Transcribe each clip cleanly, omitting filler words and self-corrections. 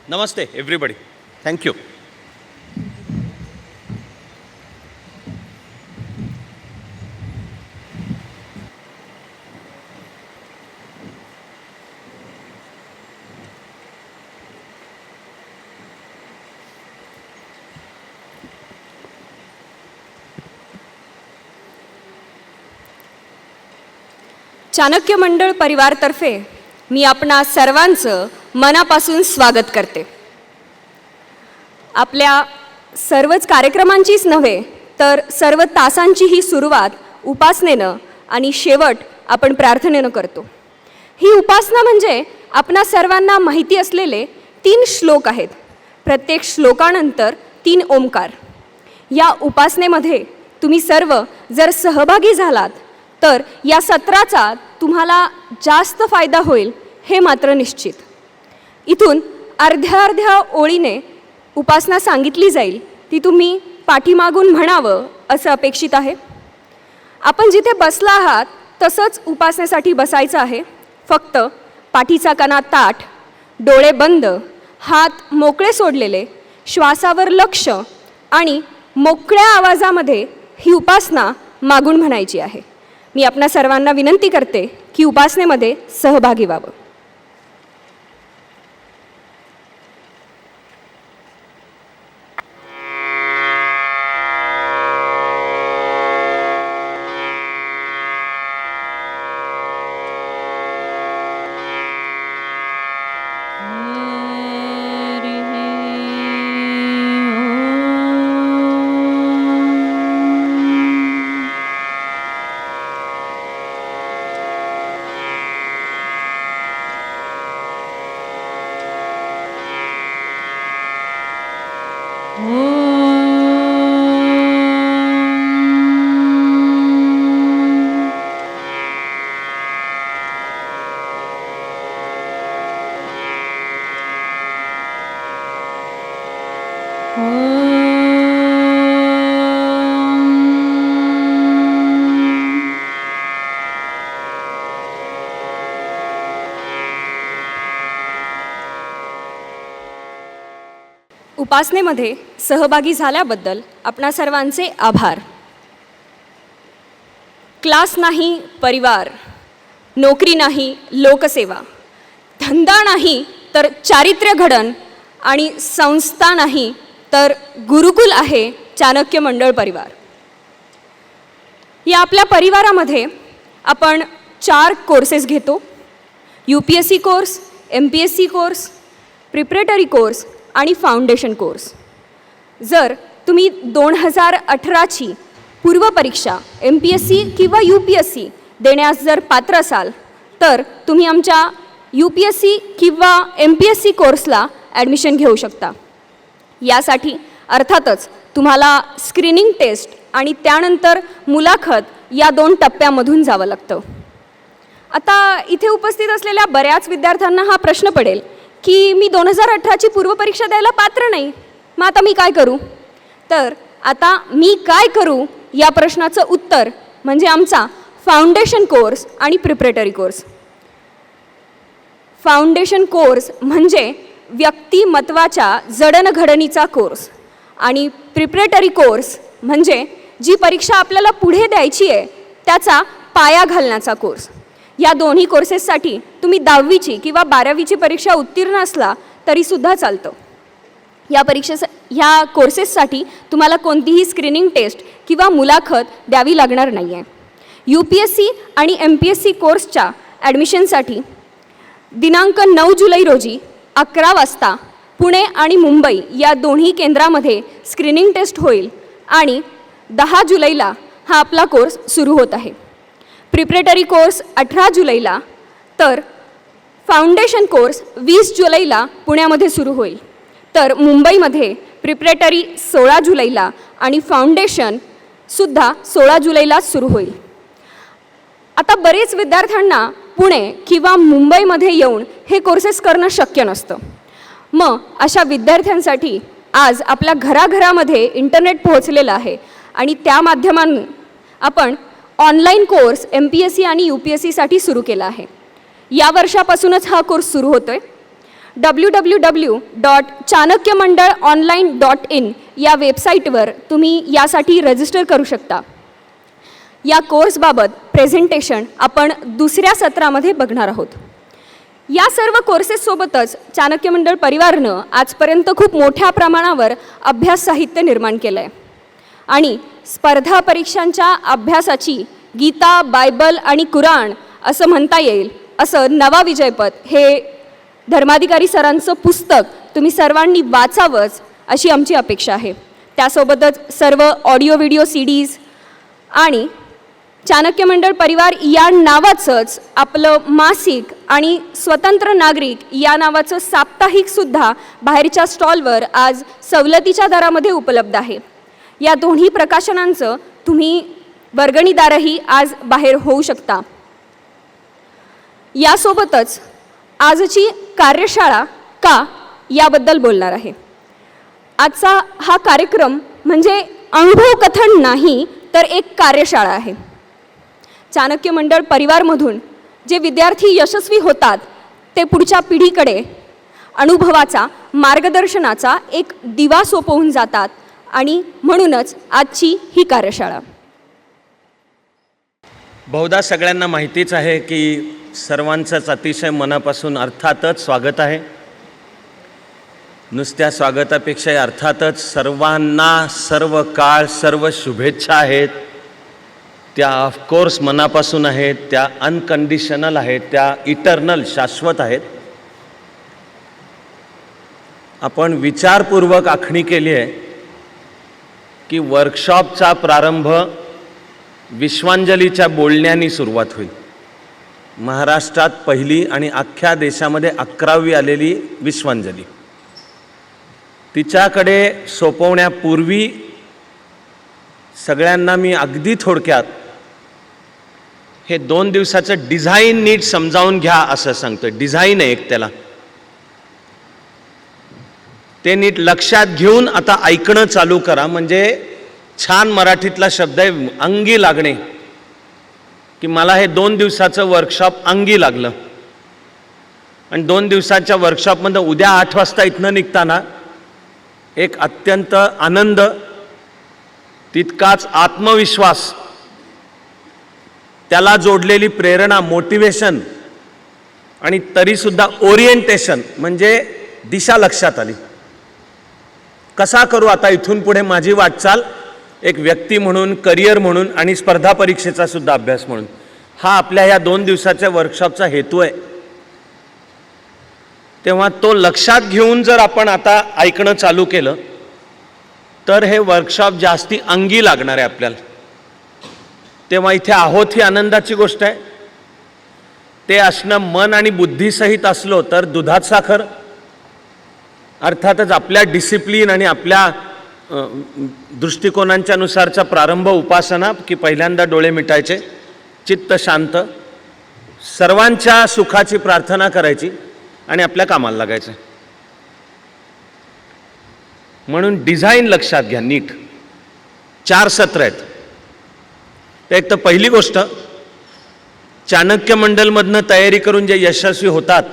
Namaste, everybody. Thank you. Chanakya मंडळ परिवारतर्फे मी आपणा सर्वांचं मनापासून स्वागत करते. आपल्या सर्वच कार्यक्रमांचीच नव्हे तर सर्व तासांची ही सुरुवात उपासनेनं आणि शेवट आपण प्रार्थनेनं करतो. ही उपासना म्हणजे आपणा सर्वांना माहिती असलेले 3 श्लोक आहेत. प्रत्येक श्लोकानंतर 3 ओंकार. या उपासनेमध्ये तुम्ही सर्व जर सहभागी झालात तर या सत्राचा तुम्हाला जास्त फायदा होईल हे मात्र निश्चित. इथून अर्ध्या ओळीने उपासना सांगितली जाईल ती तुम्ही पाठीमागून म्हणावं असं अपेक्षित आहे. आपण जिथे बसला आहात तसंच उपासनेसाठी बसायचं आहे. फक्त पाठीचा कणा ताठ, डोळे बंद, हात मोकळे सोडलेले, श्वासावर लक्ष आणि मोकळ्या आवाजामध्ये ही उपासना मागून म्हणायची आहे. मी आपणा सर्वांना विनंती करते की उपासनेमध्ये सहभागी व्हावं. उपासनेमध्ये सहभागी झाल्याबद्दल आपणा सर्वांचे आभार. क्लास नाही परिवार, नोकरी नाही लोकसेवा, धंदा नाही तर चारित्र्य घडण आणि संस्था नाही तर गुरुकुल आहे चाणक्य मंडळ परिवार. या आपल्या परिवारामध्ये आपण 4 कोर्सेस घेतो. UPSC course, MPSC course, preparatory course आणि फाउंडेशन कोर्स. जर तुम्ही 2018ची पूर्वपरीक्षा MPSC किंवा UPSC देण्यास जर पात्र असाल तर तुम्ही आमच्या UPSC किंवा MPSC कोर्सला ॲडमिशन घेऊ शकता. यासाठी अर्थातच तुम्हाला स्क्रीनिंग टेस्ट आणि त्यानंतर मुलाखत या 2 टप्प्यामधून जावं लागतं. आता इथे उपस्थित असलेल्या बऱ्याच विद्यार्थ्यांना हा प्रश्न पडेल की मी 2018ची पूर्वपरीक्षा द्यायला पात्र नाही, मग आता मी काय करू? तर आता मी काय करू या प्रश्नाचं उत्तर म्हणजे आमचा फाउंडेशन कोर्स आणि प्रिपरेटरी कोर्स. फाउंडेशन कोर्स म्हणजे व्यक्तिमत्वाच्या जडणघडणीचा कोर्स आणि प्रिपरेटरी कोर्स म्हणजे जी परीक्षा आपल्याला पुढे द्यायची आहे त्याचा पाया घालण्याचा कोर्स. या दोन्ही कोर्सेससाठी तुम्ही 10वीची किंवा 12वीची परीक्षा उत्तीर्ण असला तरीसुद्धा चालतं. ह्या कोर्सेससाठी तुम्हाला कोणतीही स्क्रीनिंग टेस्ट किंवा मुलाखत द्यावी लागणार नाही आहे. UPSC आणि MPSC कोर्सच्या ॲडमिशनसाठी दिनांक 9 जुलै रोजी 11 वाजता पुणे आणि मुंबई या दोन्ही केंद्रामध्ये स्क्रीनिंग टेस्ट होईल आणि 10 जुलैला हा आपला कोर्स सुरू होत आहे. प्रिपरेटरी कोर्स 18 जुलैला तर फाउंडेशन कोर्स 20 जुलैला पुण्यामध्ये सुरू होईल. तर मुंबईमध्ये प्रिपरेटरी 16 जुलैला आणि फाउंडेशनसुद्धा 16 जुलैलाच सुरू होईल. आता बरेच विद्यार्थ्यांना पुणे किंवा मुंबईमध्ये येऊन हे कोर्सेस करणं शक्य नसतं. मग अशा विद्यार्थ्यांसाठी आज आपल्या घराघरामध्ये इंटरनेट पोहोचलेलं आहे आणि त्या माध्यमातून आपण ऑनलाईन कोर्स MPSC आणि UPSCसाठी सुरू केला आहे. या वर्षापासूनच हा कोर्स सुरू होतो आहे. www.chanakyamandalonline.in या वेबसाईटवर तुम्ही यासाठी रजिस्टर करू शकता. या कोर्सबाबत प्रेझेंटेशन आपण दुसऱ्या सत्रामध्ये बघणार आहोत. या सर्व कोर्सेससोबतच चाणक्य मंडळ परिवारनं आजपर्यंत खूप मोठ्या प्रमाणावर अभ्यास साहित्य निर्माण केलं आहे आणि स्पर्धा परीक्षांच्या अभ्यासाची गीता, बायबल आणि कुराण असं म्हणता येईल असं नवा विजयपथ हे धर्माधिकारी सरांचं पुस्तक तुम्ही सर्वांनी वाचावंच अशी आमची अपेक्षा आहे. त्यासोबतच सर्व ऑडिओ व्हिडिओ CDs आणि चाणक्य मंडळ परिवार या नावाचंच आपलं मासिक आणि स्वतंत्र नागरिक या नावाचं साप्ताहिकसुद्धा बाहेरच्या स्टॉलवर आज सवलतीच्या दरामध्ये उपलब्ध आहे. या दोन्ही प्रकाशनांचं तुम्ही वर्गणीदारही आज बाहेर होऊ शकता. यासोबतच आजची कार्यशाळा का याबद्दल बोलणार आहे. आजचा हा कार्यक्रम म्हणजे अनुभव कथन नाही तर एक कार्यशाळा आहे. चाणक्य मंडळ परिवारमधून जे विद्यार्थी यशस्वी होतात ते पुढच्या पिढीकडे अनुभवाचा, मार्गदर्शनाचा एक दिवा सोपवून जातात आणि म्हणूनच आजची ही कार्यशाळा. बहुधा सगळ्यांना माहितीच आहे की सर्वांचंच अतिशय मनापासून अर्थातच स्वागत आहे. नुसत्या स्वागतापेक्षा अर्थातच सर्वांना सर्व काळ सर्व शुभेच्छा आहेत. त्या ऑफकोर्स मनापासून आहेत, त्या अनकंडिशनल आहेत, त्या इटर्नल शाश्वत आहेत. आपण विचारपूर्वक आखणी केली आहे की वर्कशॉपचा प्रारंभ विश्वांजलीच्या बोलण्याने सुरुवात होईल. महाराष्ट्रात पहिली आणि अख्ख्या देशामध्ये 11वी आलेली विश्वांजली. तिच्याकडे सोपवण्यापूर्वी सगळ्यांना मी अगदी थोडक्यात हे 2 दिवसाचं डिझाईन नीट समजावून घ्या असं सांगतोय. डिझाईन आहे एक, त्याला ते नीट लक्षात घेऊन आता ऐकणं चालू करा. म्हणजे छान मराठीतला शब्द आहे अंगी लागणे, की मला हे 2 दिवसाचं वर्कशॉप अंगी लागलं. आणि 2 दिवसाच्या वर्कशॉपमध्ये उद्या 8 वाजता इथनं निघताना एक अत्यंत आनंद, तितकाच आत्मविश्वास, त्याला जोडलेली प्रेरणा, मोटिवेशन आणि तरीसुद्धा ओरिएंटेशन म्हणजे दिशा लक्षात आली. कसा करू आता इथून पुढे माझी वाटचाल एक व्यक्ती म्हणून, करिअर म्हणून आणि स्पर्धा परीक्षेचा सुद्धा अभ्यास म्हणून. हा आपल्या ह्या 2 दिवसाच्या वर्कशॉपचा हेतू आहे. तेव्हा तो लक्षात घेऊन जर आपण आता ऐकणं चालू केलं तर हे वर्कशॉप जास्ती अंगी लागणार आहे आपल्याला. तेव्हा इथे आहोत ही आनंदाची गोष्ट आहे. ते असणं मन आणि बुद्धीसहित असलो तर दुधात साखर. अर्थातच आपल्या डिसिप्लिन आणि आपल्या दृष्टिकोनांच्या नुसारचा प्रारंभ उपासना, की पहिल्यांदा डोळे मिटायचे, चित्त शांत, सर्वांच्या सुखाची प्रार्थना करायची आणि आपल्या कामाला लागायचं. म्हणून डिझाईन लक्षात घ्या नीट. 4 सत्र आहेत. एक तर पहिली गोष्ट, चाणक्य मंडलमधनं तयारी करून जे यशस्वी होतात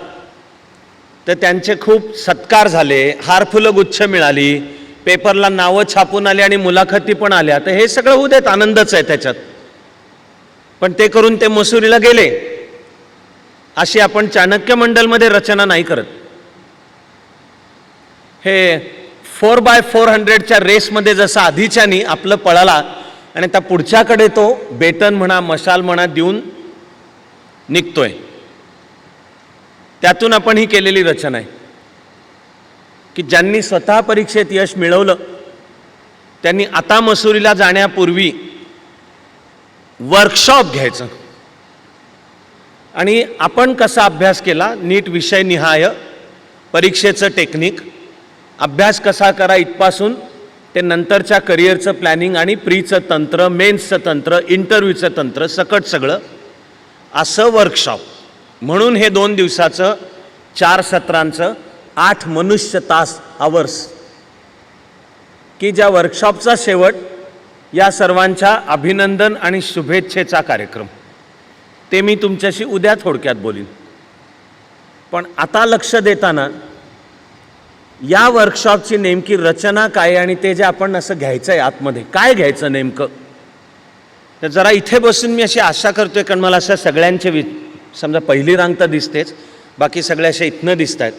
तर त्यांचे खूप सत्कार झाले, हारफुलं गुच्छ मिळाली, पेपरला नावं छापून आली आणि मुलाखती पण आल्या. तर हे सगळं होऊ देत, आनंदच आहे त्याच्यात. पण ते करून ते मसुरीला गेले अशी आपण चाणक्य मंडलमध्ये रचना नाही करत. हे 4x400च्या रेसमध्ये जसं आधीच्यानी आपलं पळाला आणि त्या पुढच्याकडे तो बेटन म्हणा, मशाल म्हणा देऊन निघतोय, त्यातून आपण ही केलेली रचना आहे. की ज्यांनी स्वतः परीक्षेत यश मिळवलं त्यांनी आता मसुरीला जाण्यापूर्वी वर्कशॉप घ्यायचं. आणि आपण कसा अभ्यास केला, नीट विषयनिहाय, परीक्षेचं टेक्निक, अभ्यास कसा करा इथपासून ते नंतरच्या करिअरचं प्लॅनिंग आणि प्रीचं तंत्र, मेन्सचं तंत्र, इंटरव्ह्यूचं तंत्र, सकट सगळं असं वर्कशॉप. म्हणून हे 2 दिवसाचं 4 सत्रांचं 8 मनुष्य तास, आवर्स, की ज्या वर्कशॉपचा शेवट या सर्वांच्या अभिनंदन आणि शुभेच्छेचा कार्यक्रम. ते मी तुमच्याशी उद्या थोडक्यात बोलीन. पण आता लक्ष देताना या वर्कशॉपची नेमकी रचना काय आणि ते जे आपण असं घ्यायचं आहे आतमध्ये काय घ्यायचं नेमकं, तर जरा इथे बसून मी अशी आशा करतोय, कारण मला असं सगळ्यांचे समजा पहिली रांग तर दिसतेच, बाकी सगळे असे इथनं दिसत आहेत.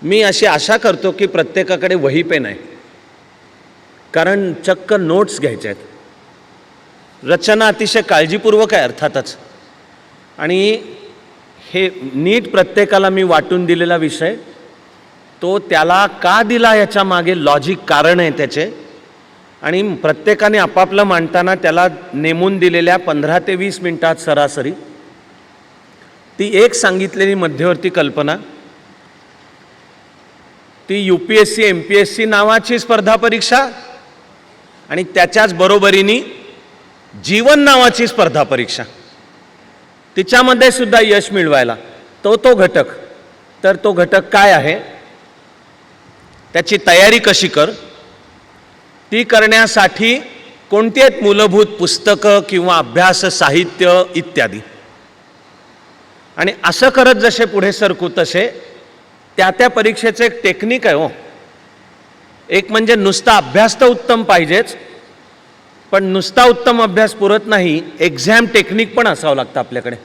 मी अशी आशा करतो की प्रत्येकाकडे वही पेन आहे, कारण चक्क नोट्स घ्यायच्या आहेत. रचना अतिशय काळजीपूर्वक आहे अर्थातच, आणि हे नीट प्रत्येकाला मी वाटून दिलेला विषय, तो त्याला का दिला याच्या मागे लॉजिक कारण आहे त्याचे, आणि प्रत्येकाने आपापलं मांडताना त्याला नेमून दिलेल्या 15 ते 20 मिनिटात सरासरी ती एक सांगितलेली मध्यवर्ती कल्पना, ती UPSC MPSC नावाची स्पर्धा परीक्षा आणि त्याच्याच बरोबरीने जीवन नावाची स्पर्धा परीक्षा, तिच्यामध्ये सुद्धा यश मिळवायला तो घटक. तर तो घटक काय आहे, त्याची तयारी कशी कर, ती करण्यासाठी कोणती आहेत मूलभूत पुस्तकं किंवा अभ्यास साहित्य इत्यादी. आणि असं करत जसे पुढे सरकू तसे त्या परीक्षेचं एक टेक्निक आहे हो. एक म्हणजे नुसता अभ्यास तर उत्तम पाहिजेच, पण नुसता उत्तम अभ्यास पुरत नाही, एक्झाम टेक्निक पण असावं लागतं आपल्याकडे.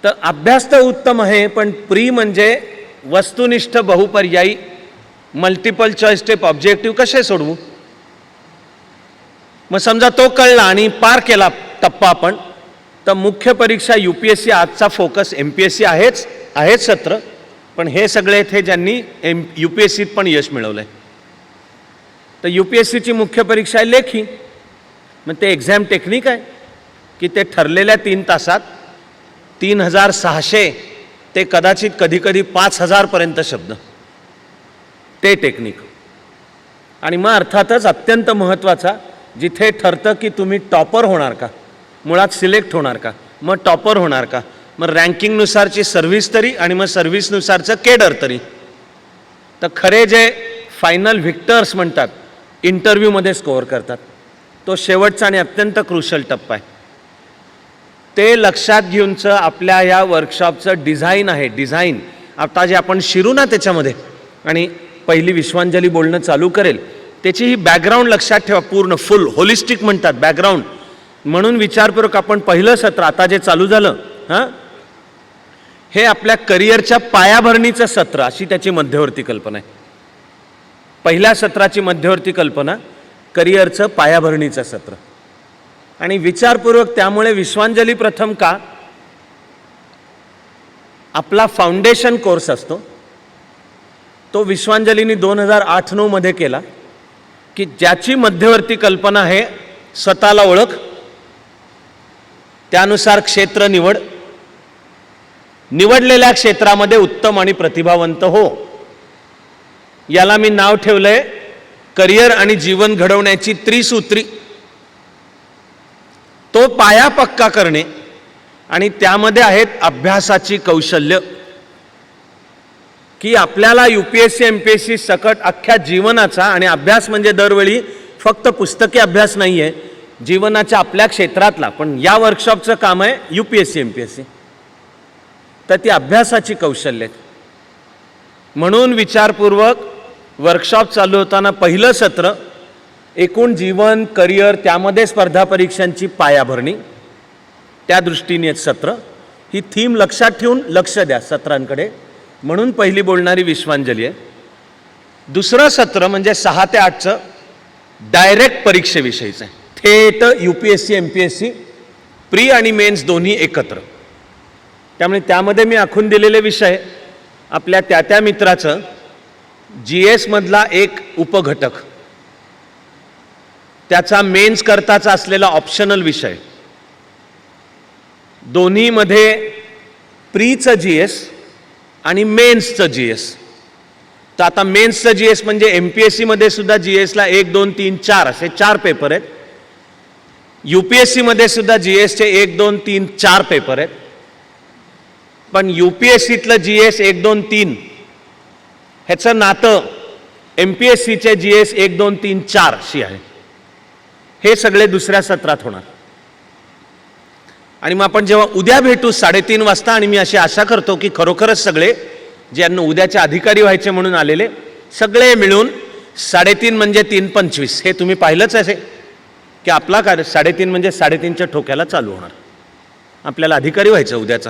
तर अभ्यास तर उत्तम आहे, पण प्री म्हणजे वस्तुनिष्ठ बहुपर्यायी मल्टिपल चॉईस टाईप ऑब्जेक्टिव्ह कसे सोडवू. मग समजा तो कळला आणि पार केला टप्पा आपण, तर मुख्य परीक्षा UPSC आजचा फोकस MPSC आहेच सत्र, पण हे सगळे इथे ज्यांनी UPSCत पण यश मिळवलंय. तर UPSCची मुख्य परीक्षा आहे लेखी. मग ते एक्झाम टेक्निक आहे की ते ठरलेल्या 3 तासात 3600 ते कदाचित कधीकधी 5000 पर्यंत शब्द, ते टेक्निक. आणि मग अर्थातच अत्यंत महत्त्वाचा, जिथे ठरतं की तुम्ही टॉपर होणार का, मुळात सिलेक्ट होणार का, मग टॉपर होणार का, मग रँकिंगनुसारची सर्व्हिस तरी, आणि मग सर्व्हिसनुसारचं केडर तरी. तर खरे जे फायनल व्हिक्टर्स म्हणतात, इंटरव्ह्यूमध्ये स्कोअर करतात, तो शेवटचा आणि अत्यंत क्रुशल टप्पा आहे. ते लक्षात घेऊनचं आपल्या या वर्कशॉपचं डिझाईन आहे. डिझाईन आता जे आपण शिरू ना त्याच्यामध्ये, आणि पहिली विश्वांजली बोलणं चालू करेल, त्याची ही बॅकग्राऊंड लक्षात ठेवा, पूर्ण फुल होलिस्टिक म्हणतात बॅकग्राऊंड. म्हणून विचारपूर्वक आपण पहिलं सत्र आता जे चालू झालं हे आपल्या करिअरच्या पायाभरणीचं सत्र, अशी त्याची मध्यवर्ती कल्पना आहे. पहिल्या सत्राची मध्यवर्ती कल्पना करिअरचं पायाभरणीचं सत्र. आणि विचारपूर्वक त्यामुळे विश्वांजली प्रथम का, आपला फाउंडेशन कोर्स असतो तो विश्वांजलीनी 2008-9 मध्ये केला, की ज्याची मध्यवर्ती कल्पना आहे स्वतःला ओळख, त्यानुसार क्षेत्र निवड, निवडलेल्या क्षेत्रामध्ये उत्तम आणि प्रतिभावंत हो. याला मी नाव ठेवलंय करिअर आणि जीवन घडवण्याची त्रिसूत्री. तो पाया पक्का करणे, आणि त्यामध्ये आहेत अभ्यासाची कौशल्य, की आपल्याला UPSC MPSC सकट अख्ख्या जीवनाचा, आणि अभ्यास म्हणजे दरवेळी फक्त पुस्तकी अभ्यास नाही आहे, जीवनाच्या आपल्या क्षेत्रातला. पण या वर्कशॉपचं काम आहे UPSC MPSC, तर ती अभ्यासाची कौशल्य. म्हणून विचारपूर्वक वर्कशॉप चालू होताना पहिलं सत्र एकूण जीवन करिअर, त्यामध्ये स्पर्धा परीक्षांची पायाभरणी, त्या दृष्टीने सत्र. ही थीम लक्षात ठेवून लक्ष द्या सत्रांकडे. म्हणून पहिली बोलणारी विश्वांजली आहे. दुसरं सत्र म्हणजे 6 ते 8चं डायरेक्ट परीक्षेविषयीचं आहे, थेट UPSC MPSC प्री आणि मेन्स दोन्ही एकत्र. त्यामुळे त्यामध्ये मी आखून दिलेले विषय आपल्या त्या मित्राचं GS मधला एक उपघटक, त्याचा मेन्स करताचा असलेला ऑप्शनल विषय, दोन्हीमध्ये प्रीचं GS आणि मेन्सचं GS. तर आता मेन्सचं GS म्हणजे MPSC मध्ये सुद्धा GSला 1, 2, 3, 4 असे 4 पेपर आहेत. UPSC मध्ये सुद्धा GSचे 1, 2, 3, 4 पेपर आहेत. पण UPSCतलं GS 1, 2, 3 ह्याचं नातं MPSCचे GS 1, 2, 3, 4 शी आहे. हे सगळे दुसऱ्या सत्रात होणार. आणि मग आपण जेव्हा उद्या भेटू 3:30 वाजता, आणि मी अशी आशा करतो की खरोखरच सगळे ज्यांना उद्याचे अधिकारी व्हायचे म्हणून आलेले, सगळे मिळून 3.5 म्हणजे 3.25 हे तुम्ही पाहिलंच असे की आपला 3.5 म्हणजे 3.5च्या ठोक्याला चालू होणार. आपल्याला अधिकारी व्हायचं उद्याचा,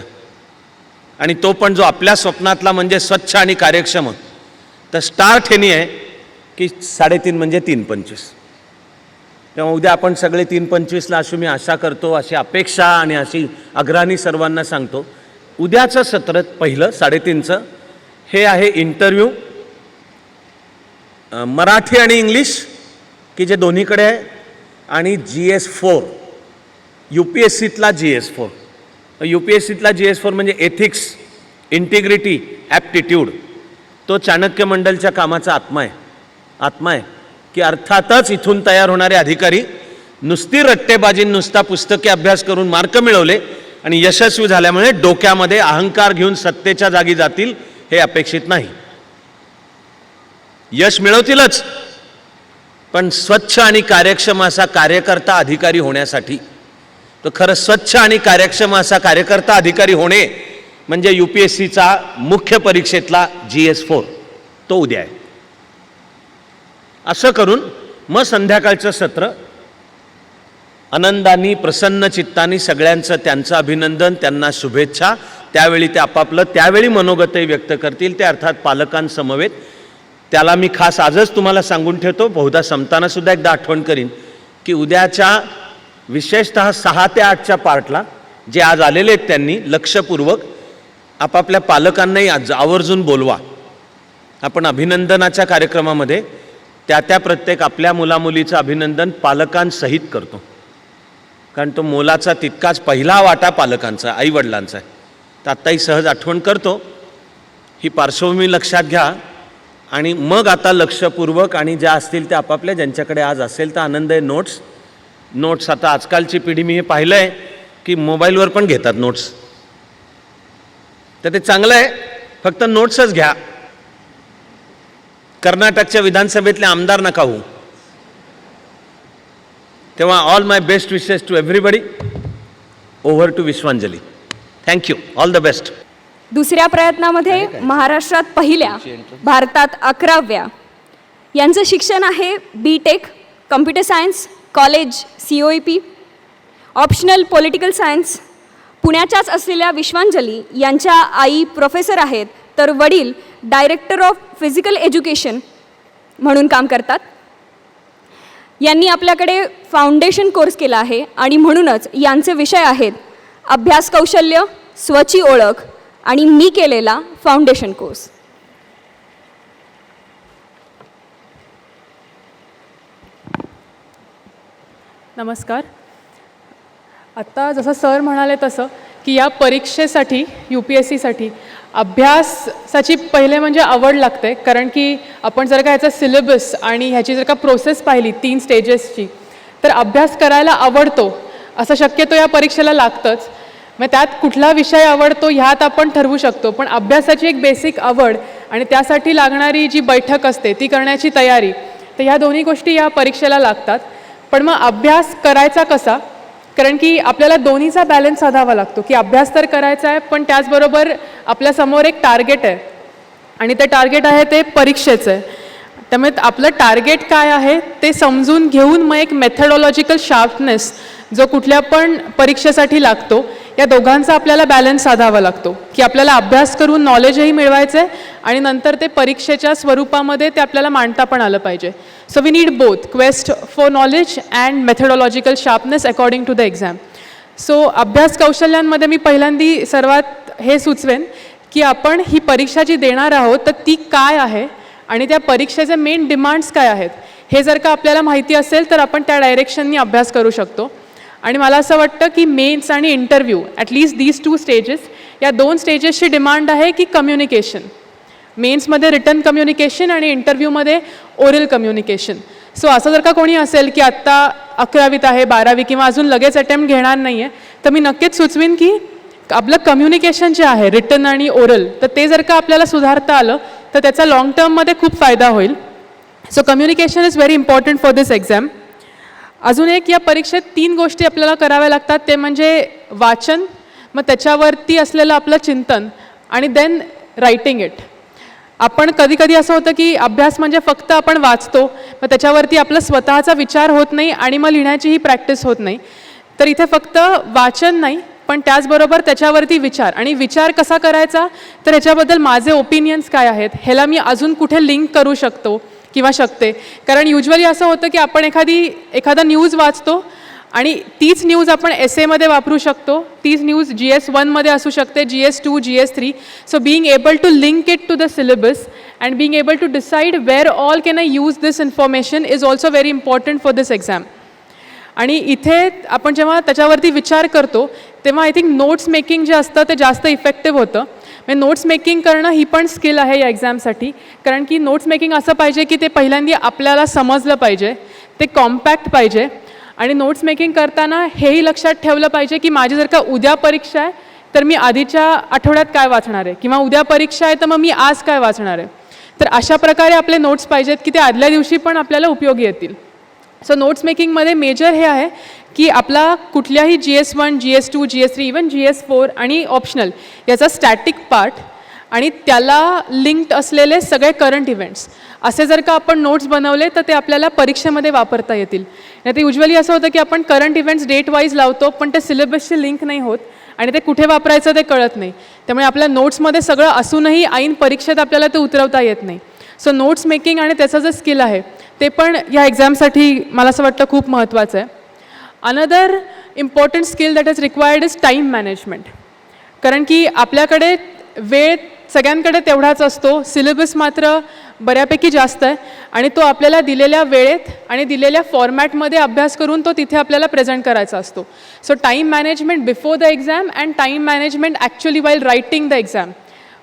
आणि तो पण जो आपल्या स्वप्नातला म्हणजे स्वच्छ आणि कार्यक्षम. तर स्टार्ट हे नाही आहे की 3.5 म्हणजे 3.25. तेव्हा उद्या आपण सगळे 3.25ला असू मी आशा करतो, अशी अपेक्षा आणि अशी आग्रहाने सर्वांना सांगतो. उद्याचं सत्र पहिलं 3.5चं हे आहे इंटरव्ह्यू, मराठी आणि इंग्लिश की जे दोन्हीकडे आहे, आणि GS4 UPSCतला GS4. UPSCतला GS4 म्हणजे एथिक्स, इंटिग्रिटी, ॲप्टिट्यूड. तो चाणक्य मंडलच्या कामाचा आत्मा आहे की अर्थातच इथून तयार होणारे अधिकारी नुसती रट्टेबाजी, नुसता पुस्तकी अभ्यास करून मार्क मिळवले आणि यशस्वी झाल्यामुळे डोक्यामध्ये अहंकार घेऊन सत्तेच्या जागी जातील हे अपेक्षित नाही. यश मिळवतीलच, पण स्वच्छ आणि कार्यक्षम असा कार्यकर्ता अधिकारी होण्यासाठी, तो खरं स्वच्छ आणि कार्यक्षम असा कार्यकर्ता अधिकारी होणे म्हणजे UPSCचा मुख्य परीक्षेतला GS4 तो उद्या आहे. असं करून मग संध्याकाळचं सत्र आनंदाने, प्रसन्न चित्ताने सगळ्यांचं त्यांचं अभिनंदन, त्यांना शुभेच्छा. त्यावेळी ते आपापलं त्यावेळी मनोगतही व्यक्त करतील, ते अर्थात पालकांसमवेत. त्याला मी खास आजच तुम्हाला सांगून ठेवतो, बहुधा संपताना सुद्धा एकदा आठवण करीन की उद्याच्या विशेषतः 6 ते 8च्या पार्टला जे आज आलेले आहेत त्यांनी लक्षपूर्वक आपापल्या पालकांनाही आज आवर्जून बोलवा. आपण अभिनंदनाच्या कार्यक्रमामध्ये त्या प्रत्येक आपल्या मुलामुलीचं अभिनंदन पालकांसहित करतो, कारण तो मोलाचा तितकाच पहिला वाटा पालकांचा, आईवडिलांचा आहे. तर आत्ताही सहज आठवण करतो. ही पार्श्वभूमी लक्षात घ्या आणि मग आता लक्षपूर्वक आणि ज्या असतील त्या आपापल्या, ज्यांच्याकडे आज असेल तर आनंद आहे, नोट्स आता आजकालची पिढी मी हे पाहिलं आहे की मोबाईलवर पण घेतात नोट्स. तर ते चांगलं आहे, फक्त नोट्सच घ्या. कर्नाटकच्या विधानसभेतले आमदार नका होऊ. तेव्हा all my best wishes to everybody. Over to Vishwanjali. Thank you. All the best. दुसऱ्या प्रयत्नामध्ये महाराष्ट्रात पहिल्या, भारतात 11व्या यांचं शिक्षण आहे BTech computer science, college COEP, optional political science. पुण्याच्याच असलेल्या विश्वांजली यांच्या आई प्रोफेसर आहेत, तर वडील डायरेक्टर ऑफ फिजिकल एज्युकेशन म्हणून काम करतात. यांनी आपल्याकडे फाउंडेशन कोर्स केला आहे आणि म्हणूनच यांचे विषय आहेत अभ्यास कौशल्य, स्वची ओळख आणि मी केलेला फाउंडेशन कोर्स. नमस्कार. आत्ता जसं सर म्हणाले तसं की या परीक्षेसाठी UPSCसाठी अभ्यासाची पहिले म्हणजे आवड लागते, कारण की आपण जर का ह्याचा सिलेबस आणि ह्याची जर का प्रोसेस पाहिली 3 स्टेजेसची, तर अभ्यास करायला आवडतो असं शक्यतो या परीक्षेला लागतंच. मग त्यात कुठला विषय आवडतो ह्यात आपण ठरवू शकतो, पण अभ्यासाची एक बेसिक आवड आणि त्यासाठी लागणारी जी बैठक असते ती करण्याची तयारी, तर ह्या दोन्ही गोष्टी या परीक्षेला लागतात. पण मग अभ्यास करायचा कसा, कारण की आपल्याला दोन्हीचा बॅलन्स साधावा लागतो की अभ्यास तर करायचा आहे, पण त्याचबरोबर आपल्यासमोर एक टार्गेट आहे आणि ते टार्गेट आहे ते परीक्षेचं आहे. त्यामुळे आपलं टार्गेट काय आहे ते समजून घेऊन मग एक मेथडॉलॉजिकल शार्पनेस जो कुठल्या पण परीक्षेसाठी लागतो, या दोघांचा आपल्याला बॅलन्स साधावा लागतो की आपल्याला अभ्यास करून नॉलेजही मिळवायचं आहे आणि नंतर ते परीक्षेच्या स्वरूपामध्ये ते आपल्याला मांडता पण आलं पाहिजे. So we need both quest for knowledge and methodological sharpness according to the exam. So अभ्यास कौशल्यांमध्ये मी पहिल्यांदी सर्वात हे सुचवेन की आपण ही परीक्षा जी देणार आहोत तर ती काय आहे आणि त्या परीक्षेचे मेन डिमांड्स काय आहेत हे जर का आपल्याला माहिती असेल तर आपण त्या डायरेक्शननी अभ्यास करू शकतो. आणि मला असं वाटतं की मेन्स आणि इंटरव्ह्यू ॲटलीस्ट दीज 2 स्टेजेस, या 2 स्टेजेसची डिमांड आहे की कम्युनिकेशन. मेन्समध्ये रिटन कम्युनिकेशन आणि इंटरव्ह्यूमध्ये ओरल कम्युनिकेशन. सो असं जर का कोणी असेल की आत्ता 11वीत आहे, 12वी किंवा अजून लगेच अटेम्प्ट घेणार नाही आहे, तर मी नक्कीच सुचवीन की आपलं कम्युनिकेशन जे आहे रिटन आणि ओरल, तर ते जर का आपल्याला सुधारता आलं तर त्याचा लाँग टर्ममध्ये खूप फायदा होईल. So communication is very important for this exam. अजून एक या परीक्षेत 3 गोष्टी आपल्याला कराव्या लागतात, ते म्हणजे वाचन, मग त्याच्यावरती असलेलं आपलं चिंतन आणि देन रायटिंग इट. आपण कधी कधी असं होतं की अभ्यास म्हणजे फक्त आपण वाचतो, मग त्याच्यावरती आपला स्वतःचा विचार होत नाही आणि मग लिहिण्याचीही प्रॅक्टिस होत नाही. तर इथे फक्त वाचन नाही, पण त्याचबरोबर त्याच्यावरती विचार. आणि विचार कसा करायचा, तर ह्याच्याबद्दल माझे ओपिनियन्स काय आहेत, ह्याला मी अजून कुठे लिंक करू शकतो किंवा शकते. कारण युजली असं होतं की आपण एखादा न्यूज वाचतो आणि तीच न्यूज आपण एसेमध्ये वापरू शकतो, तीच न्यूज GS1 मध्ये असू शकते, GS2, GS3. So being able to link it to the syllabus and being able to decide where all can I use this information is also very important for this exam. आणि इथे आपण जेव्हा त्याच्यावरती विचार करतो तेव्हा आय थिंक नोट्स मेकिंग जे असतं ते जास्त इफेक्टिव्ह होतं. म्हणजे नोट्स मेकिंग करणं ही पण स्किल आहे या एक्झामसाठी. कारण की नोट्स मेकिंग असं पाहिजे की ते पहिल्यांदा आपल्याला समजलं पाहिजे, ते कॉम्पॅक्ट पाहिजे. आणि नोट्स मेकिंग करताना हेही लक्षात ठेवलं पाहिजे की माझी जर का उद्या परीक्षा आहे तर मी आधीच्या आठवड्यात काय वाचणार आहे, किंवा उद्या परीक्षा आहे तर मग मी आज काय वाचणार आहे. तर अशा प्रकारे आपले नोट्स पाहिजेत की ते आदल्या दिवशी पण आपल्याला उपयोगी येतील. सो नोट्स मेकिंगमध्ये मेजर हे आहे की आपला कुठल्याही GS1, GS2, GS3, even GS4 आणि ऑप्शनल याचा स्टॅटिक पार्ट आणि त्याला लिंक्ड असलेले सगळे करंट इव्हेंट्स असे जर का आपण नोट्स बनवले तर ते आपल्याला परीक्षेमध्ये वापरता येतील. नाही तर युजली असं होतं की आपण करंट इव्हेंट्स डेट वाईज लावतो, पण ते सिलेबसशी लिंक नाही होत आणि ते कुठे वापरायचं ते कळत नाही. त्यामुळे आपल्या नोट्समध्ये सगळं असूनही ऐन परीक्षेत आपल्याला ते उतरवता येत नाही. सो नोट्स मेकिंग आणि त्याचं जे स्किल आहे ते पण या एक्झामसाठी मला असं वाटतं खूप महत्त्वाचं आहे. Another important skill that is required is time management. कारण की आपल्याकडे वेळ सगळ्यांकडे तेवढाच असतो, सिलेबस मात्र बऱ्यापैकी जास्त आहे आणि तो आपल्याला दिलेल्या वेळेत आणि दिलेल्या फॉर्मॅटमध्ये अभ्यास करून तो तिथे आपल्याला प्रेझेंट करायचा असतो. So time management before the exam and time management actually while writing the exam,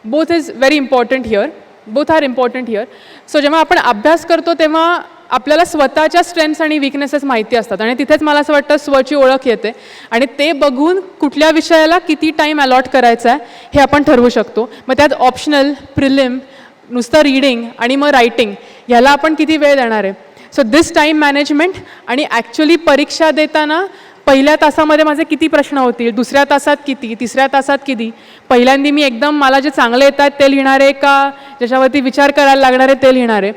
both is very important here, both are important here. सो जेव्हा आपण अभ्यास करतो तेव्हा आपल्याला स्वतःच्या स्ट्रेंथ्स आणि विकनेसेस माहिती असतात आणि तिथेच मला असं वाटतं स्वची ओळख येते आणि ते बघून कुठल्या विषयाला किती टाईम अलॉट करायचा आहे हे आपण ठरवू शकतो. मग त्यात ऑप्शनल, प्रिलिम, नुसतं रीडिंग आणि मग रायटिंग ह्याला आपण किती वेळ देणार आहे. सो दिस टाईम मॅनेजमेंट आणि ॲक्च्युली परीक्षा देताना पहिल्या तासामध्ये माझे किती प्रश्न होतील, दुसऱ्या तासात किती, तिसऱ्या तासात किती, पहिल्यांदा मी एकदम मला जे चांगले येतात ते लिहिणार आहे का ज्याच्यावरती विचार करायला लागणार आहे ते लिहिणार आहे.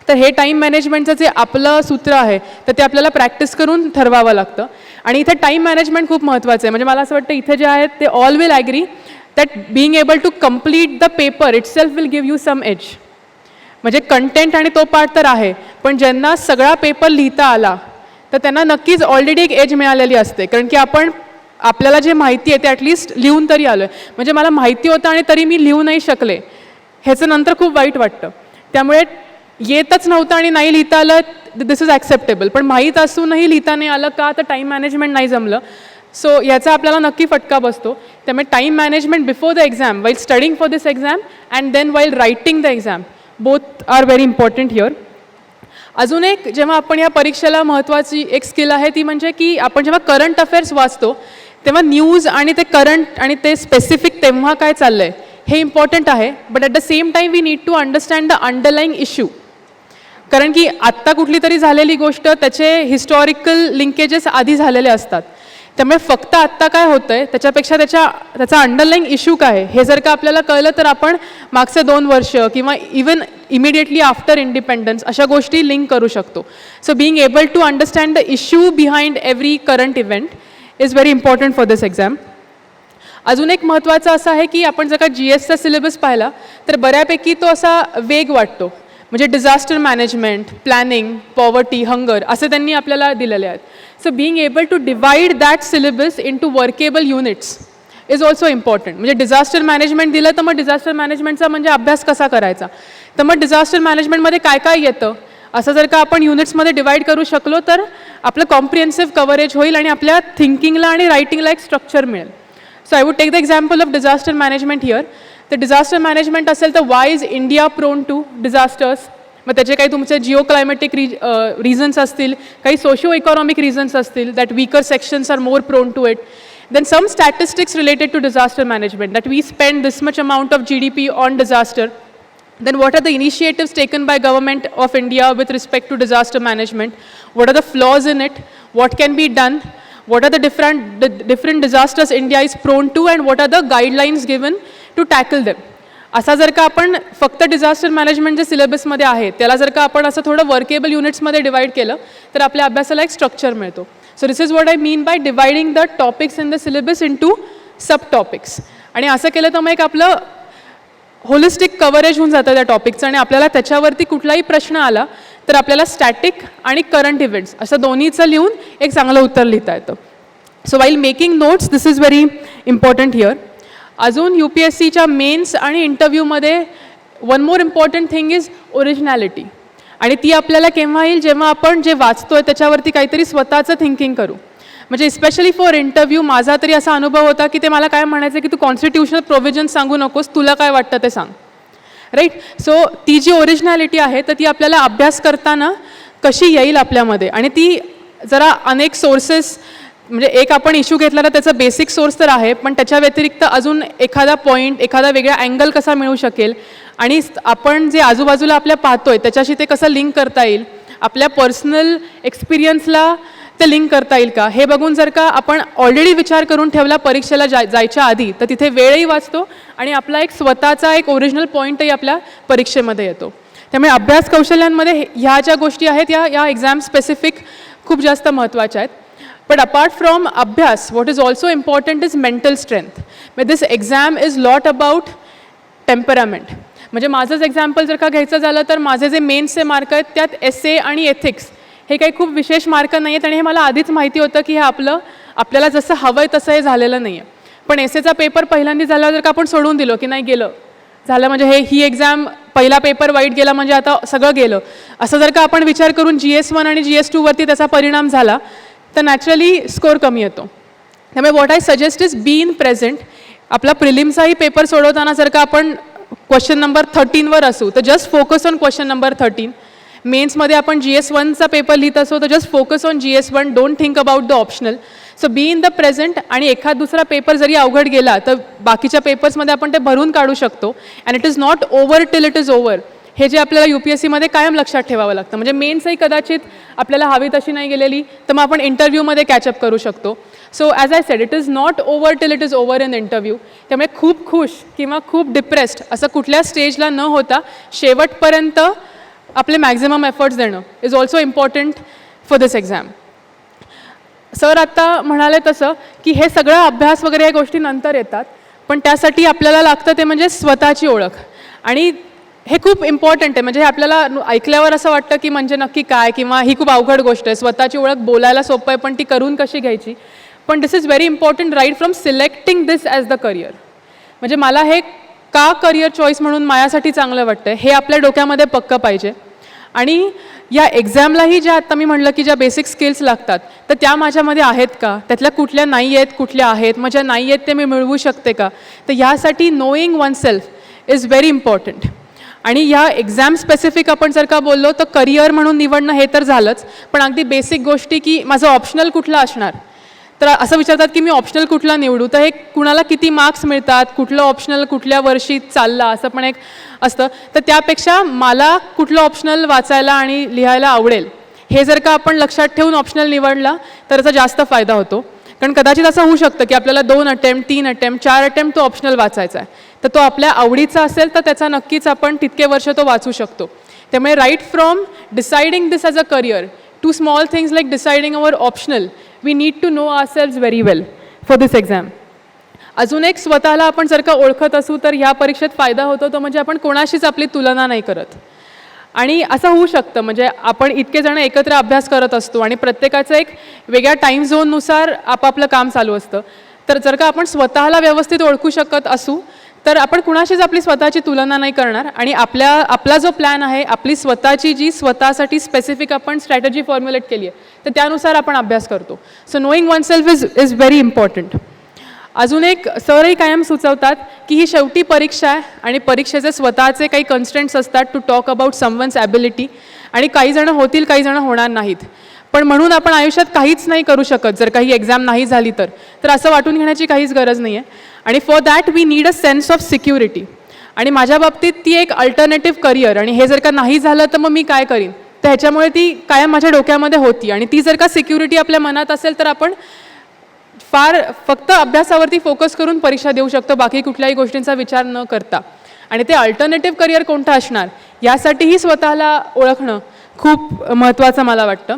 तर हे टाईम मॅनेजमेंटचं जे आपलं सूत्र आहे तर ते आपल्याला प्रॅक्टिस करून ठरवावं लागतं. आणि इथे टाईम मॅनेजमेंट खूप महत्त्वाचं आहे. म्हणजे मला असं वाटतं इथे जे आहेत ते all will agree that being able to complete the paper itself will give you some edge. म्हणजे कंटेंट आणि तो पार्ट तर आहे, पण ज्यांना सगळा पेपर लिहिता आला तर त्यांना नक्कीच ऑलरेडी एक एज मिळालेली असते. कारण की आपल्याला जे माहिती आहे ते ॲटलिस्ट लिहून तरी आलो आहे. म्हणजे मला माहिती होतं आणि तरी मी लिहू नाही शकले, ह्याचं नंतर खूप वाईट वाटतं. त्यामुळे येतच नव्हतं आणि नाही लिहिता आलं, दिस इज ॲक्सेप्टेबल. पण माहीत असूनही लिहिता नाही आलं का, तर टाईम मॅनेजमेंट नाही जमलं. सो याचा आपल्याला नक्की फटका बसतो. त्यामुळे time management before the exam, while studying for this exam and then while writing the exam, both are very important here. अजून एक जेव्हा आपण या परीक्षेला महत्त्वाची एक स्किल आहे ती म्हणजे की आपण जेव्हा करंट अफेअर्स वाचतो तेव्हा न्यूज आणि ते करंट आणि ते स्पेसिफिक तेव्हा काय चाललं आहे हे इम्पॉर्टंट आहे. But at the same time we need to understand the underlying issue. कारण की आत्ता कुठली तरी झालेली गोष्ट त्याचे हिस्टॉरिकल लिंकेजेस आधी झालेले असतात. त्यामुळे फक्त आत्ता काय होतं आहे त्याच्यापेक्षा त्याचा अंडरलाईंग इश्यू काय आहे हे जर का आपल्याला कळलं तर आपण मागचे 2 वर्ष किंवा इवन इमिडिएटली आफ्टर इंडिपेंडन्स अशा गोष्टी लिंक करू शकतो. So being able to understand the issue behind every current event is very important for this exam. अजून एक महत्त्वाचं असं आहे की आपण जर का GSचा सिलेबस पाहिला तर बऱ्यापैकी तो असा वेग वाटतो. म्हणजे disaster management, planning, poverty, hunger असे त्यांनी आपल्याला दिलेले आहेत. So being able to divide that syllabus into workable units is also important. म्हणजे डिझास्टर मॅनेजमेंट दिलं तर मग डिझास्टर मॅनेजमेंटचा म्हणजे अभ्यास कसा करायचा, तर मग डिझास्टर मॅनेजमेंटमध्ये काय काय येतं असं जर का आपण युनिट्समध्ये डिवाइड करू शकलो तर आपलं कॉम्प्रिहेन्सिव्ह कव्हरेज होईल आणि आपल्या थिंकिंगला आणि रायटिंगला एक स्ट्रक्चर मिळेल. So I would take the example of disaster management here. तर डिझास्टर मॅनेजमेंट असेल तर why is India prone to disasters. मग त्याचे काही तुमचे जिओ क्लायमॅटिक रिझन्स असतील, काही सोशिओ इकॉनॉमिक रिझन्स असतील that weaker sections are more prone to it. Then some statistics related to disaster management that we spend this much amount of GDP on disaster. Then what are the initiatives taken by government of India with respect to disaster management? What are the flaws in it? What can be done? What are the different disasters India is prone to and what are the guidelines given to tackle them? असा जर का आपण फक्त disaster management जे सिलेबसमध्ये आहे त्याला जर का आपण असं थोडं वर्केबल युनिट्समध्ये डिवाईड केलं तर आपल्या अभ्यासाला एक स्ट्रक्चर मिळतो. So this is what I mean by dividing the topics in the syllabus into subtopics. आणि असं केलं तर मग एक आपलं होलिस्टिक कव्हरेज होऊन जातं त्या टॉपिकचं आणि आपल्याला त्याच्यावरती कुठलाही प्रश्न आला तर आपल्याला स्टॅटिक आणि करंट इव्हेंट्स असं दोन्हीचं लिहून एक चांगलं उत्तर लिहिता येतं. So while making notes this is very important here. अजून यू पी एस सीच्या मेन्स आणि इंटरव्ह्यूमध्ये one more important thing is originality. आणि ती आपल्याला केव्हा येईल जेव्हा आपण जे वाचतोय त्याच्यावरती काहीतरी स्वतःचं थिंकिंग करू. म्हणजे स्पेशली फॉर इंटरव्ह्यू माझा तरी असा अनुभव होता की ते मला काय म्हणायचं की तू कॉन्स्टिट्यूशनल प्रोव्हिजन सांगू नकोस, तुला काय वाटतं ते सांग. राईट. सो ती जी ओरिजिनॅलिटी आहे तर ती आपल्याला अभ्यास करताना कशी येईल आपल्यामध्ये आणि ती जरा अनेक सोर्सेस म्हणजे एक आपण इश्यू घेतला तर त्याचा बेसिक सोर्स तर आहे पण त्याच्या व्यतिरिक्त अजून एखादा पॉईंट एखादा वेगळा अँगल कसा मिळू शकेल आणि आपण जे आजूबाजूला आपल्या पाहतोय त्याच्याशी ते कसं लिंक करता येईल, आपल्या पर्सनल एक्सपिरियन्सला ते लिंक करता येईल का हे बघून जर का आपण ऑलरेडी विचार करून ठेवला परीक्षेला जायच्या आधी तर तिथे वेळही वाचतो आणि आपला एक स्वतःचा एक ओरिजिनल पॉईंटही आपल्या परीक्षेमध्ये येतो. त्यामुळे अभ्यास कौशल्यांमध्ये ह्या ज्या गोष्टी आहेत या एक्झाम स्पेसिफिक खूप जास्त महत्त्वाच्या आहेत. But apart from Abhyas, what is also important is mental strength. But this exam is lot about temperament. म्हणजे माझंच एक्झाम्पल जर का घ्यायचं झालं तर माझे जे मेन्सचे मार्क आहेत त्यात एसे आणि एथिक्स हे काही खूप विशेष मार्क नाही आहेत आणि हे मला आधीच माहिती होतं की हे आपल्याला जसं हवं आहे तसं हे झालेलं नाही आहे. पण एसेचा पेपर पहिल्यांदा झाल्यावर जर का आपण सोडून दिलो की नाही गेलं झालं म्हणजे ही एक्झाम पहिला पेपर वाईट गेला म्हणजे आता सगळं गेलं असं जर का आपण विचार करून GS1 आणि GS2 वरती त्याचा परिणाम झाला तर नॅचरली स्कोर कमी येतो. त्यामुळे what I suggest is be in present. आपला प्रिलिम्सचाही पेपर सोडवताना जर का आपण क्वेश्चन नंबर 13वर असू तर just focus on question number 13. मेन्समध्ये आपण GS1चा पेपर लिहित असो तर just focus on GS1, don't think about the optional. So be in the present आणि एखाद दुसरा पेपर जरी अवघड गेला तर बाकीच्या पेपर्समध्ये आपण ते भरून काढू शकतो. And it is not over till it is over. हे जे आपल्याला यू पी एस सीमध्ये कायम लक्षात ठेवावं लागतं. म्हणजे मेन्सही कदाचित आपल्याला हवी तशी नाही गेलेली तर मग आपण इंटरव्ह्यूमध्ये कॅचअप करू शकतो. So as I said it is not over till it is over in interview. त्यामुळे खूप खुश किंवा खूप डिप्रेस्ड असं कुठल्या स्टेजला न होता शेवटपर्यंत आपले मॅक्झिमम एफर्ट्स देणं is also important for this exam. Sir आत्ता म्हणाले तसं की हे सगळं अभ्यास वगैरे या गोष्टी नंतर येतात पण त्यासाठी आपल्याला लागतं ते म्हणजे स्वतःची ओळख. आणि हे खूप इम्पॉर्टंट आहे. म्हणजे हे आपल्याला ऐकल्यावर असं वाटतं की म्हणजे नक्की काय किंवा ही खूप अवघड गोष्ट आहे. स्वतःची ओळख बोलायला सोपं आहे पण ती करून कशी घ्यायची. पण this is very important right from selecting this as the career. म्हणजे मला हे का करिअर चॉईस म्हणून माझ्यासाठी चांगलं वाटतं हे आपल्या डोक्यामध्ये पक्कं पाहिजे. आणि या एक्झामलाही ज्या आत्ता मी म्हटलं की ज्या बेसिक स्किल्स लागतात तर त्या माझ्यामध्ये आहेत का, त्यातल्या कुठल्या नाही आहेत कुठल्या आहेत, मग ज्या नाही आहेत ते मी मिळवू शकते का. तर ह्यासाठी knowing oneself is very important. आणि ह्या एक्झाम स्पेसिफिक आपण जर का बोललो तर करिअर म्हणून निवडणं हे तर झालंच पण अगदी बेसिक गोष्टी की माझं ऑप्शनल कुठलं असणार. तर असं विचारतात की मी ऑप्शनल कुठला निवडू तर हे कुणाला किती मार्क्स मिळतात, कुठलं ऑप्शनल कुठल्या वर्षी चाललं असं पण एक असतं. तर त्यापेक्षा मला कुठलं ऑप्शनल वाचायला आणि लिहायला आवडेल हे जर का आपण लक्षात ठेवून ऑप्शनल निवडला तर त्याचा जास्त फायदा होतो. कारण कदाचित असं होऊ शकतं की आपल्याला 2 अटेम्प्ट 3 अटेम्प्ट 4 अटेम्प्ट तो ऑप्शनल वाचायचा आहे तर तो आपल्या आवडीचा असेल तर त्याचा नक्कीच आपण तितके वर्ष तो वाचू शकतो. त्यामुळे right from deciding this as a career to small things like deciding our optional we need to know ourselves very well for this exam. अजून एक स्वतःला आपण जर का ओळखत असू तर ह्या परीक्षेत फायदा होतो तो म्हणजे आपण कोणाशीच आपली तुलना नाही करत. आणि असं होऊ शकतं म्हणजे आपण इतके जण एकत्र अभ्यास करत असतो आणि प्रत्येकाचं एक वेगळ्या टाईम झोननुसार आपापलं काम चालू असतं. तर जर का आपण स्वतःला व्यवस्थित ओळखू शकत असू तर आपण कुणाशीच आपली स्वतःची तुलना नाही करणार आणि आपला जो प्लॅन आहे आपली स्वतःची जी स्वतःसाठी स्पेसिफिक आपण स्ट्रॅटेजी फॉर्म्युलेट केली आहे तर त्यानुसार आपण अभ्यास करतो. So knowing oneself is very important. अजून एक सरही कायम सुचवतात की ही शेवटी परीक्षा आहे आणि परीक्षेचे स्वतःचे काही कन्स्ट्रेंट्स असतात to talk about someone's ability आणि काही जण होतील काही जण होणार नाहीत. पण म्हणून आपण आयुष्यात काहीच नाही करू शकत जर काही एक्झाम नाही झाली तर असं वाटून घेण्याची काहीच गरज नाही आहे. आणि for that we need a sense of security. आणि माझ्या बाबतीत ती एक अल्टरनेटिव्ह करिअर आणि हे जर का नाही झालं तर मग मी काय करीन तर ह्याच्यामुळे ती कायम माझ्या डोक्यामध्ये होती. आणि ती जर का सिक्युरिटी आपल्या मनात असेल तर आपण फक्त अभ्यासावरती फोकस करून परीक्षा देऊ शकतो बाकी कुठल्याही गोष्टींचा विचार न करता. आणि ते अल्टरनेटिव्ह करिअर कोणतं असणार यासाठीही स्वतःला ओळखणं खूप महत्त्वाचं मला वाटतं.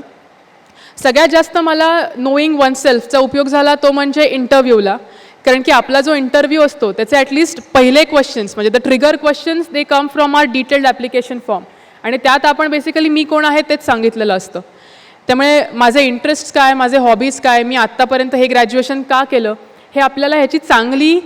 सगळ्यात जास्त मला नोईंग वनसेल्फचा उपयोग झाला तो म्हणजे इंटरव्ह्यूला. कारण की आपला जो इंटरव्ह्यू असतो त्याचे ॲटलिस्ट पहिले क्वेश्चन्स म्हणजे the trigger questions they come from our detailed application form आणि त्यात आपण बेसिकली मी कोण आहे तेच सांगितलेलं असतं. त्यामुळे माझे इंटरेस्ट काय, माझे हॉबीज काय, मी आत्तापर्यंत हे ग्रॅज्युएशन का केलं, हे आपल्याला ह्याची चांगली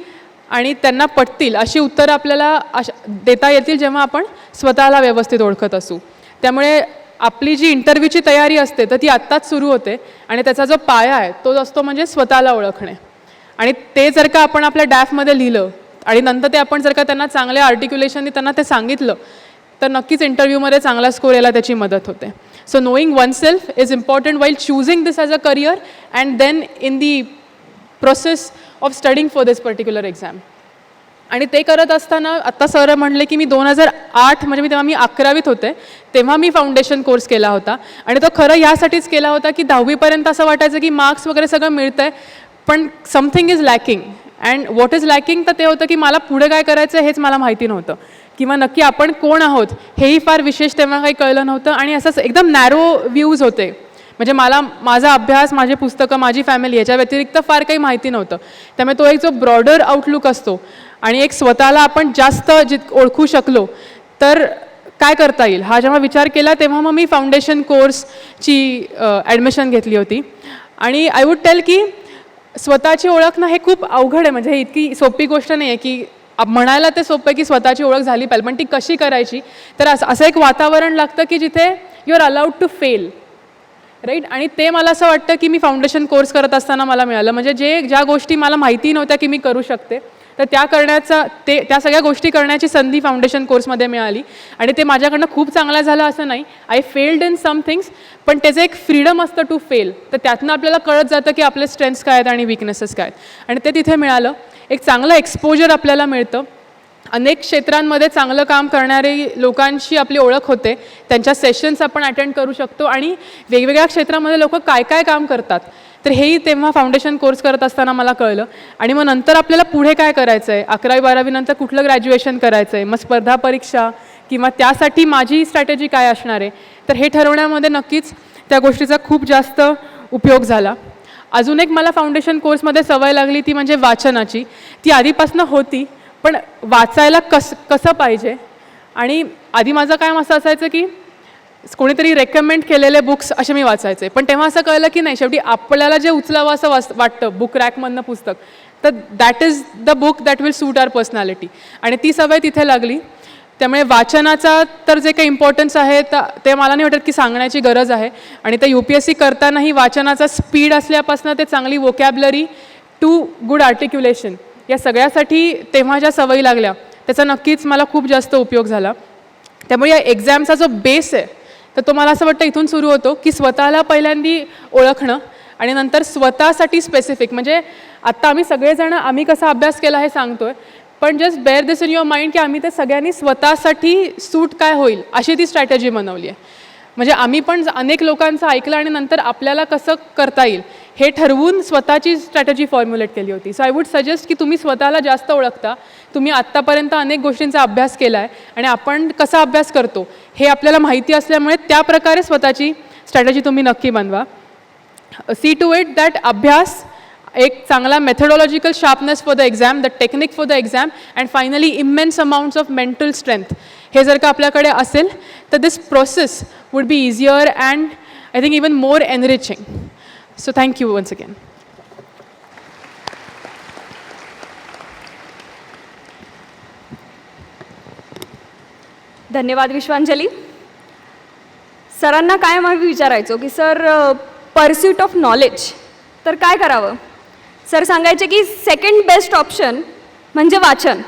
आणि त्यांना पटतील अशी उत्तरं आपल्याला देता येतील जेव्हा आपण स्वतःला व्यवस्थित ओळखत असू. त्यामुळे आपली जी इंटरव्ह्यूची तयारी असते तर ती आत्ताच सुरू होते आणि त्याचा जो पाया आहे तो असतो म्हणजे स्वतःला ओळखणे. आणि ते जर का आपण आपल्या डॅफमध्ये लिहिलं आणि नंतर ते आपण जर का त्यांना चांगल्या आर्टिक्युलेशननी त्यांना ते सांगितलं तर नक्कीच इंटरव्ह्यूमध्ये चांगला स्कोर यायला त्याची मदत होते. So knowing oneself is important while choosing this as a career and then in the process of studying for this particular exam. आणि ते करत असताना आत्ता सर म्हणले की मी 2008 म्हणजे तेव्हा मी 11वीत होते तेव्हा मी फाउंडेशन कोर्स केला होता आणि तो खरं यासाठीच केला होता की 10वीपर्यंत असं वाटायचं की मार्क्स वगैरे सगळं मिळतं आहे पण something is lacking and what is lacking तर ते होतं की मला पुढे काय करायचं हेच मला माहिती नव्हतं किंवा नक्की आपण कोण आहोत हेही फार विशेष तेव्हा काही कळलं नव्हतं आणि असंच एकदम नॅरो व्ह्यूज होते. म्हणजे मला माझा अभ्यास, माझे पुस्तकं, माझी फॅमिली याच्या व्यतिरिक्त फार काही माहिती नव्हतं. त्यामुळे तो एक जो ब्रॉडर आउटलुक असतो आणि एक स्वतःला आपण जास्त ओळखू शकलो तर काय करता येईल हा जेव्हा विचार केला तेव्हा मग मी फाउंडेशन कोर्सची ॲडमिशन घेतली होती. आणि आय वूड टेल की स्वतःची ओळखणं हे खूप अवघड आहे. म्हणजे इतकी सोपी गोष्ट नाही आहे की म्हणायला ते सोपं आहे की स्वतःची ओळख झाली पाहिजे पण ती कशी करायची तर असं एक वातावरण लागतं की जिथे you are allowed to fail right. आणि ते मला असं वाटतं की मी फाउंडेशन कोर्स करत असताना मला मिळालं. म्हणजे ज्या गोष्टी मला माहिती नव्हत्या की मी करू शकते तर त्या सगळ्या गोष्टी करण्याची संधी फाउंडेशन कोर्समध्ये मिळाली आणि ते माझ्याकडनं खूप चांगलं झालं असं नाही. I failed in some things पण त्याचं एक फ्रीडम असतं टू फेल तर त्यातनं आपल्याला कळत जातं की आपले स्ट्रेंथ्स काय आहेत आणि विकनेसेस काय आहेत आणि ते तिथे मिळालं. एक चांगलं एक्सपोजर आपल्याला मिळतं. अनेक क्षेत्रांमध्ये चांगलं काम करणारे लोकांशी आपली ओळख होते. त्यांच्या सेशन्स आपण अटेंड करू शकतो आणि वेगवेगळ्या क्षेत्रामध्ये लोक काय काय काम करतात तर हेही तेव्हा फाउंडेशन कोर्स करत असताना मला कळलं. आणि मग नंतर आपल्याला पुढे काय करायचं आहे, 11वी-12वी नंतर कुठलं ग्रॅज्युएशन करायचं आहे, मग स्पर्धा परीक्षा किंवा त्यासाठी माझी स्ट्रॅटेजी काय असणार आहे तर हे ठरवण्यामध्ये नक्कीच त्या गोष्टीचा खूप जास्त उपयोग झाला. अजून एक मला फाउंडेशन कोर्समध्ये सवय लागली ती म्हणजे वाचनाची. ती आधीपासून होती पण वाचायला कसं पाहिजे आणि आधी माझं काय असं असायचं की कोणीतरी रेकमेंड केलेले बुक्स असे मी वाचायचे पण तेव्हा असं कळलं की नाही शेवटी आपल्याला जे उचलावं असं वाटतं बुक रॅकमधनं पुस्तक तर that is the book that will suit our personality आणि ती सवय तिथे लागली. त्यामुळे वाचनाचा तर जे काही इम्पॉर्टन्स आहे ते मला नाही वाटत की सांगण्याची गरज आहे. आणि ते UPSC करतानाही वाचनाचा स्पीड असल्यापासून ते चांगली वोकॅबलरी टू गुड आर्टिक्युलेशन या सगळ्यासाठी तेव्हा ज्या सवयी लागल्या त्याचा नक्कीच मला खूप जास्त उपयोग झाला. त्यामुळे या एक्झामचा जो बेस आहे तर तो मला असं वाटतं इथून सुरू होतो की स्वतःला पहिल्यांदी ओळखणं आणि नंतर स्वतःसाठी स्पेसिफिक म्हणजे आत्ता आम्ही सगळेजण आम्ही कसा अभ्यास केला हे सांगतो आहे पण just bear this in your mind की आम्ही ते सगळ्यांनी स्वतःसाठी सूट काय होईल अशी ती स्ट्रॅटेजी बनवली आहे. म्हणजे आम्ही पण अनेक लोकांचं ऐकलं आणि नंतर आपल्याला कसं करता येईल हे ठरवून स्वतःची स्ट्रॅटेजी फॉर्म्युलेट केली होती. सो आय वूड सजेस्ट की तुम्ही स्वतःला जास्त ओळखता. तुम्ही आत्तापर्यंत अनेक गोष्टींचा अभ्यास केला आहे आणि आपण कसा अभ्यास करतो हे आपल्याला माहिती असल्यामुळे त्या प्रकारे स्वतःची स्ट्रॅटेजी तुम्ही नक्की बनवा. सी टू इट दॅट अभ्यास एक चांगला methodological sharpness for the exam, the technique for the exam and finally immense amounts of mental strength हे जर का आपल्याकडे असेल तर this process would be easier and I think even more enriching. So thank you once again. धन्यवाद विश्वांजली. सरांना काय मग विचारायचो की सर परस्यूट ऑफ नॉलेज तर काय करावं. सर सांगायचे की सेकंड बेस्ट ऑप्शन म्हणजे वाचन.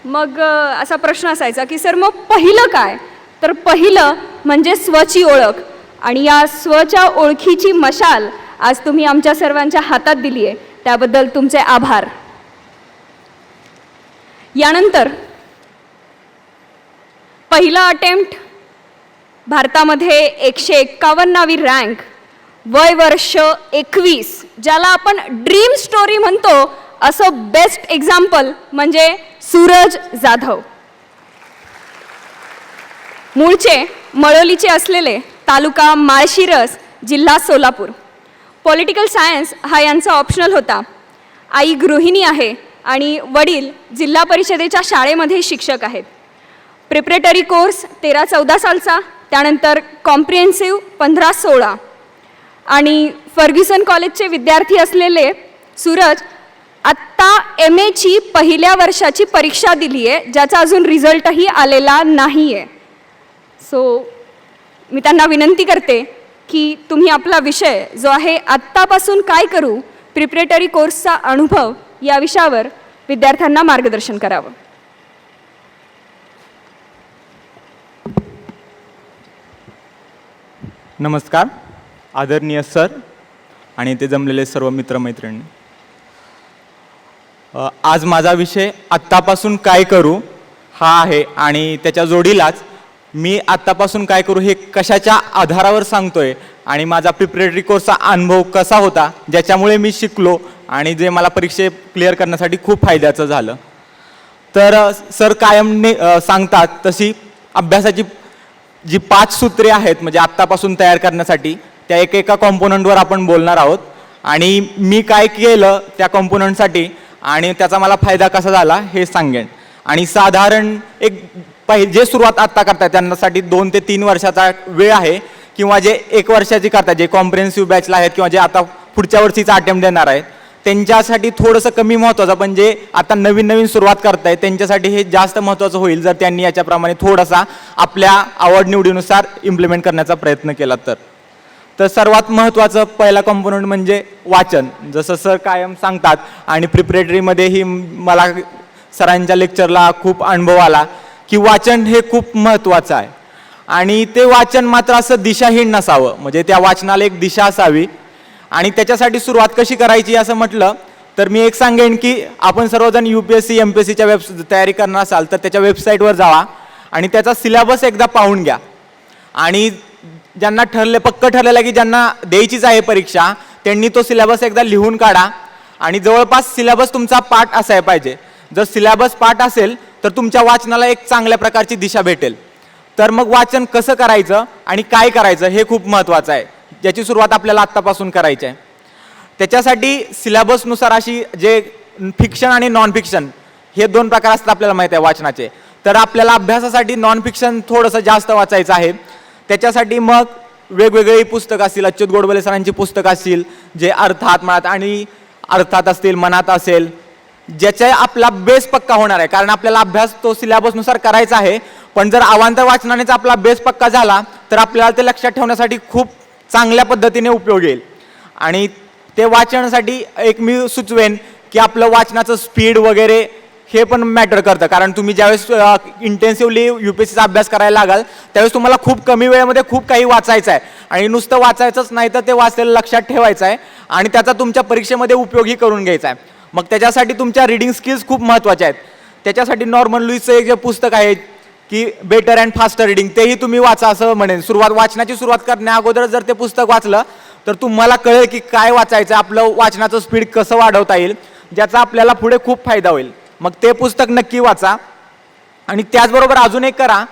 मग असा प्रश्न असायचा की सर मग पहिलं काय तर पहिलं म्हणजे स्वची ओळख आणि या स्वच्या ओळखीची मशाल आज तुम्ही आमच्या सर्वांच्या हातात दिली आहे त्याबद्दल तुमचे आभार. यानंतर पहिला अटेम्प्ट भारतामध्ये 151वी रँक वय वर्ष 21 ज्याला आपण ड्रीम स्टोरी म्हणतो असं बेस्ट एक्झाम्पल म्हणजे सूरज जाधव. मूळचे मळोलीचे असलेले तालुका माळशिरस जिल्हा सोलापूर. पॉलिटिकल सायन्स हा यांचा ऑप्शनल होता. आई गृहिणी आहे आणि वडील जिल्हा परिषदेच्या शाळेमध्ये शिक्षक आहेत. प्रिपरेटरी कोर्स 13-14 सालचा, त्यानंतर कॉम्प्रिहेन्सिव्ह 15-16 आणि फर्ग्युसन कॉलेजचे विद्यार्थी असलेले सूरज आत्ता MAची पहिल्या वर्षाची परीक्षा दिली आहे, ज्याचा अजून रिझल्टही आलेला नाही आहे. सो मी त्यांना विनंती करते की तुम्ही आपला विषय जो आहे आत्तापासून काय करू, प्रिपरेटरी कोर्सचा अनुभव या विषयावर विद्यार्थ्यांना मार्गदर्शन करावं. नमस्कार आदरणीय सर आणि ते जमलेले सर्व मित्रमैत्रिणी. आज माझा विषय आत्तापासून काय करू हा आहे आणि त्याच्या जोडीलाच मी आत्तापासून काय करू हे कशाच्या आधारावर सांगतोय आणि माझा प्रिपरेटरी कोर्सचा अनुभव कसा होता ज्याच्यामुळे मी शिकलो आणि जे मला परीक्षे क्लिअर करण्यासाठी खूप फायद्याचं झालं. तर सर कायम सांगतात तशी अभ्यासाची जी 5 सूत्रे आहेत म्हणजे आत्तापासून तयार करण्यासाठी त्या एका कॉम्पोनंटवर आपण बोलणार आहोत आणि मी काय केलं त्या कॉम्पोनंटसाठी आणि त्याचा मला फायदा कसा झाला हे सांगेन. आणि साधारण जे सुरुवात आत्ता करताय त्यांच्यासाठी 2 ते 3 वर्षाचा वेळ आहे किंवा जे 1 वर्षाची करतात जे कॉम्प्रिहेन्सिव्ह बॅचला आहेत किंवा जे आता पुढच्या वर्षीचा अटेम्प्ट देणार आहेत त्यांच्यासाठी थोडंसं कमी महत्त्वाचं, पण जे आता नवीन सुरुवात करतायत त्यांच्यासाठी हे जास्त महत्त्वाचं होईल जर त्यांनी याच्याप्रमाणे थोडासा आपल्या आवडनिवडीनुसार इम्प्लिमेंट करण्याचा प्रयत्न केला तर सर्वात महत्त्वाचं पहिला कॉम्पोनंट म्हणजे वाचन. जसं सर कायम सांगतात आणि प्रिपरेटरीमध्येही मला सरांच्या लेक्चरला खूप अनुभव आला की वाचन हे खूप महत्त्वाचं आहे आणि ते वाचन मात्र असं दिशाहीन नसावं, म्हणजे त्या वाचनाला एक दिशा असावी. आणि त्याच्यासाठी सुरुवात कशी करायची असं म्हटलं तर मी एक सांगेन की आपण सर्वजण UPSC MPSCच्या तयारी करणार असाल तर त्याच्या वेबसाईटवर जावा आणि त्याचा सिलेबस एकदा पाहून घ्या. आणि ज्यांना पक्क ठरलेलं आहे की ज्यांना द्यायचीच आहे परीक्षा त्यांनी तो सिलेबस एकदा लिहून काढा आणि जवळपास सिलेबस तुमचा पाठ असायला पाहिजे. जर सिलेबस पाठ असेल तर तुमच्या वाचनाला एक चांगल्या प्रकारची दिशा भेटेल. तर मग वाचन कसं करायचं आणि काय करायचं हे खूप महत्त्वाचं आहे, ज्याची सुरुवात आपल्याला आत्तापासून करायची आहे. त्याच्यासाठी सिलेबसनुसार अशी जे फिक्शन आणि नॉन फिक्शन हे 2 प्रकार असतात आपल्याला माहिती आहे वाचनाचे. तर आपल्याला अभ्यासासाठी नॉन फिक्शन थोडंसं जास्त वाचायचं आहे. त्याच्यासाठी मग वेगवेगळी पुस्तकं असतील, अच्युत गोडबोले सरांची पुस्तकं असतील जे अर्थात मनात आणि अर्थात असतील मनात असेल, ज्याचा आपला बेस पक्का होणार आहे. कारण आपल्याला अभ्यास तो सिलेबसनुसार करायचा आहे, पण जर अवांतर वाचनानेच आपला बेस पक्का झाला तर आपल्याला ते लक्षात ठेवण्यासाठी खूप चांगल्या पद्धतीने उपयोग येईल. आणि ते वाचण्यासाठी एक मी सुचवेन की आपलं वाचनाचं स्पीड वगैरे हे पण मॅटर करतं. कारण तुम्ही ज्यावेळेस इंटेन्सिव्हली UPSCचा अभ्यास करायला लागाल त्यावेळेस तुम्हाला खूप कमी वेळेमध्ये खूप काही वाचायचं आहे आणि नुसतं वाचायचंच नाही तर ते वाचलेलं लक्षात ठेवायचं आहे आणि त्याचा तुमच्या परीक्षेमध्ये उपयोगही करून घ्यायचा आहे. मग त्याच्यासाठी तुमच्या रीडिंग स्किल्स खूप महत्त्वाच्या आहेत. त्याच्यासाठी नॉर्मन लुईसचं एक जे पुस्तक आहे की बेटर अँड फास्टर रीडिंग तेही तुम्ही वाचा असं म्हणेन. वाचनाची सुरुवात करण्या अगोदर जर ते पुस्तक वाचलं तर तुम्हाला कळेल की काय वाचायचं, आपलं वाचनाचं स्पीड कसं वाढवता येईल, ज्याचा आपल्याला पुढे खूप फायदा होईल. मग ते पुस्तक नक्की वाचा. आणि त्याचबरोबर अजून एक करा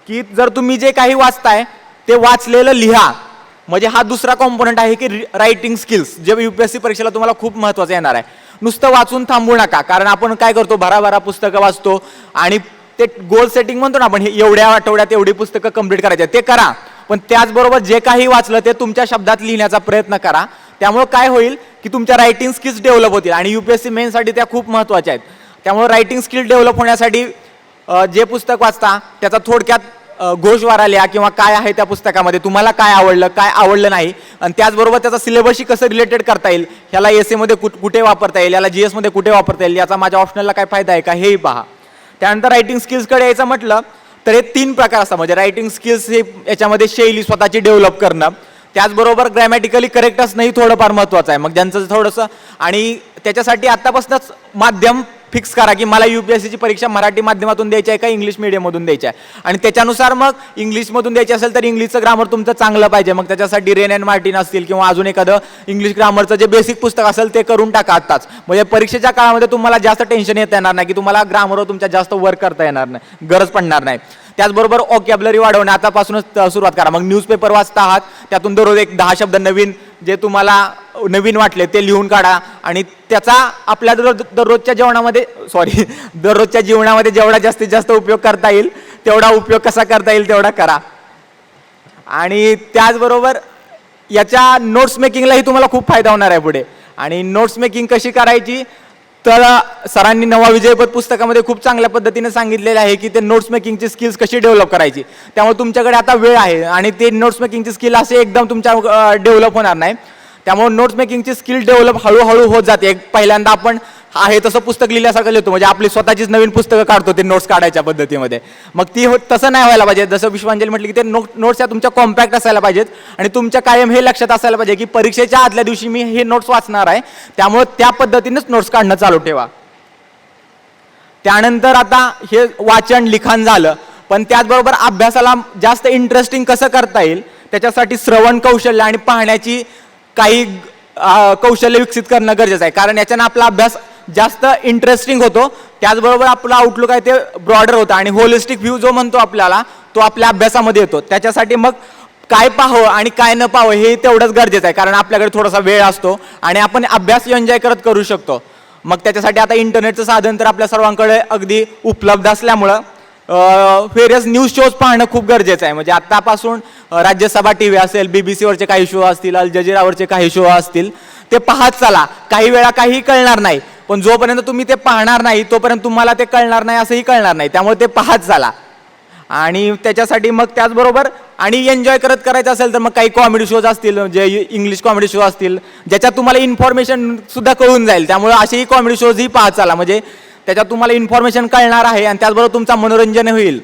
की जर तुम्ही जे काही वाचताय ते वाचलेलं लिहा. म्हणजे हा दुसरा कॉम्पोनंट आहे की रायटिंग स्किल्स जे UPSC परीक्षेला तुम्हाला खूप महत्त्वाचं येणार आहे. नुसतं वाचून थांबू नका, कारण आपण काय करतो भराभरा पुस्तकं वाचतो आणि ते गोल सेटिंग म्हणतो ना आपण, हे एवढ्या आठवड्यात एवढी पुस्तकं कंप्लीट करायची ते करा, पण त्याचबरोबर जे काही वाचलं ते तुमच्या शब्दात लिहिण्याचा प्रयत्न करा. त्यामुळे काय होईल की तुमच्या रायटिंग स्किल्स डेव्हलप होतील आणि UPSC मेनसाठी त्या खूप महत्त्वाच्या आहेत. त्यामुळे रायटिंग स्किल डेव्हलप होण्यासाठी जे पुस्तक वाचता त्याचा थोडक्यात गोषवारा लिहा किंवा काय आहे त्या पुस्तकामध्ये, तुम्हाला काय आवडलं काय आवडलं नाही, आणि त्याचबरोबर त्याचा सिलेबसशी कसं रिलेटेड करता येईल, ह्याला एसएमध्ये कुठे वापरता येईल, याला GS मध्ये कुठे वापरता येईल, याचा माझ्या ऑप्शनलला काय फायदा आहे का हेही पहा. त्यानंतर रायटिंग स्किल्सकडे यायचं म्हटलं तर हे 3 प्रकार असतात. म्हणजे रायटिंग स्किल्स हे याच्यामध्ये शैली स्वतःची डेव्हलप करणं, त्याचबरोबर ग्रॅमॅटिकली करेक्ट असणंही थोडंफार महत्त्वाचं आहे. मग ज्यांचं थोडंसं, आणि त्याच्यासाठी आत्तापासूनच माध्यम फिक्स करा की मला UPSCची परीक्षा मराठी माध्यमातून द्यायची आहे का इंग्लिश मीडियममधून द्यायची आहे, आणि त्याच्यानुसार मग इंग्लिशमधून द्यायची असेल तर इंग्लिशचं ग्रामर तुमचं चांगलं पाहिजे. मग त्याच्यासाठी रेन अँड मार्टिन असतील किंवा अजून एखादं इंग्लिश ग्रामरचं जे बेसिक पुस्तक असेल ते करून टाका आत्ताच. म्हणजे परीक्षेच्या काळामध्ये तुम्हाला जास्त टेन्शन येता येणार नाही की तुम्हाला ग्रामरवर तुमच्या जास्त वर्क करता येणार नाही, गरज पडणार नाही. त्याचबरोबर ओकॅबलरी वाढवणे आतापासूनच सुरुवात करा. मग न्यूजपेपर वाचता आहात, त्यातून दररोज एक 10 शब्द नवीन जे तुम्हाला नवीन वाटले ते लिहून काढा आणि त्याचा आपल्या दररोजच्या जीवनामध्ये जेवढा जास्तीत जास्त उपयोग करता येईल तेवढा उपयोग कसा करता येईल तेवढा करा. आणि त्याचबरोबर याच्या नोट्स मेकिंगलाही तुम्हाला खूप फायदा होणार आहे पुढे. आणि नोट्स मेकिंग कशी करायची तर सरांनी नवा विजयपथ पुस्तकामध्ये खूप चांगल्या पद्धतीने सांगितलेलं आहे की ते नोट्स मेकिंगची स्किल्स कशी डेव्हलप करायची. त्यामुळे तुमच्याकडे आता वेळ आहे आणि ते नोट्स मेकिंगची स्किल असे एकदम तुमच्या डेव्हलप होणार नाही. त्यामुळे नोट्स मेकिंगची स्किल डेव्हलप हळूहळू होत जाते. पहिल्यांदा आपण आहे तसं पुस्तक लिहिल्यासारखं लिहितो, म्हणजे आपली स्वतःचीच नवीन पुस्तकं काढतो ते नोट्स काढायच्या पद्धतीमध्ये. मग ती तसं नाही व्हायला पाहिजे. जसं विश्वांजली म्हटलं की ते नोट्स या तुमच्या कॉम्पॅक्ट असायला पाहिजेत आणि तुमच्या कायम हे लक्षात असायला पाहिजे की परीक्षेच्या आदल्या दिवशी मी हे नोट्स वाचणार आहे, त्यामुळे त्या पद्धतीनेच नोट्स काढणं चालू ठेवा. त्यानंतर आता हे वाचन लिखाण झालं, पण त्याचबरोबर अभ्यासाला जास्त इंटरेस्टिंग कसं करता येईल त्याच्यासाठी श्रवण कौशल्य आणि पाहण्याची काही कौशल्य विकसित करणं गरजेचं आहे. कारण याच्यानं आपला अभ्यास जास्त इंटरेस्टिंग होतो, त्याचबरोबर आपला आउटलुक आहे ते ब्रॉडर होतं आणि होलिस्टिक व्ह्यू जो म्हणतो आपल्याला तो आपल्या अभ्यासामध्ये येतो. त्याच्यासाठी मग काय पाहावं आणि काय न पाहावं हे तेवढंच गरजेचं आहे, कारण आपल्याकडे थोडासा वेळ असतो आणि आपण अभ्यास एन्जॉय करत करू शकतो. मग त्याच्यासाठी आता इंटरनेटचं साधन तर आपल्या सर्वांकडे अगदी उपलब्ध असल्यामुळं व्हेरियस न्यूज शोज पाहणं खूप गरजेचं आहे. म्हणजे आत्तापासून राज्यसभा टी व्ही असेल, BBC वरचे काही शो असतील, अल जजीरावरचे काही शो असतील, ते पाहत चला. काही वेळा काही कळणार नाही, पण जोपर्यंत तुम्ही ते पाहणार नाही तोपर्यंत तुम्हाला ते कळणार नाही असंही कळणार नाही. त्यामुळे ते पाहत चला. आणि त्याच्यासाठी मग त्याचबरोबर आणि एन्जॉय करत करायचं असेल तर मग काही कॉमेडी शोज असतील, जे इंग्लिश कॉमेडी शो असतील ज्याच्यात तुम्हाला इन्फॉर्मेशन सुद्धा कळून जाईल. त्यामुळे असेही कॉमेडी शोजही पाहत चला, म्हणजे त्याच्यात तुम्हाला इन्फॉर्मेशन कळणार आहे आणि त्याचबरोबर तुमचा मनोरंजन होईल.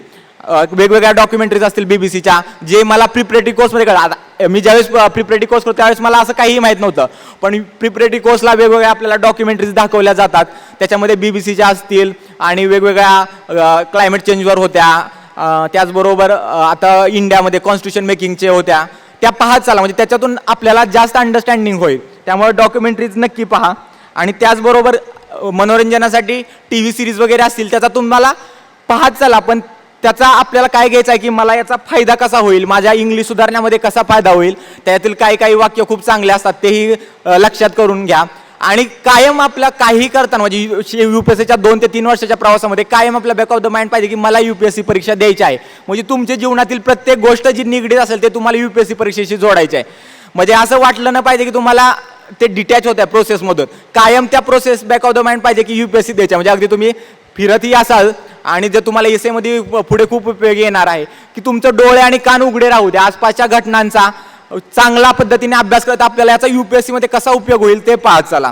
वेगवेगळ्या डॉक्युमेंटरीज असतील BBCच्या, जे मला प्रिपरेटरी कोर्समध्ये कळलं. मी ज्यावेळेस प्रिपरेटरी कोर्स करतो त्यावेळेस मला असं काहीही माहीत नव्हतं, पण प्रिपरेटरी कोर्सला वेगवेगळ्या आपल्याला डॉक्युमेंटरीज दाखवल्या जातात. त्याच्यामध्ये BBCच्या असतील आणि वेगवेगळ्या क्लायमेट चेंजवर होत्या. त्याचबरोबर आता इंडियामध्ये कॉन्स्टिट्यूशन मेकिंगचे होत्या, त्या पाहत चला. म्हणजे त्याच्यातून आपल्याला जास्त अंडरस्टँडिंग होईल. त्यामुळे डॉक्युमेंटरीज नक्की पहा. आणि त्याचबरोबर मनोरंजनासाठी TV सिरीज वगैरे असतील त्याचा तुम्हाला पाहत चला, पण त्याचा आपल्याला काय घ्यायचं आहे की मला याचा फायदा कसा होईल, माझ्या इंग्लिश सुधारण्यामध्ये कसा फायदा होईल. त्यातील काही वाक्य खूप चांगले असतात तेही लक्षात करून घ्या. आणि कायम आपला काही करताना म्हणजे UPSCच्या 2 ते 3 वर्षाच्या प्रवासामध्ये कायम आपल्या बॅक ऑफ द माइंड पाहिजे की मला UPSC परीक्षा द्यायची आहे. म्हणजे तुमच्या जीवनातील प्रत्येक गोष्ट जी निगडीत असेल ते तुम्हाला UPSC परीक्षेशी जोडायची आहे. म्हणजे असं वाटलं न पाहिजे की तुम्हाला ते डिटॅच होत आहे प्रोसेसमधून. कायम त्या process back of the mind पाहिजे की UPSC द्यायची. म्हणजे अगदी तुम्ही फिरतही असाल आणि जर तुम्हाला एसएमध्ये पुढे खूप उपयोगी येणार आहे की तुमचं डोळे आणि कान उघडे राहू द्या. आसपासच्या घटनांचा चांगल्या पद्धतीने अभ्यास करत आपल्याला याचा UPSC मध्ये कसा उपयोग होईल ते पाहत चला.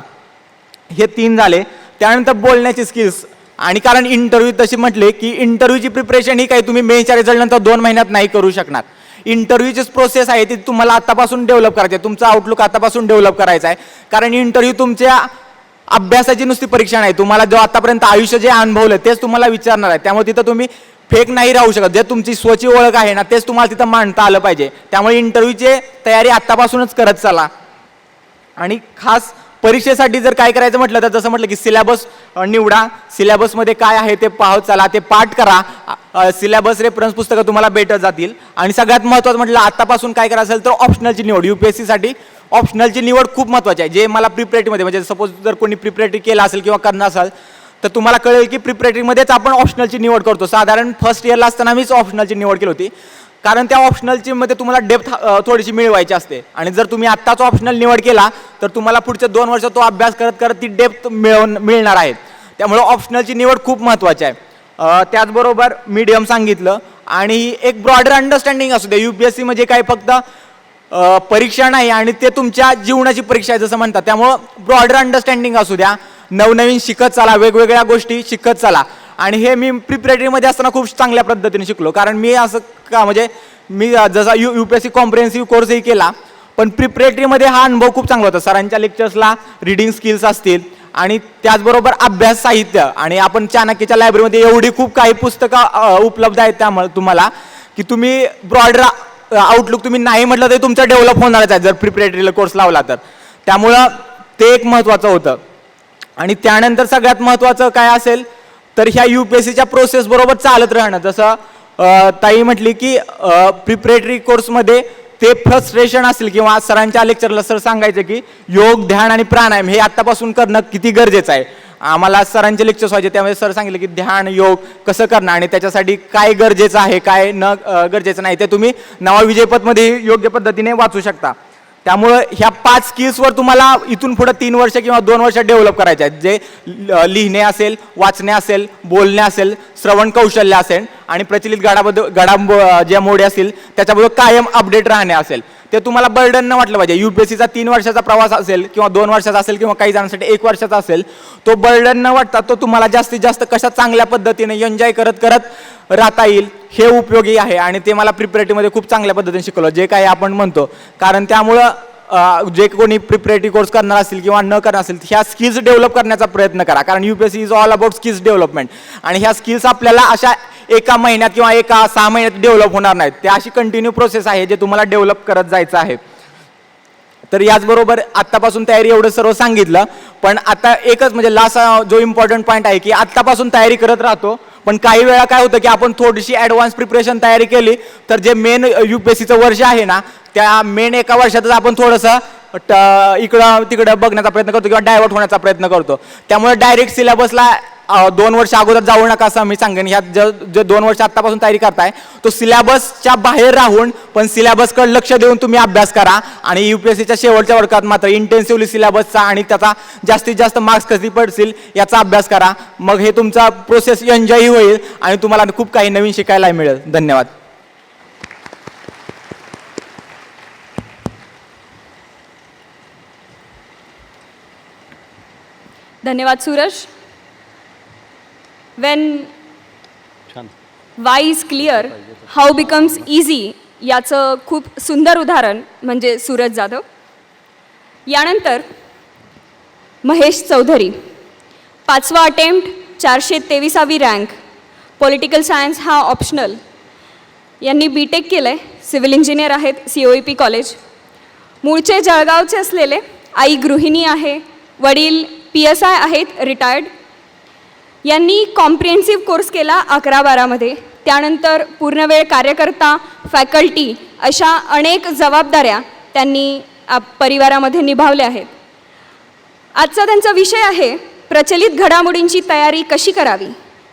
हे 3 झाले. त्यानंतर बोलण्याची स्किल्स. आणि कारण इंटरव्ह्यू तशी म्हटले की इंटरव्ह्यूची प्रिपरेशन ही काही तुम्ही मेच्या रिझल्ट नंतर 2 महिन्यात नाही करू शकणार. इंटरव्ह्यूचीच प्रोसेस आहे ती तुम्हाला आतापासून डेव्हलप करायची आहे. तुमचा आउटलुक आतापासून डेव्हलप करायचा आहे. कारण इंटरव्ह्यू तुमच्या अभ्यासाची नुसती परीक्षा नाही, तुम्हाला जो आतापर्यंत आयुष्य जे अनुभवलं तेच तुम्हाला विचारणार आहे. त्यामुळे तिथं तुम्ही फेक नाही राहू शकत. जे तुमची स्वची ओळख आहे ना तेच तुम्हाला तिथं मांडता आलं पाहिजे. त्यामुळे इंटरव्ह्यूची तयारी आतापासूनच करत चला. आणि खास परीक्षेसाठी जर काय करायचं म्हटलं तर जसं म्हटलं की सिलेबस निवडा. सिलेबसमध्ये काय आहे ते पाहत चला, ते पाठ करा. सिलेबस रेफरन्स पुस्तकं तुम्हाला भेटत जातील. आणि सगळ्यात महत्त्वाचं म्हटलं आतापासून काय करायचं असेल तर ऑप्शनलची निवड. UPSCसाठी ऑप्शनलची निवड खूप महत्त्वाची आहे. जे मला प्रिपरेटरीमध्ये म्हणजे सपोज जर कोणी प्रिपरेटरी केला असेल किंवा करणार असाल तर तुम्हाला कळेल की प्रिपरेटरीमध्येच आपण ऑप्शनलची निवड करतो. साधारण फर्स्ट इयरला असताना मीच ऑप्शनलची निवड केली होती, कारण त्या ऑप्शनलची मध्ये तुम्हाला डेप्थ थोडीशी मिळवायची असते. आणि जर तुम्ही आत्ताच ऑप्शनल निवड केला तर तुम्हाला पुढच्या 2 वर्ष तो अभ्यास करत करत ती डेप्थ मिळणार आहे. त्यामुळे ऑप्शनलची निवड खूप महत्त्वाची आहे. त्याचबरोबर मीडियम सांगितलं आणि एक ब्रॉडर अंडरस्टँडिंग असू दे. UPSC म्हणजे काय फक्त परीक्षा नाही आणि ते तुमच्या जीवनाची परीक्षा आहे जसं म्हणतात. त्यामुळं ब्रॉडर अंडरस्टँडिंग असू द्या. नवनवीन शिकत चला, वेगवेगळ्या गोष्टी शिकत चला. आणि हे मी प्रिपरेटरीमध्ये असताना खूप चांगल्या पद्धतीने शिकलो. कारण मी असं का म्हणजे मी जसा UPSC कॉम्प्रिहेन्सिव्ह कोर्सही केला, पण प्रिपरेटरीमध्ये हा अनुभव खूप चांगला होता. सरांच्या लेक्चर्सला रीडिंग स्किल्स असतील आणि त्याचबरोबर अभ्यास साहित्य. आणि आपण चाणक्यच्या लायब्ररीमध्ये एवढी खूप काही पुस्तकं उपलब्ध आहेत त्यामुळे तुम्हाला की तुम्ही ब्रॉडर आउटलुक तुम्ही नाही म्हटलं तरी तुमचं डेव्हलप होणारच आहे जर प्रिपरेटरीला कोर्स लावला तर. त्यामुळं ते एक महत्त्वाचं होतं. आणि त्यानंतर सगळ्यात महत्त्वाचं काय असेल तर ह्या UPSCच्या प्रोसेस बरोबर चालत राहणं. जसं ताई म्हटली की प्रिपरेटरी कोर्समध्ये ते फ्रस्ट्रेशन असेल किंवा सरांच्या लेक्चरला सर सांगायचं की योग, ध्यान आणि प्राणायाम हे आत्तापासून करणं किती गरजेचं आहे. आम्हाला सरांचे लेक्चर्स व्हायचे त्यामुळे सर सांगितलं की ध्यान योग कसं करणं आणि त्याच्यासाठी काय गरजेचं आहे काय न गरजेचं नाही ते तुम्ही नवा विजयपथमध्ये योग्य पद्धतीने वाचू शकता. त्यामुळं ह्या 5 स्किल्सवर तुम्हाला इथून पुढे 3 वर्ष किंवा 2 वर्ष डेव्हलप करायचे आहेत, जे लिहिणे असेल, वाचणे असेल, बोलणे असेल, श्रवण कौशल्य असेल आणि प्रचलित घडामोडी असतील त्याच्याबरोबर कायम अपडेट राहणे असेल. ते तुम्हाला बर्डन न वाटलं पाहिजे. UPSCचा 3 वर्षाचा प्रवास असेल किंवा 2 वर्षाचा असेल किंवा काही जणांसाठी 1 वर्षाचा असेल, तो बर्डन न वाटता तो तुम्हाला जास्तीत जास्त कशा चांगल्या पद्धतीने एन्जॉय करत करत राहता येईल हे उपयोगी आहे. आणि ते मला प्रिपरेटरीमध्ये खूप चांगल्या पद्धतीने शिकवलं जे काही आपण म्हणतो. कारण त्यामुळं जे कोणी प्रिपरेटरी कोर्स करणार असतील किंवा न करणार असेल ह्या स्किल्स डेव्हलप करण्याचा प्रयत्न करा. कारण UPSC is all about skills development आणि ह्या स्किल्स आपल्याला अशा एका महिन्यात किंवा 6 महिन्यात डेव्हलप होणार नाहीत. ते अशी कंटिन्यू प्रोसेस आहे जे तुम्हाला डेव्हलप करत जायचं आहे. तर याचबरोबर आत्तापासून तयारी एवढं सर्व सांगितलं, पण आता एकच म्हणजे लास्ट जो इम्पॉर्टंट पॉईंट आहे की आत्तापासून तयारी करत राहतो, पण काही वेळा काय होतं की आपण थोडीशी ॲडव्हान्स प्रिपरेशन तयारी केली तर जे मेन UPSCचं वर्ष आहे ना त्या मेन एका वर्षातच आपण थोडंसं इकडं तिकडं बघण्याचा प्रयत्न करतो किंवा डायव्हर्ट होण्याचा प्रयत्न करतो. त्यामुळे डायरेक्ट सिलेबसला 2 वर्ष अगोदर जाऊ नका असं मी सांगेन. ह्यात जे 2 वर्ष आत्तापासून तयारी करताय तो सिलेबसच्या बाहेर राहून पण सिलेबसकडे लक्ष देऊन तुम्ही अभ्यास करा. आणि UPSCच्या शेवटच्या वर्गात मात्र इंटेन्सिव्हली सिलेबसचा आणि त्याचा जास्तीत जास्त मार्क्स कधी पडतील याचा अभ्यास करा. मग हे तुमचा प्रोसेस एन्जॉय होईल आणि तुम्हाला खूप काही नवीन शिकायला मिळेल. धन्यवाद. धन्यवाद Suraj. When why is clear, how becomes easy याचं खूप सुंदर उदाहरण म्हणजे सूरज जाधव. यानंतर महेश चौधरी, 5वा अटेम्प्ट, 423वी रँक, पॉलिटिकल सायन्स हा ऑप्शनल. यांनी BTech केलं आहे, सिव्हिल इंजिनियर आहेत, COEP कॉलेज. मूळचे जळगावचे असलेले, आई गृहिणी आहे, वडील PSI आहेत रिटायर्ड. यांनी कॉम्प्रिहेन्सिव्ह कोर्स केला 11-12मध्ये. त्यानंतर पूर्णवेळ कार्यकर्ता, फॅकल्टी अशा अनेक जबाबदाऱ्या त्यांनी परिवारामध्ये निभावल्या आहेत. आजचा त्यांचा विषय आहे प्रचलित घडामोडींची तयारी कशी करावी,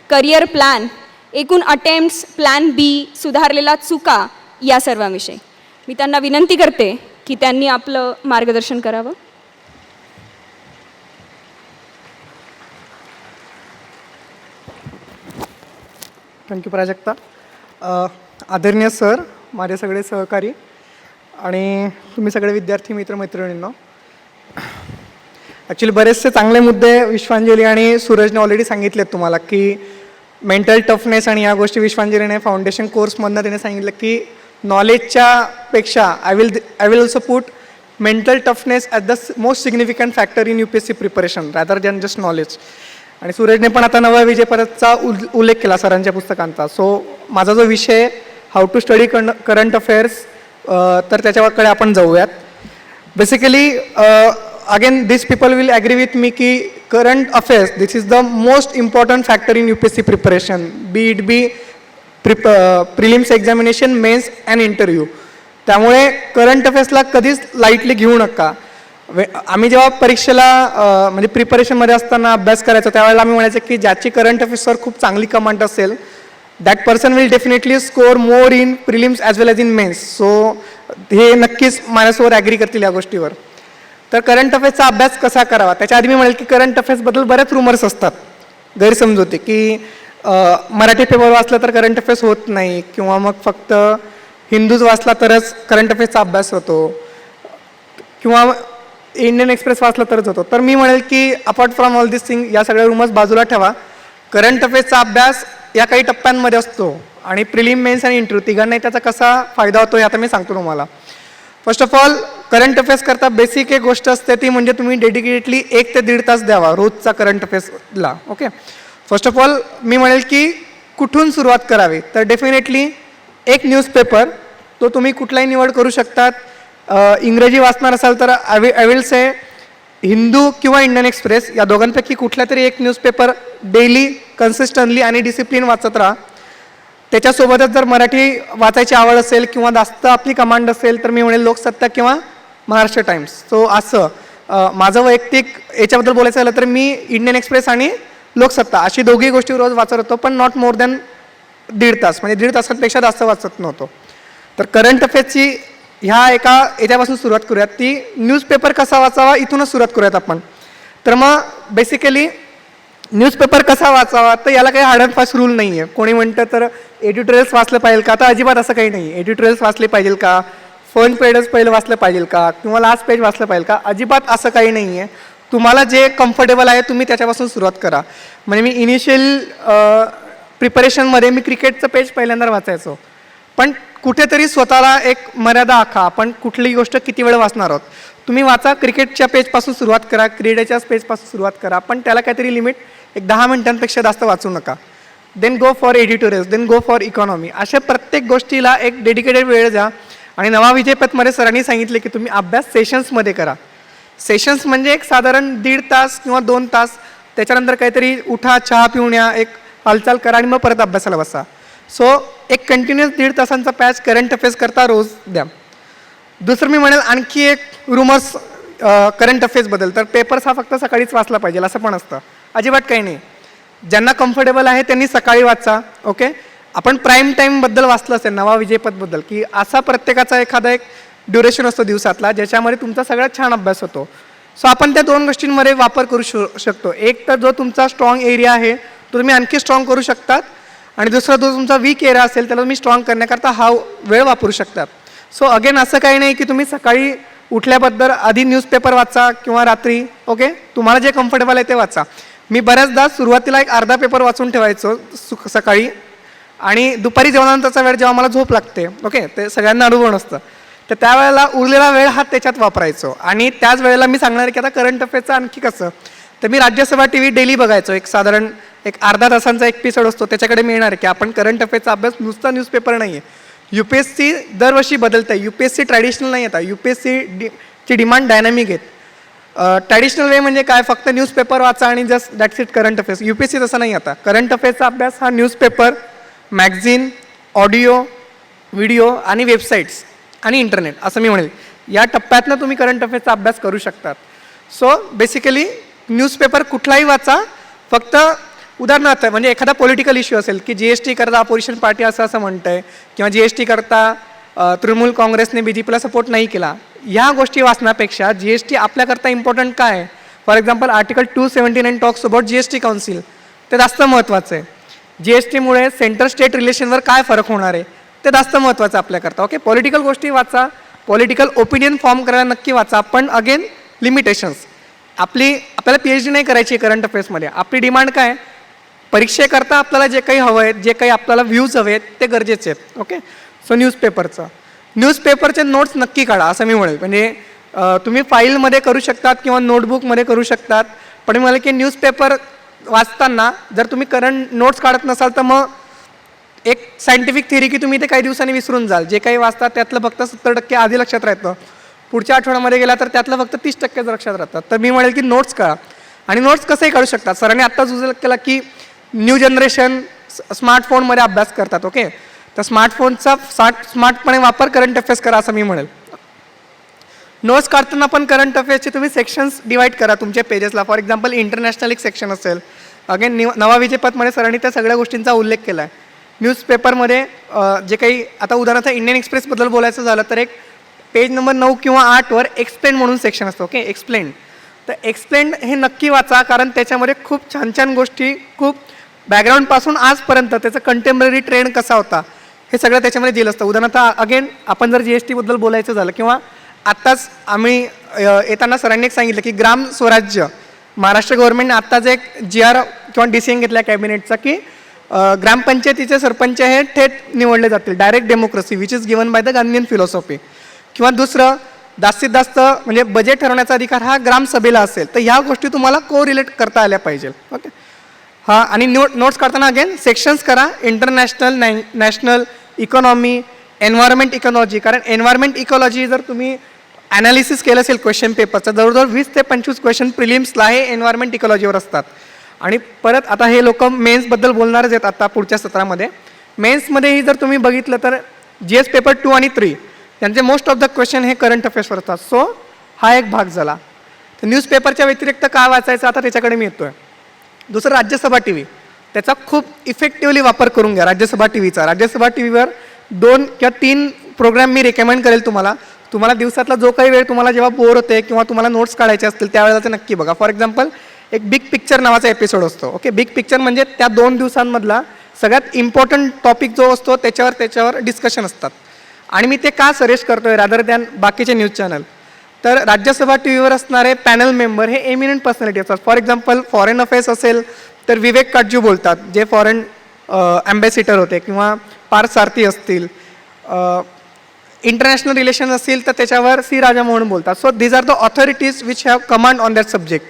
करिअर प्लॅन, एकूण अटेम्प्ट्स, प्लॅन B, सुधारलेला चुका या सर्वांविषयी. मी त्यांना विनंती करते की त्यांनी आपलं मार्गदर्शन करावं. थँक्यू प्राजक्ता. आदरणीय सर, माझे सगळे सहकारी आणि तुम्ही सगळे विद्यार्थी मित्रमैत्रिणींनो, ॲक्च्युली बरेचसे चांगले मुद्दे विश्वांजली आणि सूरजने ऑलरेडी सांगितलेत तुम्हाला की मेंटल टफनेस आणि या गोष्टी विश्वांजलीने फाउंडेशन कोर्समधनं त्याने सांगितलं की नॉलेजच्या पेक्षा I will also put mental toughness at the most significant factor in UPSC preparation rather than just knowledge. आणि सूरजने पण आता नवा विजयपथचा उल्लेख केला सरांच्या पुस्तकांचा. सो माझा जो विषय how to study current affairs, तर त्याच्याकडे आपण जाऊयात. Basically again this people will agree with me की current affairs this is the most important factor in UPSC preparation, be it be prelims examination, mains and interview. त्यामुळे current अफेअर्सला कधीच lightly घेऊ नका. आम्ही जेव्हा परीक्षेला म्हणजे प्रिपरेशनमध्ये असताना अभ्यास करायचो त्यावेळेला आम्ही म्हणायचं की ज्याची करंट अफेअर्सवर खूप चांगली कमांड असेल that person will definitely score more in prelims as well as in mains. सो हे नक्कीच माझ्यासोबत ॲग्री करतील या गोष्टीवर. तर करंट अफेअर्सचा अभ्यास कसा करावा त्याच्या आधी मी म्हणेल की करंट अफेअर्सबद्दल बरेच रुमर्स असतात, गैरसमज की मराठी पेपर वाचला तर करंट अफेअर्स होत नाही किंवा मग फक्त हिंदूज वाचला तरच करंट अफेअर्सचा अभ्यास होतो किंवा इंडियन एक्सप्रेस वाचला तरच होतो. तर मी म्हणेल की apart from all this thing या सगळ्या रुमर्स बाजूला ठेवा. करंट अफेअर्सचा अभ्यास या काही टप्प्यांमध्ये असतो आणि प्रिलिम, मेन्स आणि इंटरव्ह्यू तिघांनाही त्याचा कसा फायदा होतो हे आता मी सांगतो तुम्हाला. First of all current affairs करता बेसिक एक गोष्ट असते ती म्हणजे तुम्ही डेडिकेटली 1 ते 1.5 तास द्यावा रोजचा करंट अफेअर्सला. ओके, फर्स्ट ऑफ ऑल मी म्हणेल की कुठून सुरुवात करावी तर डेफिनेटली एक न्यूजपेपर तो तुम्ही कुठलाही निवड करू शकतात. इंग्रजी वाचणार असाल तर आय विल से हिंदू किंवा इंडियन एक्सप्रेस या दोघांपैकी कुठला तरी एक न्यूजपेपर डेली कन्सिस्टंटली आणि डिसिप्लिन वाचत राहा. त्याच्यासोबतच जर मराठी वाचायची आवड असेल किंवा जास्त आपली कमांड असेल तर मी म्हणेल लोकसत्ता किंवा महाराष्ट्र टाइम्स. सो असं माझं वैयक्तिक याच्याबद्दल बोलायचं झालं तर मी इंडियन एक्सप्रेस आणि लोकसत्ता अशी दोघी गोष्टी रोज वाचत होतो, पण नॉट मोर दॅन 1.5 तास, म्हणजे 1.5 तासांपेक्षा जास्त वाचत नव्हतो. तर करंट अफेअर्सची ह्या एका याच्यापासून सुरुवात करूयात. ती न्यूजपेपर कसा वाचावा इथूनच सुरुवात करूयात आपण. तर मग बेसिकली न्यूजपेपर कसा वाचावा, तर याला काही हार्ड अँड फास्ट रूल नाही आहे. कोणी म्हणतं तर एडिटोरियल्स वाचलं पाहिजे का, तर अजिबात असं काही नाही. एडिटोरियल्स वाचले पाहिजे का, फर्स्ट पेजच पहिलं वाचलं पाहिजे का, किंवा लास्ट पेज वाचलं पाहिजे का, अजिबात असं काही नाही आहे. तुम्हाला जे कम्फर्टेबल आहे तुम्ही त्याच्यापासून सुरुवात करा. म्हणजे मी इनिशियल प्रिपरेशनमध्ये मी क्रिकेटचं पेज पहिल्यांदा वाचायचो, पण कुठेतरी स्वतःला एक मर्यादा आखा. आपण कुठलीही गोष्ट किती वेळ वाचणार आहोत. तुम्ही वाचा, क्रिकेटच्या पेजपासून सुरुवात करा, क्रीडेच्या पेजपासून सुरुवात करा, पण त्याला काहीतरी लिमिट एक 10 मिनिटांपेक्षा जास्त वाचू नका. Then go for editorials, then go for economy. अशा प्रत्येक गोष्टीला एक डेडिकेटेड वेळ द्या. आणि नवा विजयपथमध्ये सरांनी सांगितले की तुम्ही अभ्यास सेशन्समध्ये करा. सेशन्स म्हणजे एक साधारण 1.5 तास किंवा 2 तास, त्याच्यानंतर काहीतरी उठा, चहा पिऊन या, एक हालचाल करा आणि मग परत अभ्यासाला बसा. सो एक कंटिन्युअस 1.5 तासांचा पॅच करंट अफेअर्स करता रोज द्या. दुसरं मी म्हणेल आणखी एक रुमर्स करंट अफेअर्सबद्दल, तर पेपर्स हा फक्त सकाळीच वाचला पाहिजे असं पण असतं, अजिबात काही नाही. ज्यांना कम्फर्टेबल आहे त्यांनी सकाळी वाचा. ओके, आपण प्राईम टाईमबद्दल वाचलं असेल नवा विजयपथबद्दल, की असा प्रत्येकाचा एखादा एक ड्युरेशन असतो दिवसातला ज्याच्यामध्ये तुमचा सगळ्यात छान अभ्यास होतो. सो आपण त्या 2 गोष्टींमध्ये वापर करू शकतो. एक तर जो तुमचा स्ट्रॉंग एरिया आहे तो तुम्ही आणखी स्ट्रॉंग करू शकतात, आणि दुसरा जो तुमचा वीक एरिया असेल त्याला तुम्ही स्ट्रॉंग करण्याकरता हा वेळ वापरू शकतात. सो अगेन असं काही नाही की तुम्ही सकाळी उठल्याबद्दल आधी न्यूजपेपर वाचा किंवा रात्री. ओके, तुम्हाला जे कम्फर्टेबल आहे ते वाचा. मी बऱ्याचदा सुरुवातीला एक अर्धा पेपर वाचून ठेवायचो सकाळी, आणि दुपारी जेवणानंतरचा वेळ जेव्हा मला झोप लागते, ओके, ते सगळ्यांना अनुभव नसतं, तर त्यावेळेला उरलेला वेळ हा त्याच्यात वापरायचो. आणि त्याच वेळेला मी सांगणार की आता करंट अफेअर्सचं आणखी कसं, तर मी राज्यसभा TV डेली बघायचो. एक साधारण एक अर्धा तासांचा एपिसोड असतो, त्याच्याकडे मी येणार की आपण करंट अफेअर्सचा अभ्यास नुसता न्यूजपेपर नाही आहे. UPSC दरवर्षी बदलतं आहे. UPSC ट्रॅडिशनल नाही आता, UPSC ची डिमांड डायनॅमिक आहेत. ट्रॅडिशनल वे म्हणजे काय, फक्त न्यूजपेपर वाचा आणि just that's it current affairs. UPSC तसं नाही आता. करंट अफेअर्सचा अभ्यास हा न्यूजपेपर, मॅगझिन, ऑडिओ, व्हिडिओ आणि वेबसाईट्स आणि इंटरनेट असं मी म्हणेल, या टप्प्यातनं तुम्ही करंट अफेअर्सचा अभ्यास करू शकतात. सो बेसिकली न्यूजपेपर कुठलाही वाचा, फक्त उदाहरणार्थ म्हणजे एखादा पॉलिटिकल इश्यू असेल की GST करता अपोजिशन पार्टी असं म्हणतंय, किंवा GST करता तृणमूल काँग्रेसने BJPला सपोर्ट नाही केला, ह्या गोष्टी वाचण्यापेक्षा GST आपल्याकरता इम्पॉर्टंट काय आहे. For example article 279 talks about GST council, ते जास्त महत्त्वाचं आहे. GSTमुळे सेंटर स्टेट रिलेशनवर काय फरक होणार आहे ते जास्त महत्त्वाचं आपल्याकरता. ओके, पॉलिटिकल गोष्टी वाचा, पॉलिटिकल ओपिनियन फॉर्म करायला नक्की वाचा, पण अगेन लिमिटेशन्स. आपल्याला PhD नाही करायची करंट अफेअर्समध्ये. आपली डिमांड काय, परीक्षेकरता आपल्याला जे काही हवं आहे, जे काही आपल्याला व्ह्यूज हवे आहेत ते गरजेचे आहेत. ओके, सो न्यूजपेपरचे नोट्स नक्की काढा असं मी म्हणेल. म्हणजे तुम्ही फाईलमध्ये करू शकतात किंवा नोटबुकमध्ये करू शकतात, पण मी म्हणेल की न्यूजपेपर वाचताना जर तुम्ही करंट नोट्स काढत नसाल तर मग एक सायंटिफिक थिअरी की तुम्ही ते काही दिवसांनी विसरून जाल. जे काही वाचतात त्यातलं फक्त 70% आधी लक्षात राहतं, पुढच्या आठवड्यामध्ये गेला तर त्यातलं फक्त 30% लक्षात राहतात. तर मी म्हणेल की नोट्स काढा, आणि नोट्स कसंही काढू शकतात. सरांनी आत्ताच उल्लेख केला की न्यू जनरेशन स्मार्टफोनमध्ये अभ्यास करतात. ओके, तर स्मार्टफोनचा स्मार्टपणे वापर करंट अफेअर्स करा असं मी म्हणेल. नोट्स काढताना पण करंट अफेअर्सचे तुम्ही सेक्शन्स डिवाईड करा तुमच्या पेजेसला. फॉर एक्झाम्पल इंटरनॅशनल एक सेक्शन असेल, अगेन नवा विजयपथमध्ये सरांनी त्या सगळ्या गोष्टींचा उल्लेख केला आहे. न्यूजपेपरमध्ये जे काही आता उदाहरणार्थ इंडियन एक्सप्रेसबद्दल बोलायचं झालं तर एक पेज नंबर 9 किंवा 8वर एक्सप्लेन म्हणून सेक्शन असतं. Okay, explain. तर एक्सप्लेन हे नक्की वाचा, कारण त्याच्यामध्ये खूप छान छान गोष्टी, खूप बॅकग्राऊंडपासून आजपर्यंत त्याचा कंटेम्पररी ट्रेंड कसा होता हे सगळं त्याच्यामध्ये दिलं असतं. उदाहरणार्थ अगेन आपण जर GSTबद्दल बोलायचं झालं, किंवा आत्ताच आम्ही येताना सरांनी एक सांगितलं की ग्राम स्वराज्य, महाराष्ट्र गव्हर्नमेंटने आत्ताच एक GR किंवा डिसिजन घेतला कॅबिनेटचा की ग्रामपंचायतीचे सरपंच हे थेट निवडले जातील, direct democracy which is given by the Gandhian philosophy. किंवा दुसरं, जास्तीत जास्त म्हणजे बजेट ठरवण्याचा अधिकार हा ग्रामसभेला असेल. तर ह्या गोष्टी तुम्हाला कोरिलेट करता आल्या पाहिजे. ओके, हां, आणि नोट्स काढताना अगेन सेक्शन्स करा, international, national, economy, environment ecology. कारण एन्व्हायरमेंट इकॉलॉजी जर तुम्ही ॲनालिसिस केलं असेल क्वेश्चन पेपरचं, जवळजवळ 20 ते 25 क्वेश्चन प्रिलिम्सला हे एन्व्हायरमेंट इकॉलॉजीवर असतात. आणि परत आता हे लोक मेन्सबद्दल बोलणारच आहेत आता पुढच्या सत्रामध्ये. मेन्समध्येही जर तुम्ही बघितलं तर GS पेपर 2 आणि 3 त्यांचे मोस्ट ऑफ द क्वेश्चन हे करंट अफेअर्सवर असतात. सो हा एक भाग झाला. तर न्यूजपेपरच्या व्यतिरिक्त काय वाचायचं आता त्याच्याकडे मी येतो आहे. दुसरं राज्यसभा TV, त्याचा खूप इफेक्टिव्हली वापर करून घ्या राज्यसभा TVचा. राज्यसभा TVवर 2 किंवा 3 प्रोग्राम मी रेकमेंड करेल तुम्हाला. तुम्हाला दिवसातला जो काही वेळ तुम्हाला जेव्हा बोर होते किंवा तुम्हाला नोट्स काढायचे असतील त्यावेळेला ते नक्की बघा. फॉर एक्झाम्पल एक बिग पिक्चर नावाचा एपिसोड असतो. ओके, बिग पिक्चर म्हणजे त्या 2 दिवसांमधला सगळ्यात इम्पॉर्टंट टॉपिक जो असतो त्याच्यावर डिस्कशन असतात. आणि मी ते का सजेस्ट करतोय रादर दॅन बाकीचे न्यूज चॅनल, तर राज्यसभा TVवर असणारे पॅनल मेंबर हे एमिनंट पर्सनॅलिटी असतात. फॉर एक्झाम्पल फॉरेन अफेअर्स असेल तर विवेक काटजू बोलतात, जे फॉरेन ॲम्बॅसिडर होते, किंवा पार्थ सारथी असतील. इंटरनॅशनल रिलेशन असतील तर त्याच्यावर C. राजामोहन बोलतात. So these are the authorities which have command on that subject.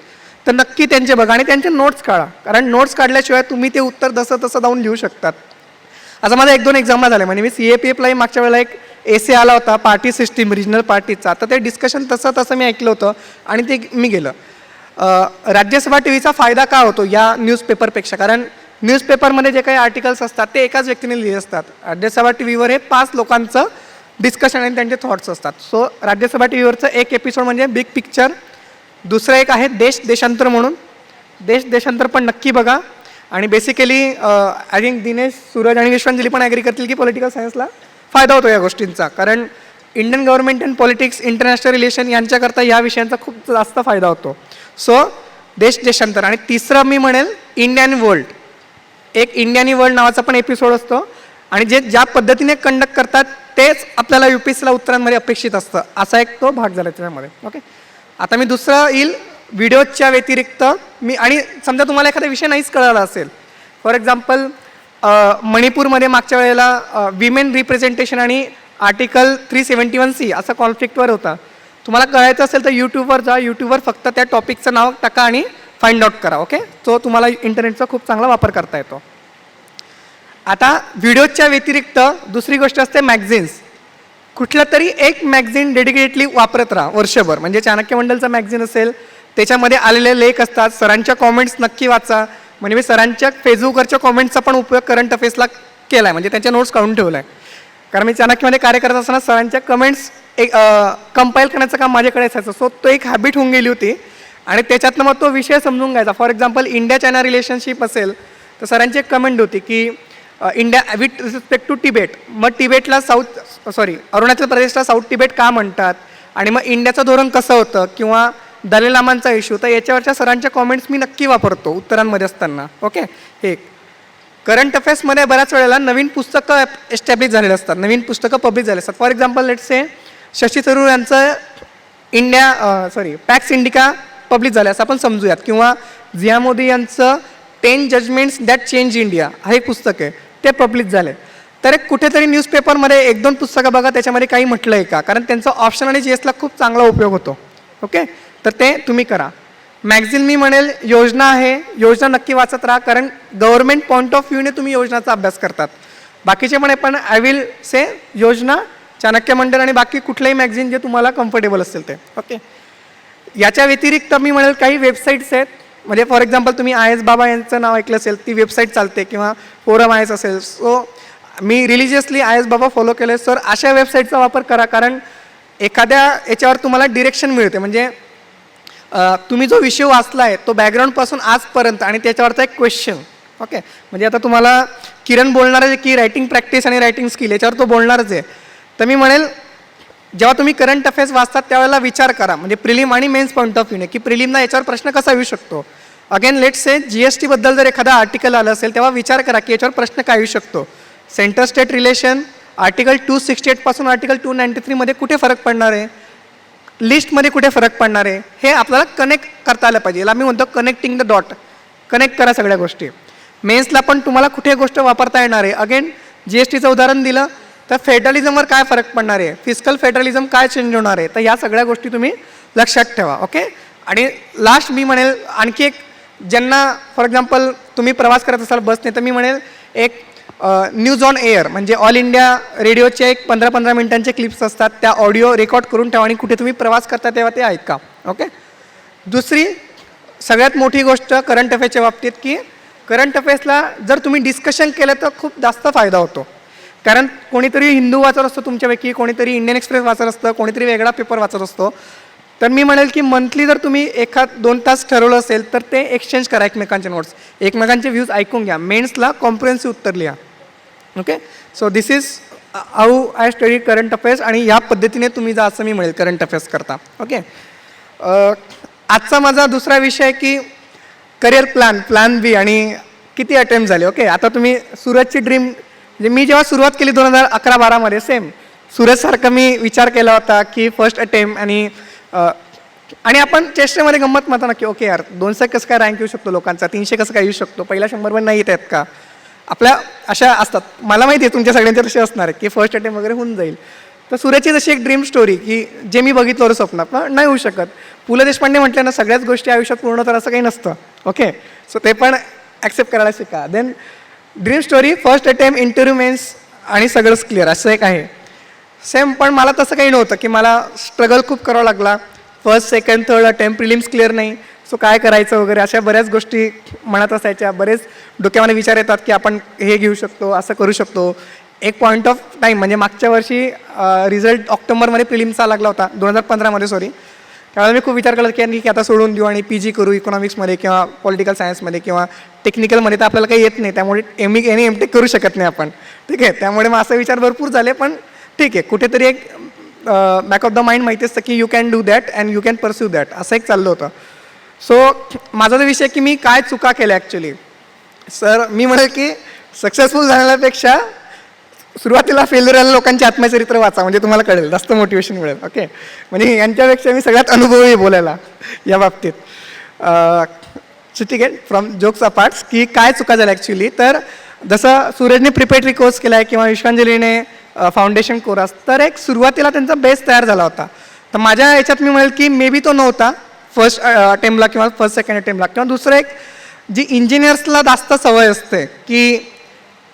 तर नक्की त्यांचे बघा आणि त्यांचे नोट्स काढा, कारण नोट्स काढल्याशिवाय तुम्ही ते उत्तर तसं जाऊन लिहू शकतात. असं माझा 1-2 एक्झाम्पल झाले. म्हणजे मी CAPFलाही मागच्या वेळेला एक एसे आला होता पार्टी सिस्टीम रिजनल पार्टीचा, तर ते डिस्कशन तसं मी ऐकलं होतं आणि ते मी गेलं. राज्यसभा TVचा फायदा का होतो या न्यूजपेपरपेक्षा, कारण न्यूजपेपरमध्ये जे काही आर्टिकल्स असतात ते एकाच व्यक्तीने लिहिले असतात. राज्यसभा TVवर हे 5 लोकांचं डिस्कशन आणि त्यांचे थॉट्स असतात. सो राज्यसभा TVवरचं एक एपिसोड म्हणजे बिग पिक्चर. दुसरं एक आहे देशांतर म्हणून. देशांतर पण नक्की बघा. आणि basically I think Dinesh, Suraj आणि विश्वांजली पण ॲग्री करतील की पॉलिटिकल सायन्सला फायदा होतो या गोष्टींचा, कारण Indian government and politics, international relation यांच्याकरता या विषयांचा खूप जास्त फायदा होतो. सो देशांतर. आणि तिसरं मी म्हणेल इंडियन वर्ल्ड. एक इंडियन वर्ल्ड नावाचा पण एपिसोड असतो आणि जे ज्या पद्धतीने कंडक्ट करतात तेच आपल्याला UPSCला उत्तरांमध्ये अपेक्षित असतं. असा एक तो भाग झाला त्याच्यामध्ये. ओके, आता मी दुसरं येईल व्हिडिओच्या व्यतिरिक्त. मी आणि समजा तुम्हाला एखादा विषय नाहीच कळाला असेल, फॉर एक्झाम्पल मणिपूरमध्ये मागच्या वेळेला विमेन रिप्रेझेंटेशन आणि आर्टिकल 371C असा कॉन्फ्लिक्टवर होता. तुम्हाला कळायचं असेल तर यूट्यूबवर जा. यूट्यूबवर फक्त त्या टॉपिकचं नाव टाका आणि फाइंड आउट करा. ओके, तो तुम्हाला इंटरनेटचा खूप चांगला वापर करता येतो. आता व्हिडिओच्या व्यतिरिक्त दुसरी गोष्ट असते मॅगझिन्स. कुठलं तरी एक मॅगझिन डेडिकेटली वापरत राहा वर्षभर. म्हणजे चाणक्य मंडलचा मॅगझिन असेल, त्याच्यामध्ये आलेले लेख असतात, सरांच्या कॉमेंट्स नक्की वाचा. म्हणजे मी सरांच्या फेसबुकवरच्या कॉमेंट्सचा पण उपयोग करंट अफेअर्सला केला आहे, म्हणजे त्यांच्या नोट्स काढून ठेवला आहे. कारण मी चाणक्यमध्ये कार्य करत असताना सरांच्या कमेंट्स एक कंपाईल करण्याचं काम माझ्याकडे असायचं. सो तो एक हॅबिट होऊन गेली होती आणि त्याच्यातनं मग तो विषय समजून घ्यायचा. For example India China relationship असेल तर सरांची एक कमेंट होती की India with respect to Tibet, मग तिबेटला अरुणाचल प्रदेशला साऊथ तिबेट का म्हणतात, आणि मग इंडियाचं धोरण कसं होतं, किंवा दलाई लामांचा इश्यू. तर याच्यावरच्या सरांच्या कॉमेंट्स मी नक्की वापरतो उत्तरांमध्ये असताना. ओके, हे करंट अफेअर्समध्ये बऱ्याच वेळेला नवीन पुस्तकं एस्टॅब्लिश झालेली असतात, नवीन पुस्तकं पब्लिश झाले असतात. For example let's say Shashi Tharoor यांचं पॅक्स इंडिका पब्लिश झालं असं आपण समजूयात, किंवा झिया मोदी यांचं 10 जजमेंट्स दॅट चेंज इंडिया हे एक पुस्तक आहे, ते पब्लिश झाले. तर एक कुठेतरी न्यूजपेपरमध्ये 1-2 पुस्तकं बघा त्याच्यामध्ये काही म्हटलं आहे का, कारण त्यांचा ऑप्शन आणि GSला खूप चांगला उपयोग होतो. ओके, तर ते तुम्ही करा. मॅगझिन मी म्हणेल योजना आहे, योजना नक्की वाचत राहा, कारण गव्हर्नमेंट पॉईंट ऑफ व्ह्यूने तुम्ही योजनाचा अभ्यास करतात. बाकीचे पण आय विल से योजना, चाणक्य मंडळ आणि बाकी कुठलंही मॅगझिन जे तुम्हाला कम्फर्टेबल असेल ते. ओके, याच्या व्यतिरिक्त मी म्हणेल काही वेबसाईट्स आहेत. म्हणजे फॉर एक्झाम्पल तुम्ही IS बाबा यांचं नाव ऐकलं असेल, ती वेबसाईट चालते, किंवा फोरम IS असेल. सो मी रिलिजियसली IS बाबा फॉलो केले. सर अशा वेबसाईटचा वापर करा, कारण एखाद्या याच्यावर तुम्हाला डिरेक्शन मिळते. म्हणजे तुम्ही जो विषय वाचला आहे तो बॅकग्राऊंडपासून आजपर्यंत आणि त्याच्यावरचा एक क्वेश्चन. ओके, म्हणजे आता तुम्हाला किरण बोलणार आहे की रायटिंग प्रॅक्टिस आणि रायटिंग स्किल याच्यावर तो बोलणारच आहे. तर मी म्हणेल जेव्हा तुम्ही करंट अफेअर्स वाचतात त्यावेळेला विचार करा, म्हणजे प्रिलिम आणि मेन्स पॉईंट ऑफ व्ह्यूने, की प्रिलिमला याच्यावर प्रश्न कसा येऊ शकतो. अगेन लेट्स से GST बद्दल जर एखादा आर्टिकल आलं असेल तेव्हा विचार करा की याच्यावर प्रश्न काय येऊ शकतो. सेंटर स्टेट रिलेशन आर्टिकल 268 पासून आर्टिकल 293 मध्ये कुठे फरक पडणार आहे, लिस्टमध्ये कुठे फरक पडणार आहे, हे आपल्याला कनेक्ट करता आलं पाहिजे. याला मी म्हणतो कनेक्टिंग द डॉट. कनेक्ट करा सगळ्या गोष्टी. मेन्सला पण तुम्हाला कुठे गोष्ट वापरता येणार आहे. अगेन GSTचं उदाहरण दिलं तर फेडरलिझमवर काय फरक पडणार आहे, फिस्कल फेडरलिझम काय चेंज होणार आहे, तर या सगळ्या गोष्टी तुम्ही लक्षात ठेवा. ओके, आणि लास्ट मी म्हणेल आणखी एक, ज्यांना फॉर एक्झाम्पल तुम्ही प्रवास करत असाल बसने, तर मी म्हणेल एक न्यूज ऑन एअर, म्हणजे ऑल इंडिया रेडिओचे एक 15-15 मिनिटांचे क्लिप्स असतात, त्या ऑडिओ रेकॉर्ड करून ठेवा आणि कुठे तुम्ही प्रवास करता तेव्हा ते ऐका. ओके, दुसरी सगळ्यात मोठी गोष्ट करंट अफेअर्सच्या बाबतीत की करंट अफेअर्सला जर तुम्ही डिस्कशन केलं तर खूप जास्त फायदा होतो. कारण कोणीतरी हिंदू वाचत असतो तुमच्यापैकी, कोणीतरी इंडियन एक्सप्रेस वाचत असतं, कोणीतरी वेगळा पेपर वाचत असतो. तर मी म्हणेल की मंथली जर तुम्ही 1-2 तास ठरवलं असेल तर ते एक्सचेंज करा एकमेकांचे नोट्स, एकमेकांचे व्ह्यूज ऐकून घ्या. मेन्सला कॉम्प्रिहेन्सिव्ह उत्तर लिहा. Okay, so this is how I study current affairs, आणि या पद्धतीने तुम्ही जा असं मी म्हणेल करंट अफेअर्स करता. ओके, आजचा माझा दुसरा विषय आहे की करिअर प्लॅन बी आणि किती अटेम्प्ट झाले. ओके, आता तुम्ही सूरजची ड्रीम, म्हणजे मी जेव्हा सुरुवात केली 2011-12मध्ये सेम सूरजसारखा मी विचार केला होता की फर्स्ट अटेम्प्ट, आणि आपण चेष्टेमध्ये गंमत म्हणतो ना की ओके यार 200 कसं काय रँक येऊ शकतो लोकांचा, 300 कसं काय येऊ शकतो, पहिला 100 पण नाही येत आहेत का, आपल्या अशा असतात. मला माहिती आहे तुमच्या सगळ्यांचे तसे असणार आहे की फर्स्ट अटेम्प्ट वगैरे होऊन जाईल. तर सूरजची जशी एक ड्रीम स्टोरी की जे मी बघितलं होतं स्वप्नात पण नाही होऊ शकत. पु ल देशपांडे म्हटलं ना सगळ्याच गोष्टी आयुष्यात पूर्ण तर असं काही नसतं. ओके, सो ते पण ॲक्सेप्ट करायला शिका. Then dream story, first attempt, interview, mains आणि सगळंच क्लिअर असं एक आहे. सेम, पण मला तसं काही नव्हतं की मला स्ट्रगल खूप करावा लागला. First, second, third attempt, prelims clear नाही, सो काय करायचं वगैरे अशा बऱ्याच गोष्टी मनात असायच्या. बरेच डोक्यामध्ये विचार येतात की आपण हे घेऊ शकतो, असं करू शकतो. एक पॉईंट ऑफ टाईम म्हणजे मागच्या वर्षी रिझल्ट ऑक्टोबरमध्ये प्रिलिम्सचा लागला होता 2015मध्ये सॉरी. त्यावेळेला मी खूप विचार केला की आता सोडून देऊ आणि PG करू इकॉनॉमिक्समध्ये किंवा पॉलिटिकल सायन्समध्ये किंवा टेक्निकलमध्ये, तर आपल्याला काही येत नाही त्यामुळे MTech करू शकत नाही आपण. ठीक आहे, त्यामुळे मग असे विचार भरपूर झाले. पण ठीक आहे, कुठेतरी एक बॅक ऑफ द माइंड माहिती असतं की you can do that and you can pursue that, असं एक चाललं होतं. सो माझा जो विषय की मी काय चुका केल्या ॲक्च्युली. सर मी म्हणेल की सक्सेसफुल झाल्यापेक्षा सुरुवातीला फेल्युअर आलेल्या लोकांचे आत्मचरित्र वाचा, म्हणजे तुम्हाला कळेल, जास्त मोटिवेशन मिळेल. ओके, म्हणजे यांच्यापेक्षा मी सगळ्यात अनुभवी बोलायला या बाबतीत. ठीक आहे, फ्रॉम जोक्स अपार्ट्स की काय चुका झाल्या ॲक्च्युली. तर जसं सूरजने प्रिपेटरी कोर्स केला आहे किंवा विश्वांजलीने फाउंडेशन कोर्स, तर एक सुरुवातीला त्यांचा बेस तयार झाला होता. तर माझ्या याच्यात मी म्हणेल की मे बी तो नव्हता फर्स्ट अटेम्प्टला किंवा फर्स्ट सेकंड अटेम्प्टला. किंवा दुसरं एक, जी इंजिनियर्सला जास्त सवय असते की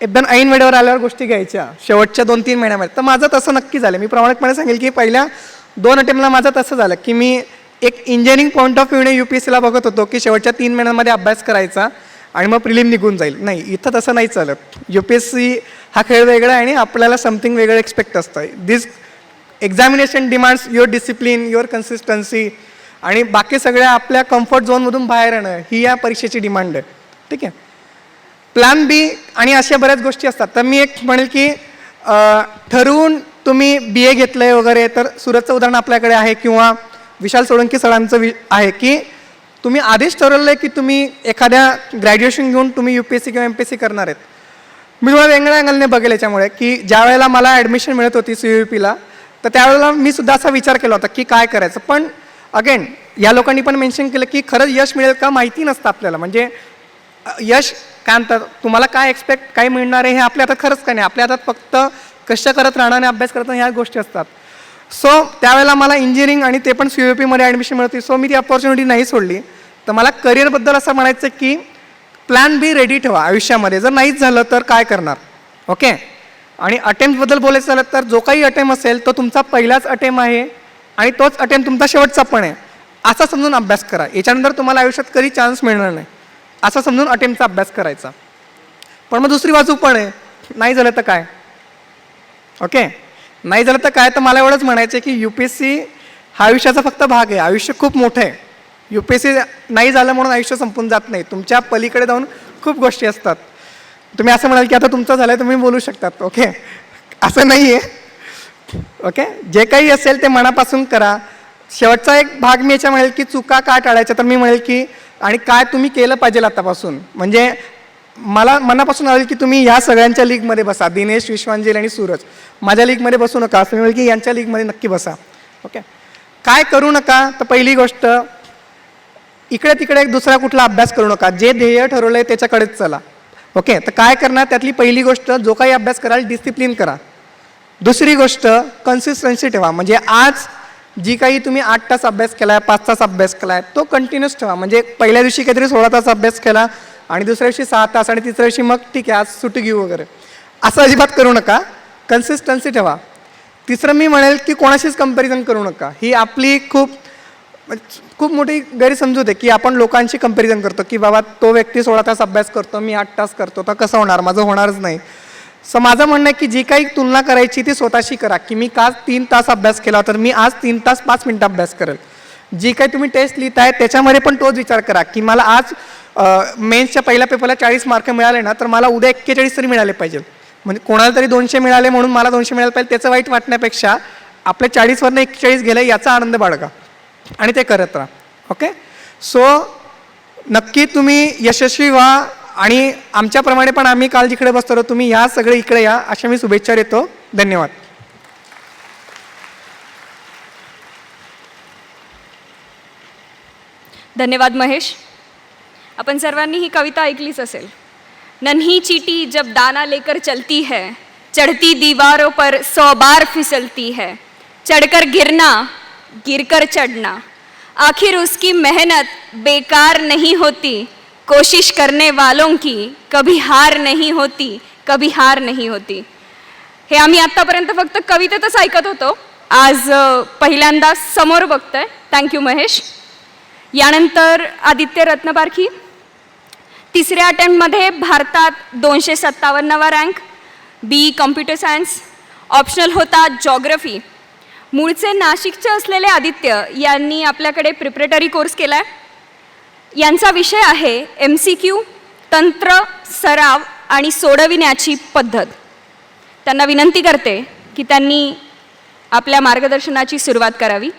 एकदम ऐन वेळेवर आल्यावर गोष्टी घ्यायच्या शेवटच्या 2-3 महिन्यामध्ये, तर माझं तसं नक्की झालं. मी प्रामाणिकपणे सांगेल की पहिल्या 2 अटेम्प्टला माझं तसं झालं की मी एक इंजिनिअरिंग पॉईंट ऑफ व्ह्यूने UPSCला बघत होतो की शेवटच्या 3 महिन्यांमध्ये अभ्यास करायचा आणि मग प्रिलिम निघून जाईल. नाही, इथं तसं नाही चालत. UPSC हा खेळ वेगळा आहे आणि आपल्याला समथिंग वेगळं एक्सपेक्ट असतं. This examination demands your discipline, your consistency, आणि बाकी सगळ्या आपल्या कम्फर्ट झोनमधून बाहेर येणं ही या परीक्षेची डिमांड आहे. ठीक आहे, प्लॅन बी आणि अशा बऱ्याच गोष्टी असतात. तर मी एक म्हणेल की ठरवून तुम्ही BA घेतलं आहे वगैरे, तर सूरजचं उदाहरण आपल्याकडे आहे किंवा विशाल सोळंकी सरांचं आहे की तुम्ही आधीच ठरवलं आहे की तुम्ही एखाद्या ग्रॅज्युएशन घेऊन तुम्ही UPSC किंवा MPSC करणार आहेत. मी तुम्हाला वेगळ्या अँगलने बघेल याच्यामुळे की ज्या वेळेला मला ॲडमिशन मिळत होती CUEPला, तर त्यावेळेला मी सुद्धा असा विचार केला होता की काय करायचं. पण अगेन या लोकांनी पण मेन्शन केलं की खरंच यश मिळेल का माहिती नसतं आपल्याला. म्हणजे यश काय म्हणतात, तुम्हाला काय एक्सपेक्ट काय मिळणार आहे हे आपल्या हातात खरंच काय नाही. आपल्या हातात फक्त कष्ट करत राहणं आणि अभ्यास करत ह्या गोष्टी असतात. सो त्यावेळेला मला इंजिनिअरिंग आणि ते पण CUEPमध्ये ॲडमिशन मिळते. सो मी ती अपॉर्च्युनिटी नाही सोडली. तर मला करिअरबद्दल असं म्हणायचं की प्लॅन बी रेडी ठेवा आयुष्यामध्ये. जर नाहीच झालं तर काय करणार. ओके, आणि अटेम्प्टबद्दल बोलायचं झालं तर जो काही अटेम्प्ट असेल तो तुमचा पहिलाच अटेम्प्ट आहे आणि तोच अटेम्प्ट तुमचा शेवटचा पण आहे असं समजून अभ्यास करा. याच्यानंतर तुम्हाला आयुष्यात कधी चान्स मिळणार नाही असं समजून अटेम्प्टचा अभ्यास करायचा. पण मग दुसरी बाजू पण आहे, नाही झालं तर काय. ओके, नाही झालं तर काय, तर मला एवढंच म्हणायचं आहे की UPSC हा आयुष्याचा फक्त भाग आहे. आयुष्य खूप मोठं आहे. UPSC नाही झालं म्हणून आयुष्य संपून जात नाही. तुमच्या पलीकडे जाऊन खूप गोष्टी असतात. तुम्ही असं म्हणाल की आता तुमचं झालं तुम्ही बोलू शकतात. ओके, असं नाही आहे. ओके, जे काही असेल ते मनापासून करा. शेवटचा एक भाग मी याच्या म्हणेल की चुका का टाळायच्या, तर मी म्हणेल की आणि काय तुम्ही केलं पाहिजे आतापासून. म्हणजे मला मनापासून आवडेल की तुम्ही या सगळ्यांच्या लीगमध्ये बसा. दिनेश, विश्वांजली आणि सूरज माझ्या लीगमध्ये बसू नका. असं मी म्हणेल की यांच्या लीगमध्ये नक्की बसा. ओके, काय करू नका, तर पहिली गोष्ट इकडे तिकडे एक दुसरा कुठला अभ्यास करू नका. जे ध्येय ठरवलं आहे त्याच्याकडेच चला. ओके, तर काय करणार, त्यातली पहिली गोष्ट जो काही अभ्यास कराल डिसिप्लिन करा. दुसरी गोष्ट कन्सिस्टन्सी ठेवा. म्हणजे आज जी काही तुम्ही 8 तास अभ्यास केला आहे, 5 तास अभ्यास केला आहे, तो कंटिन्यूस ठेवा. म्हणजे पहिल्या दिवशी काहीतरी 16 तास अभ्यास केला आणि दुसऱ्या दिवशी 6 तास आणि तिसऱ्या दिवशी मग ठीक आहे आज सुट्टी घेऊ वगैरे, असं अजिबात करू नका. कन्सिस्टन्सी ठेवा. तिसरं मी म्हणेल की कोणाशीच कंपॅरिझन करू नका. ही आपली खूप खूप मोठी गैरसमजूत आहे की आपण लोकांशी कंपॅरिझन करतो की बाबा तो व्यक्ती 16 तास अभ्यास करतो, मी 8 तास करतो, तर कसं होणार, माझं होणारच नाही. सो माझं म्हणणं आहे की जी काही तुलना करायची ती स्वतःशी करा की मी का 3 तास अभ्यास केला तर मी आज 3 तास 5 मिनटं अभ्यास करेल. जी काही तुम्ही टेस्ट लिहिताय त्याच्यामध्ये पण तोच विचार करा की मला आज मेन्सच्या पहिल्या पेपरला 40 मार्क मिळाले ना, तर मला उद्या 41 तरी मिळाले पाहिजे. म्हणजे कोणाला तरी 200 मिळाले म्हणून मला 200 मिळाले पाहिजे त्याचं वाईट वाटण्यापेक्षा आपल्या 40वरनं 41 गेलं याचा आनंद बाळगा आणि ते करत राहा. ओके, सो नक्की तुम्ही यशस्वी व्हा आणि आमच्याप्रमाणे पण आम्ही काल जिकडे बसतो तुम्ही या सगळे इकडे या अशा मी शुभेच्छा देतो. धन्यवाद. धन्यवाद महेश. आपण सर्वांनी ही कविता ऐकलीच असेल. नन्ही चीटी जब दाना लेकर चलती है, चढ़ती दीवारों पर 100 बार फिसलती है, चढ़कर गिरना गिरकर चढ़ना, आखिर उसकी मेहनत बेकार नहीं होती, कोशिश करने वालों की कभी हार नहीं होती, कभी हार नहीं होती. हे आम्ही आत्तापर्यंत फक्त कवितेतच ऐकत होतो, आज पहिल्यांदा समोर बघतोय. थँक्यू महेश. यानंतर आदित्य रत्नपारखी. तिसऱ्या अटेम्प्टमध्ये भारतात 257वा रँक, बी कम्प्युटर सायन्स, ऑप्शनल होता जॉग्रफी. मूळचे नाशिकचे असलेले आदित्य यांनी आपल्याकडे प्रिपरेटरी कोर्स केला आहे. यांचा विषय आहे MCQ, तंत्र, सराव आणि सोडविण्याची पद्धत. त्यांना विनंती करते की त्यांनी आपल्या मार्गदर्शनाची सुरुवात करावी.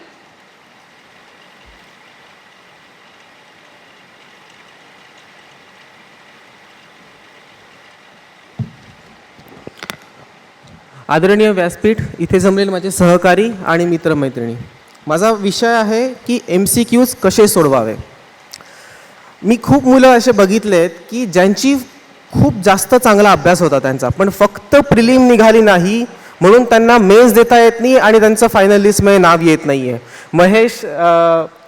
आदरणीय व्यासपीठ, इथे जमलेले माझे सहकारी आणि मित्रमैत्रिणी, माझा विषय आहे की MCQs कसे सोडवावे. मी खूप मुलं असे बघितले आहेत की ज्यांची खूप जास्त चांगला अभ्यास होता त्यांचा, पण फक्त प्रिलिम निघाली नाही म्हणून त्यांना मेन्स देता येत नाही आणि त्यांचं फायनल लिस्टमध्ये नाव येत नाही आहे. महेश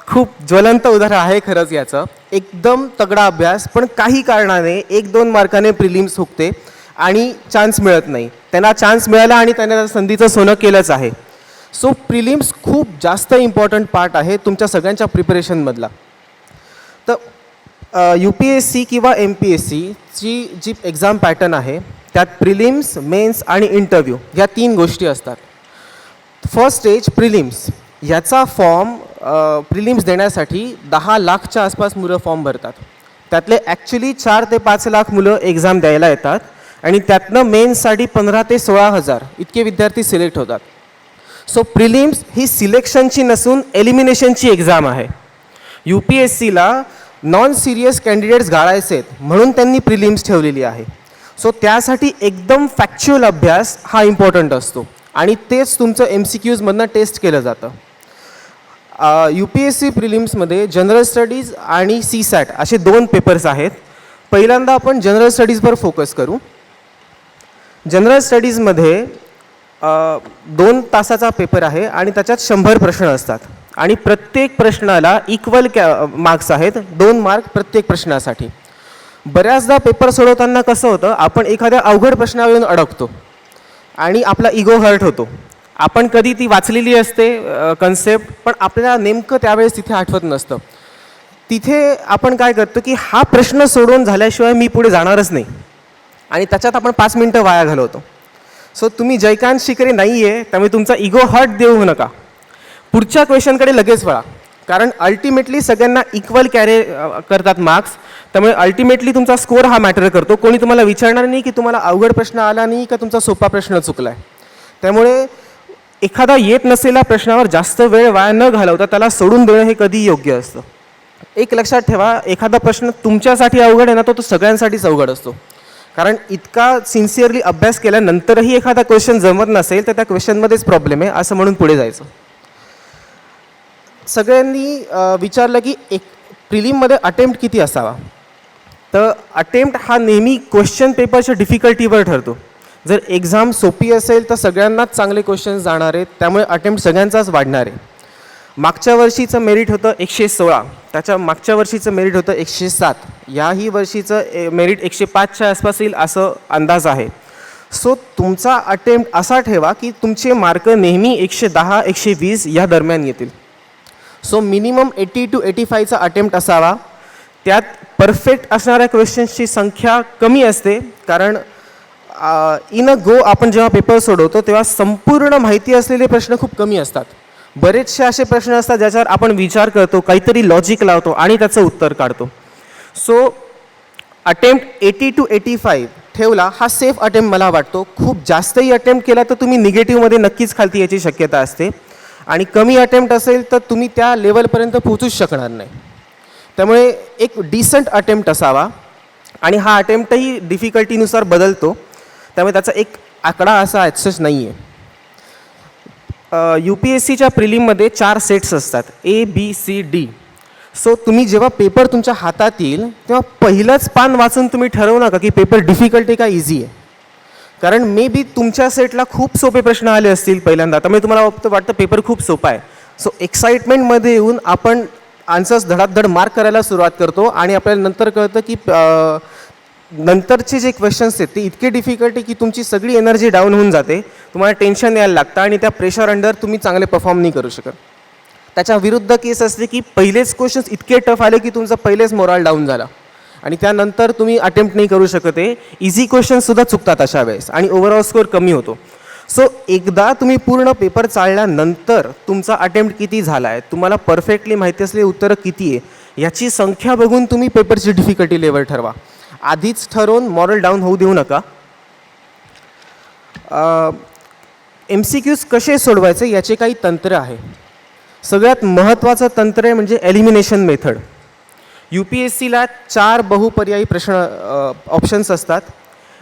खूप ज्वलंत उदाहरण आहे खरंच याचं. एकदम तगडा अभ्यास, पण काही कारणाने 1-2 मार्काने प्रिलिम्स हुकते आणि चान्स मिळत नाही. त्यांना चान्स मिळाला आणि त्यांनी त्या संधीचं सोनं केलंच आहे. सो प्रिलिम्स खूप जास्त इम्पॉर्टंट पार्ट आहे तुमच्या सगळ्यांच्या प्रिपरेशनमधला. तर UPSC किंवा MPSCची जी एक्झाम पॅटर्न आहे त्यात प्रिलिम्स, मेन्स आणि इंटरव्ह्यू ह्या 3 गोष्टी असतात. फर्स्ट स्टेज प्रिलिम्स, याचा फॉर्म प्रिलिम्स देण्यासाठी 10 लाखच्या आसपास मुलं फॉर्म भरतात. त्यातले ॲक्च्युली 4 ते 5 लाख मुलं एक्झाम द्यायला येतात आणि त्यातनं मेन्ससाठी 15 ते 16 हजार इतके विद्यार्थी सिलेक्ट होतात. सो प्रिलिम्स ही सिलेक्शनची नसून एलिमिनेशनची एक्झाम आहे. UPSCला नॉन सिरियस कॅन्डिडेट्स गाळायचे आहेत म्हणून त्यांनी प्रिलिम्स ठेवलेली आहे. सो त्यासाठी एकदम फॅक्च्युअल अभ्यास हा इम्पॉर्टंट असतो आणि तेच तुमचं MCQsमधनं टेस्ट केलं जातं. UPSC प्रिलिम्समध्ये जनरल स्टडीज आणि CSAT असे 2 पेपर्स आहेत. पहिल्यांदा आपण जनरल स्टडीजवर फोकस करू. जनरल स्टडीजमध्ये 2 तासाचा पेपर आहे आणि त्याच्यात 100 प्रश्न असतात आणि प्रत्येक प्रश्नाला इक्वल मार्क्स आहेत, 2 मार्क प्रत्येक प्रश्नासाठी. बऱ्याचदा पेपर सोडवताना कसं होतं, आपण एखाद्या अवघड प्रश्नावर येऊन अडकतो आणि आपला इगो हर्ट होतो. आपण कधी ती वाचलेली असते कन्सेप्ट, पण आपल्याला नेमकं त्यावेळेस तिथे आठवत नसतं. तिथे आपण काय करतो की हा प्रश्न सोडवून झाल्याशिवाय मी पुढे जाणारच नाही आणि त्याच्यात आपण 5 मिनटं वाया घालवतो. सो तुम्ही जयकांत शिकरे नाही आहे त्यामुळे तुमचा इगो हर्ट देऊ नका, पुढच्या क्वेश्चनकडे लगेच वळा. कारण अल्टिमेटली सगळ्यांना इक्वल कॅरे करतात मार्क्स, त्यामुळे अल्टिमेटली तुमचा स्कोअर हा मॅटर करतो. कोणी तुम्हाला विचारणार नाही की तुम्हाला अवघड प्रश्न आला नाही का तुमचा सोपा प्रश्न चुकला आहे. त्यामुळे एखादा येत नसलेल्या प्रश्नावर जास्त वेळ वाया न घालवता त्याला सोडून देणं हे कधी योग्य असतं. एक लक्षात ठेवा, एखादा प्रश्न तुमच्यासाठी अवघड आहे ना, तो सगळ्यांसाठीच अवघड असतो. कारण इतका सिन्सिअरली अभ्यास केल्यानंतरही एखादा क्वेश्चन जमत नसेल तर त्या क्वेश्चनमध्येच प्रॉब्लेम आहे असं म्हणून पुढे जायचं. सगळ्यांनी विचारलं की एक प्रिलिममध्ये अटेम्प्ट किती असावा. तर अटेम्प्ट हा नेहमी क्वेश्चन पेपरच्या डिफिकल्टीवर ठरतो. जर एक्झाम सोपी असेल तर सगळ्यांनाच चांगले क्वेश्चन्स जाणार आहेत, त्यामुळे अटेम्प्ट सगळ्यांचाच वाढणार आहे. मागच्या वर्षीचं मेरिट होतं 116, त्याच्या मागच्या वर्षीचं मेरिट होतं 107, याही वर्षीचं मेरिट 105च्या आसपास येईल असं अंदाज आहे. सो तुमचा अटेम्प्ट असा ठेवा की तुमचे मार्क नेहमी 110-120 या दरम्यान येतील. सो मिनिमम 80 to 85चा अटेम्प्ट असावा. त्यात परफेक्ट असणाऱ्या क्वेश्चन्सची संख्या कमी असते, कारण इन अ गो आपण जेव्हा पेपर सोडवतो तेव्हा संपूर्ण माहिती असलेले प्रश्न खूप कमी असतात. बरेचसे असे प्रश्न असतात ज्याच्यावर आपण विचार करतो, काहीतरी लॉजिक लावतो आणि त्याचं उत्तर काढतो. सो अटेम्प्ट 80 to 85 ठेवला हा सेफ अटेम्प्ट मला वाटतो. खूप जास्तही अटेम्प्ट केला तर तुम्ही निगेटिव्हमध्ये नक्कीच खालती याची शक्यता असते, आणि कमी अटेम्प्ट असेल तर तुम्ही त्या लेवलपर्यंत पोहोचूच शकणार नाही. त्यामुळे एक डिसंट अटेम्प्ट असावा, आणि हा अटेम्प्टही डिफिकल्टीनुसार बदलतो, त्यामुळे त्याचा एक आकडा असा ॲक्सेस नाही आहे. UPSCच्या प्रिलिममध्ये 4 सेट्स असतात, ABCD. सो तुम्ही जेव्हा पेपर तुमच्या हातात येईल तेव्हा पहिलंच पान वाचून तुम्ही ठरवू नका की पेपर डिफिकल्ट आहे का इझी आहे, कारण मे बी तुमच्या सेटला खूप सोपे प्रश्न आले असतील पहिल्यांदा, त्यामुळे तुम्हाला वाटतं पेपर खूप सोपा आहे. सो एक्साइटमेंटमध्ये येऊन आपण आन्सर्स धडाधड मार्क करायला सुरुवात करतो, आणि आपल्याला नंतर कळतं की नंतरचे जे क्वेश्चन्स आहेत ते इतके डिफिकल्ट आहे की तुमची सगळी एनर्जी डाऊन होऊन जाते, तुम्हाला टेन्शन यायला लागतं, आणि त्या प्रेशर अंडर तुम्ही चांगले परफॉर्म नाही करू शकत. त्याच्या विरुद्ध केस असते की पहिलेच क्वेश्चन्स इतके टफ आले की तुमचा पहिलेच मोराल डाऊन झाला, आणि त्यानंतर तुम्ही अटेम्प्ट नाही करू शकत आहे. इझी क्वेश्चन्ससुद्धा चुकतात अशा वेळेस, आणि ओव्हरऑल स्कोअर कमी होतो. सो एकदा तुम्ही पूर्ण पेपर चालल्यानंतर तुमचा अटेम्प्ट किती झाला आहे, तुम्हाला परफेक्टली माहिती असलेली उत्तरं किती आहे याची संख्या बघून तुम्ही पेपरची डिफिकल्टी लेवल ठरवा. आधीच ठरवून मॉरल डाऊन होऊ देऊ नका. MCQs कसे सोडवायचे याचे काही तंत्र आहे. सगळ्यात महत्त्वाचं तंत्र आहे म्हणजे एलिमिनेशन मेथड. UPSCला 4 बहुपर्यायी प्रश्न ऑप्शन्स असतात.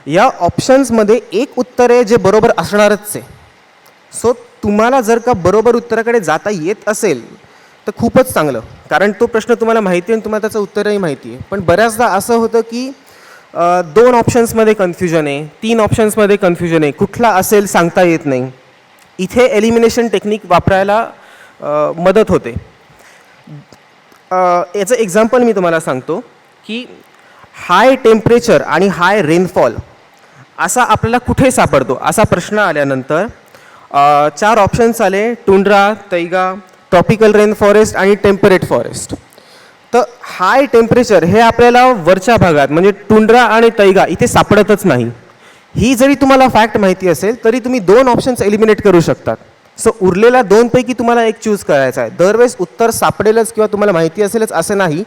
या ऑप्शन्समध्ये एक उत्तर आहे जे बरोबर असणारच आहे. सो तुम्हाला जर का बरोबर उत्तराकडे जाता येत असेल तर खूपच चांगलं, कारण तो प्रश्न तुम्हाला माहिती आहे आणि तुम्हाला त्याचं उत्तरही माहिती आहे. पण बऱ्याचदा असं होतं की 2 ऑप्शन्समध्ये कन्फ्युजन आहे, 3 ऑप्शन्समध्ये कन्फ्युजन आहे, कुठला असेल सांगता येत नाही. इथे एलिमिनेशन टेक्निक वापरायला मदत होते. याचं एक्झाम्पल मी तुम्हाला सांगतो की हाय टेम्परेचर आणि हाय रेनफॉल असा आपल्याला कुठे सापडतो असा प्रश्न आल्यानंतर 4 ऑप्शन्स आले, टुंड्रा, तैगा, ट्रॉपिकल रेन फॉरेस्ट आणि टेम्परेट फॉरेस्ट. तर हाय टेम्परेचर हे आपल्याला वरच्या भागात म्हणजे टुंड्रा आणि तैगा इथे सापडतच नाही. ही जरी तुम्हाला फॅक्ट माहिती असेल तरी तुम्ही 2 ऑप्शन्स एलिमिनेट करू शकतात. सो उरलेल्या 2 पैकी तुम्हाला एक चूज करायचा आहे. दरवेळेस उत्तर सापडेलच किंवा तुम्हाला माहिती असेलच असं नाही,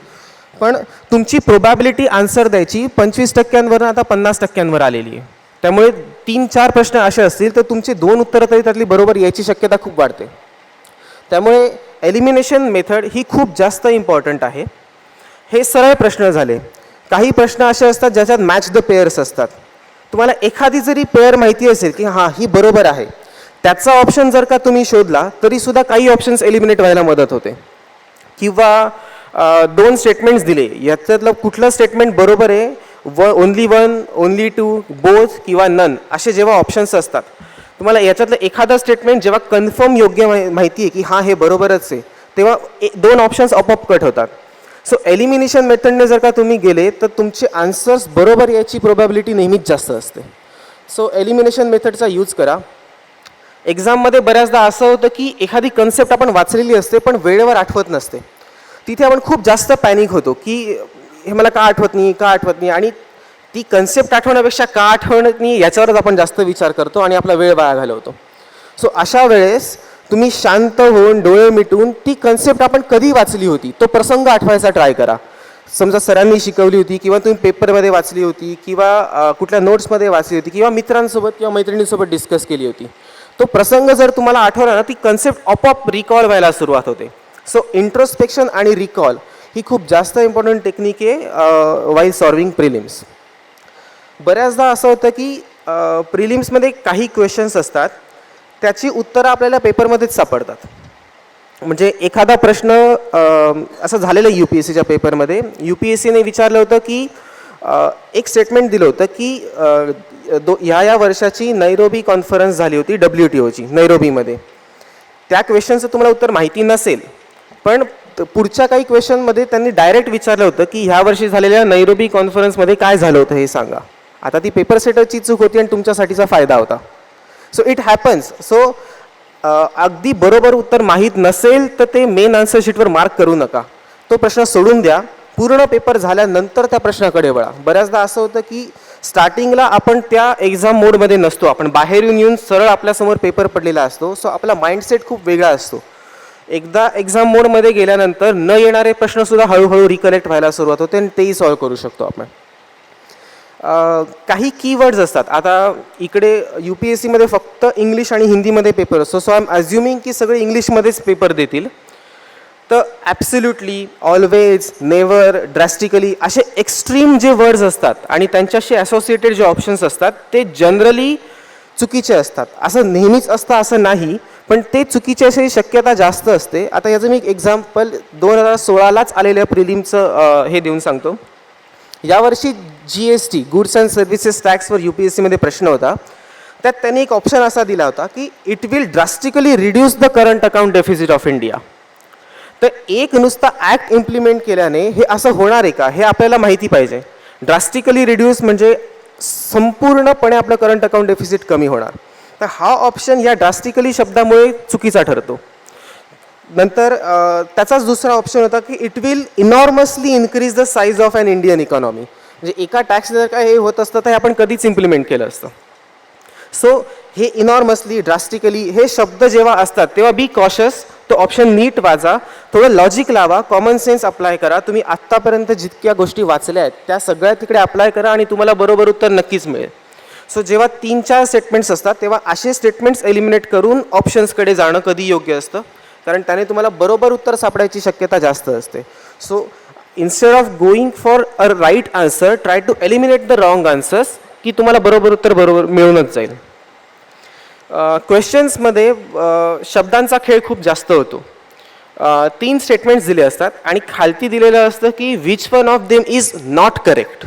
पण तुमची प्रोबॅबिलिटी आन्सर द्यायची 25% आता 50% आलेली आहे. त्यामुळे 3-4 प्रश्न असे असतील तर तुमचे 2 उत्तरं तरी त्यातली बरोबर यायची शक्यता खूप वाढते. त्यामुळे एलिमिनेशन मेथड ही खूप जास्त इम्पॉर्टंट आहे. हे सरळ प्रश्न झाले. काही प्रश्न असे असतात ज्याच्यात मॅच द पेअर्स असतात. तुम्हाला एखादी जरी पेअर माहिती असेल की हां ही बरोबर आहे, त्याचा ऑप्शन जर का तुम्ही शोधला तरीसुद्धा काही ऑप्शन्स एलिमिनेट व्हायला मदत होते. किंवा 2 स्टेटमेंट्स दिले, याच्यातलं कुठलं स्टेटमेंट बरोबर आहे, ओनली 1, ओनली 2, बोथ किंवा नन असे जेव्हा ऑप्शन्स असतात, तुम्हाला याच्यातलं एखादं स्टेटमेंट जेव्हा कन्फर्म योग्य माहिती आहे की हां हे बरोबरच आहे, तेव्हा 2 ऑप्शन्स आपोआप कट होतात. सो एलिमिनेशन मेथडने जर का तुम्ही गेले तर तुमचे आन्सर्स बरोबर याची प्रोबॅबिलिटी नेहमीच जास्त असते. सो एलिमिनेशन मेथडचा यूज करा. एक्झाममध्ये बऱ्याचदा असं होतं की एखादी कन्सेप्ट आपण वाचलेली असते पण वेळेवर आठवत नसते. तिथे आपण खूप जास्त पॅनिक होतो की हे मला का आठवत नाही, आणि ती कन्सेप्ट आठवण्यापेक्षा का आठवत नाही याच्यावरच आपण जास्त विचार करतो आणि आपला वेळ वाया घालवतो. सो अशा वेळेस तुम्ही शांत होऊन डोळे मिटून ती कन्सेप्ट आपण कधी वाचली होती तो प्रसंग आठवायचा ट्राय करा. समजा सरांनी शिकवली होती किंवा तुम्ही पेपरमध्ये वाचली होती किंवा कुठल्या नोट्समध्ये वाचली होती किंवा मित्रांसोबत किंवा मैत्रिणींसोबत डिस्कस केली होती, तो प्रसंग जर तुम्हाला आठवला ना ती कन्सेप्ट आपोआप रिकॉल व्हायला सुरुवात होते. सो इंट्रोस्पेक्शन आणि रिकॉल ही खूप जास्त इम्पॉर्टंट टेक्निक आहे वाईल सॉल्विंग प्रिलिम्स. बऱ्याचदा असं होतं की प्रिलिम्समध्ये काही क्वेश्चन्स असतात त्याची उत्तरं आपल्याला पेपरमध्येच सापडतात. म्हणजे एखादा प्रश्न असं झालेलं आहे UPSCच्या पेपरमध्ये. UPSCने विचारलं होतं की एक स्टेटमेंट दिलं होतं की या वर्षाची नैरोबी कॉन्फरन्स झाली होती WTOची नैरोबीमध्ये. त्या क्वेश्चनचं तुम्हाला उत्तर माहिती नसेल, पण पुढच्या काही क्वेश्चनमध्ये त्यांनी डायरेक्ट विचारलं होतं की ह्या वर्षी झालेल्या नैरोबी कॉन्फरन्समध्ये काय झालं होतं हे सांगा. आता ती पेपर सेटरची चूक होती आणि तुमच्यासाठीचा फायदा होता. So it happens. सो अगदी बरोबर उत्तर माहीत नसेल तर ते मेन आन्सर शीटवर मार्क करू नका. तो प्रश्न सोडून द्या. पूर्ण पेपर झाल्यानंतर त्या प्रश्नाकडे वळा. बऱ्याचदा असं होतं की स्टार्टिंगला आपण त्या एक्झाम मोडमध्ये नसतो, आपण बाहेरून येऊन सरळ आपल्यासमोर पेपर पडलेला असतो. सो आपला माइंडसेट खूप वेगळा असतो. एकदा एक्झाम मोडमध्ये गेल्यानंतर न येणारे प्रश्नसुद्धा हळूहळू रिकलेक्ट व्हायला सुरुवात होते आणि तेही सॉल्व करू शकतो आपण. काही कीवर्ड्स असतात. आता इकडे UPSCमध्ये फक्त इंग्लिश आणि हिंदीमध्ये पेपर असतो. सो आय एम अज्युमिंग की सगळे इंग्लिशमध्येच पेपर देतील. तर ॲब्सल्युटली, ऑलवेज, नेवर, ड्रॅस्टिकली असे एक्स्ट्रीम जे वर्ड्स असतात आणि त्यांच्याशी असोसिएटेड जे ऑप्शन्स असतात ते जनरली चुकीचे असतात. असं नेहमीच असतं असं नाही, पण ते चुकीची अशी शक्यता जास्त असते. आता याचं मी एक एक्झाम्पल 2016लाच आलेल्या प्रिलिमचं हे देऊन सांगतो. यावर्षी GST गुड्स अँड सर्व्हिसेस टॅक्सवर UPSCमध्ये प्रश्न होता. त्यात त्यांनी एक ऑप्शन असा दिला होता की it will drastically reduce the current account deficit of India. तर एक नुसता ॲक्ट इम्प्लिमेंट केल्याने हे असं होणार आहे का हे आपल्याला माहिती पाहिजे. ड्रास्टिकली रिड्यूस म्हणजे संपूर्णपणे आपलं करंट अकाउंट डेफिसिट कमी होणार. तर हा ऑप्शन या ड्रास्टिकली शब्दामुळे चुकीचा ठरतो. नंतर त्याचाच दुसरा ऑप्शन होता की it will enormously increase the size of an Indian economy. म्हणजे एका टॅक्स जर का हे होत असतं तर हे आपण कधीच इम्प्लिमेंट केलं असतं. सो हे इनॉर्मसली, ड्रास्टिकली हे शब्द जेव्हा असतात तेव्हा बी कॉशस. तो ऑप्शन नीट वाचा, थोडं लॉजिक लावा, कॉमन सेन्स अप्लाय करा. तुम्ही आत्तापर्यंत जितक्या गोष्टी वाचल्या आहेत त्या सगळ्या तिकडे अप्लाय करा आणि तुम्हाला बरोबर उत्तर नक्कीच मिळेल. सो जेव्हा 3-4 स्टेटमेंट्स असतात तेव्हा असे स्टेटमेंट्स एलिमिनेट करून ऑप्शन्सकडे जाणं कधी योग्य असतं, कारण त्याने तुम्हाला बरोबर उत्तर सापडायची शक्यता जास्त असते. So instead of going for a right answer, try to eliminate the wrong answers, की तुम्हाला बरोबर उत्तर बरोबर मिळूनच जाईल. क्वेश्चन्समध्ये शब्दांचा खेळ खूप जास्त होतो. 3 स्टेटमेंट्स दिले असतात आणि खालती दिलेलं असतं की which one of them is not correct.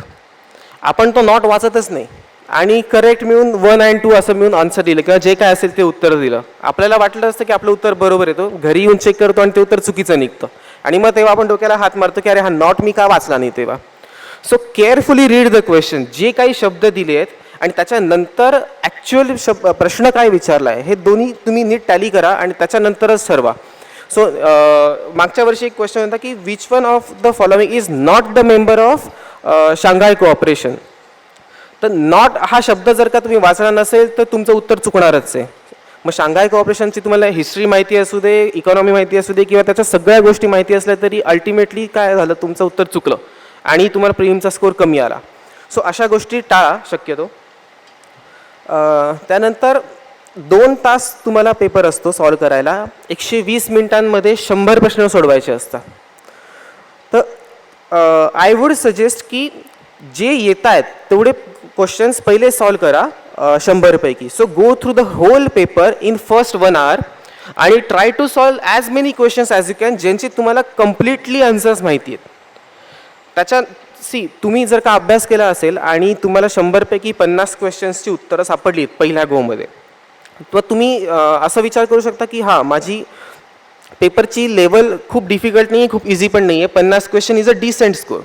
आपण तो नॉट वाचतच नाही आणि करेक्ट मिळून 1 and 2 असं मिळून आन्सर दिलं किंवा जे काय असेल ते उत्तर दिलं. आपल्याला वाटलं असतं की आपलं उत्तर बरोबर येतो, घरी येऊन चेक करतो आणि ते उत्तर चुकीचं निघतं आणि मग तेव्हा आपण डोक्याला हात मारतो की अरे हा नॉट मी का वाचला नाही तेव्हा. So carefully read the question. जे काही शब्द दिले आहेत आणि त्याच्यानंतर ॲक्च्युअल प्रश्न काय विचारला आहे हे दोन्ही तुम्ही नीट टॅली करा आणि त्याच्यानंतरच ठरवा. सो मागच्या वर्षी एक क्वेश्चन होता की which one of the following is not the member of Shanghai cooperation. तर नॉट हा शब्द जर का तुम्ही वाचला नसेल तर तुमचं उत्तर चुकणारच आहे. मग शांघाय कोऑपरेशनची तुम्हाला हिस्ट्री माहिती असू दे, इकॉनॉमी माहिती असू दे किंवा त्याच्या सगळ्या गोष्टी माहिती असल्या तरी अल्टिमेटली काय झालं, तुमचं उत्तर चुकलं आणि तुम्हाला प्रीलिमचा स्कोर कमी आला. सो अशा गोष्टी टाळा शक्यतो. त्यानंतर 2 तास तुम्हाला पेपर असतो सॉल्व करायला. 120 मिनिटांमध्ये 100 प्रश्न सोडवायचे असतात. तर आय वुड सजेस्ट की जे येत आहेत तेवढे क्वेश्चन्स पहिले सॉल्व करा 100 पैकी. So go through the whole paper in first 1 hour आणि try to solve as many questions as you can ज्यांची तुम्हाला कम्प्लिटली आन्सर्स माहिती आहेत. त्याच्या तुम्ही जर का अभ्यास केला असेल आणि तुम्हाला 100 पैकी 50 क्वेश्चन्सची उत्तरं सापडली पहिल्या गोमध्ये, तर तुम्ही असं विचार करू शकता की हां माझी पेपरची लेवल खूप डिफिकल्ट नाही आहे, खूप इझी पण नाही आहे, 50 question is a decent score.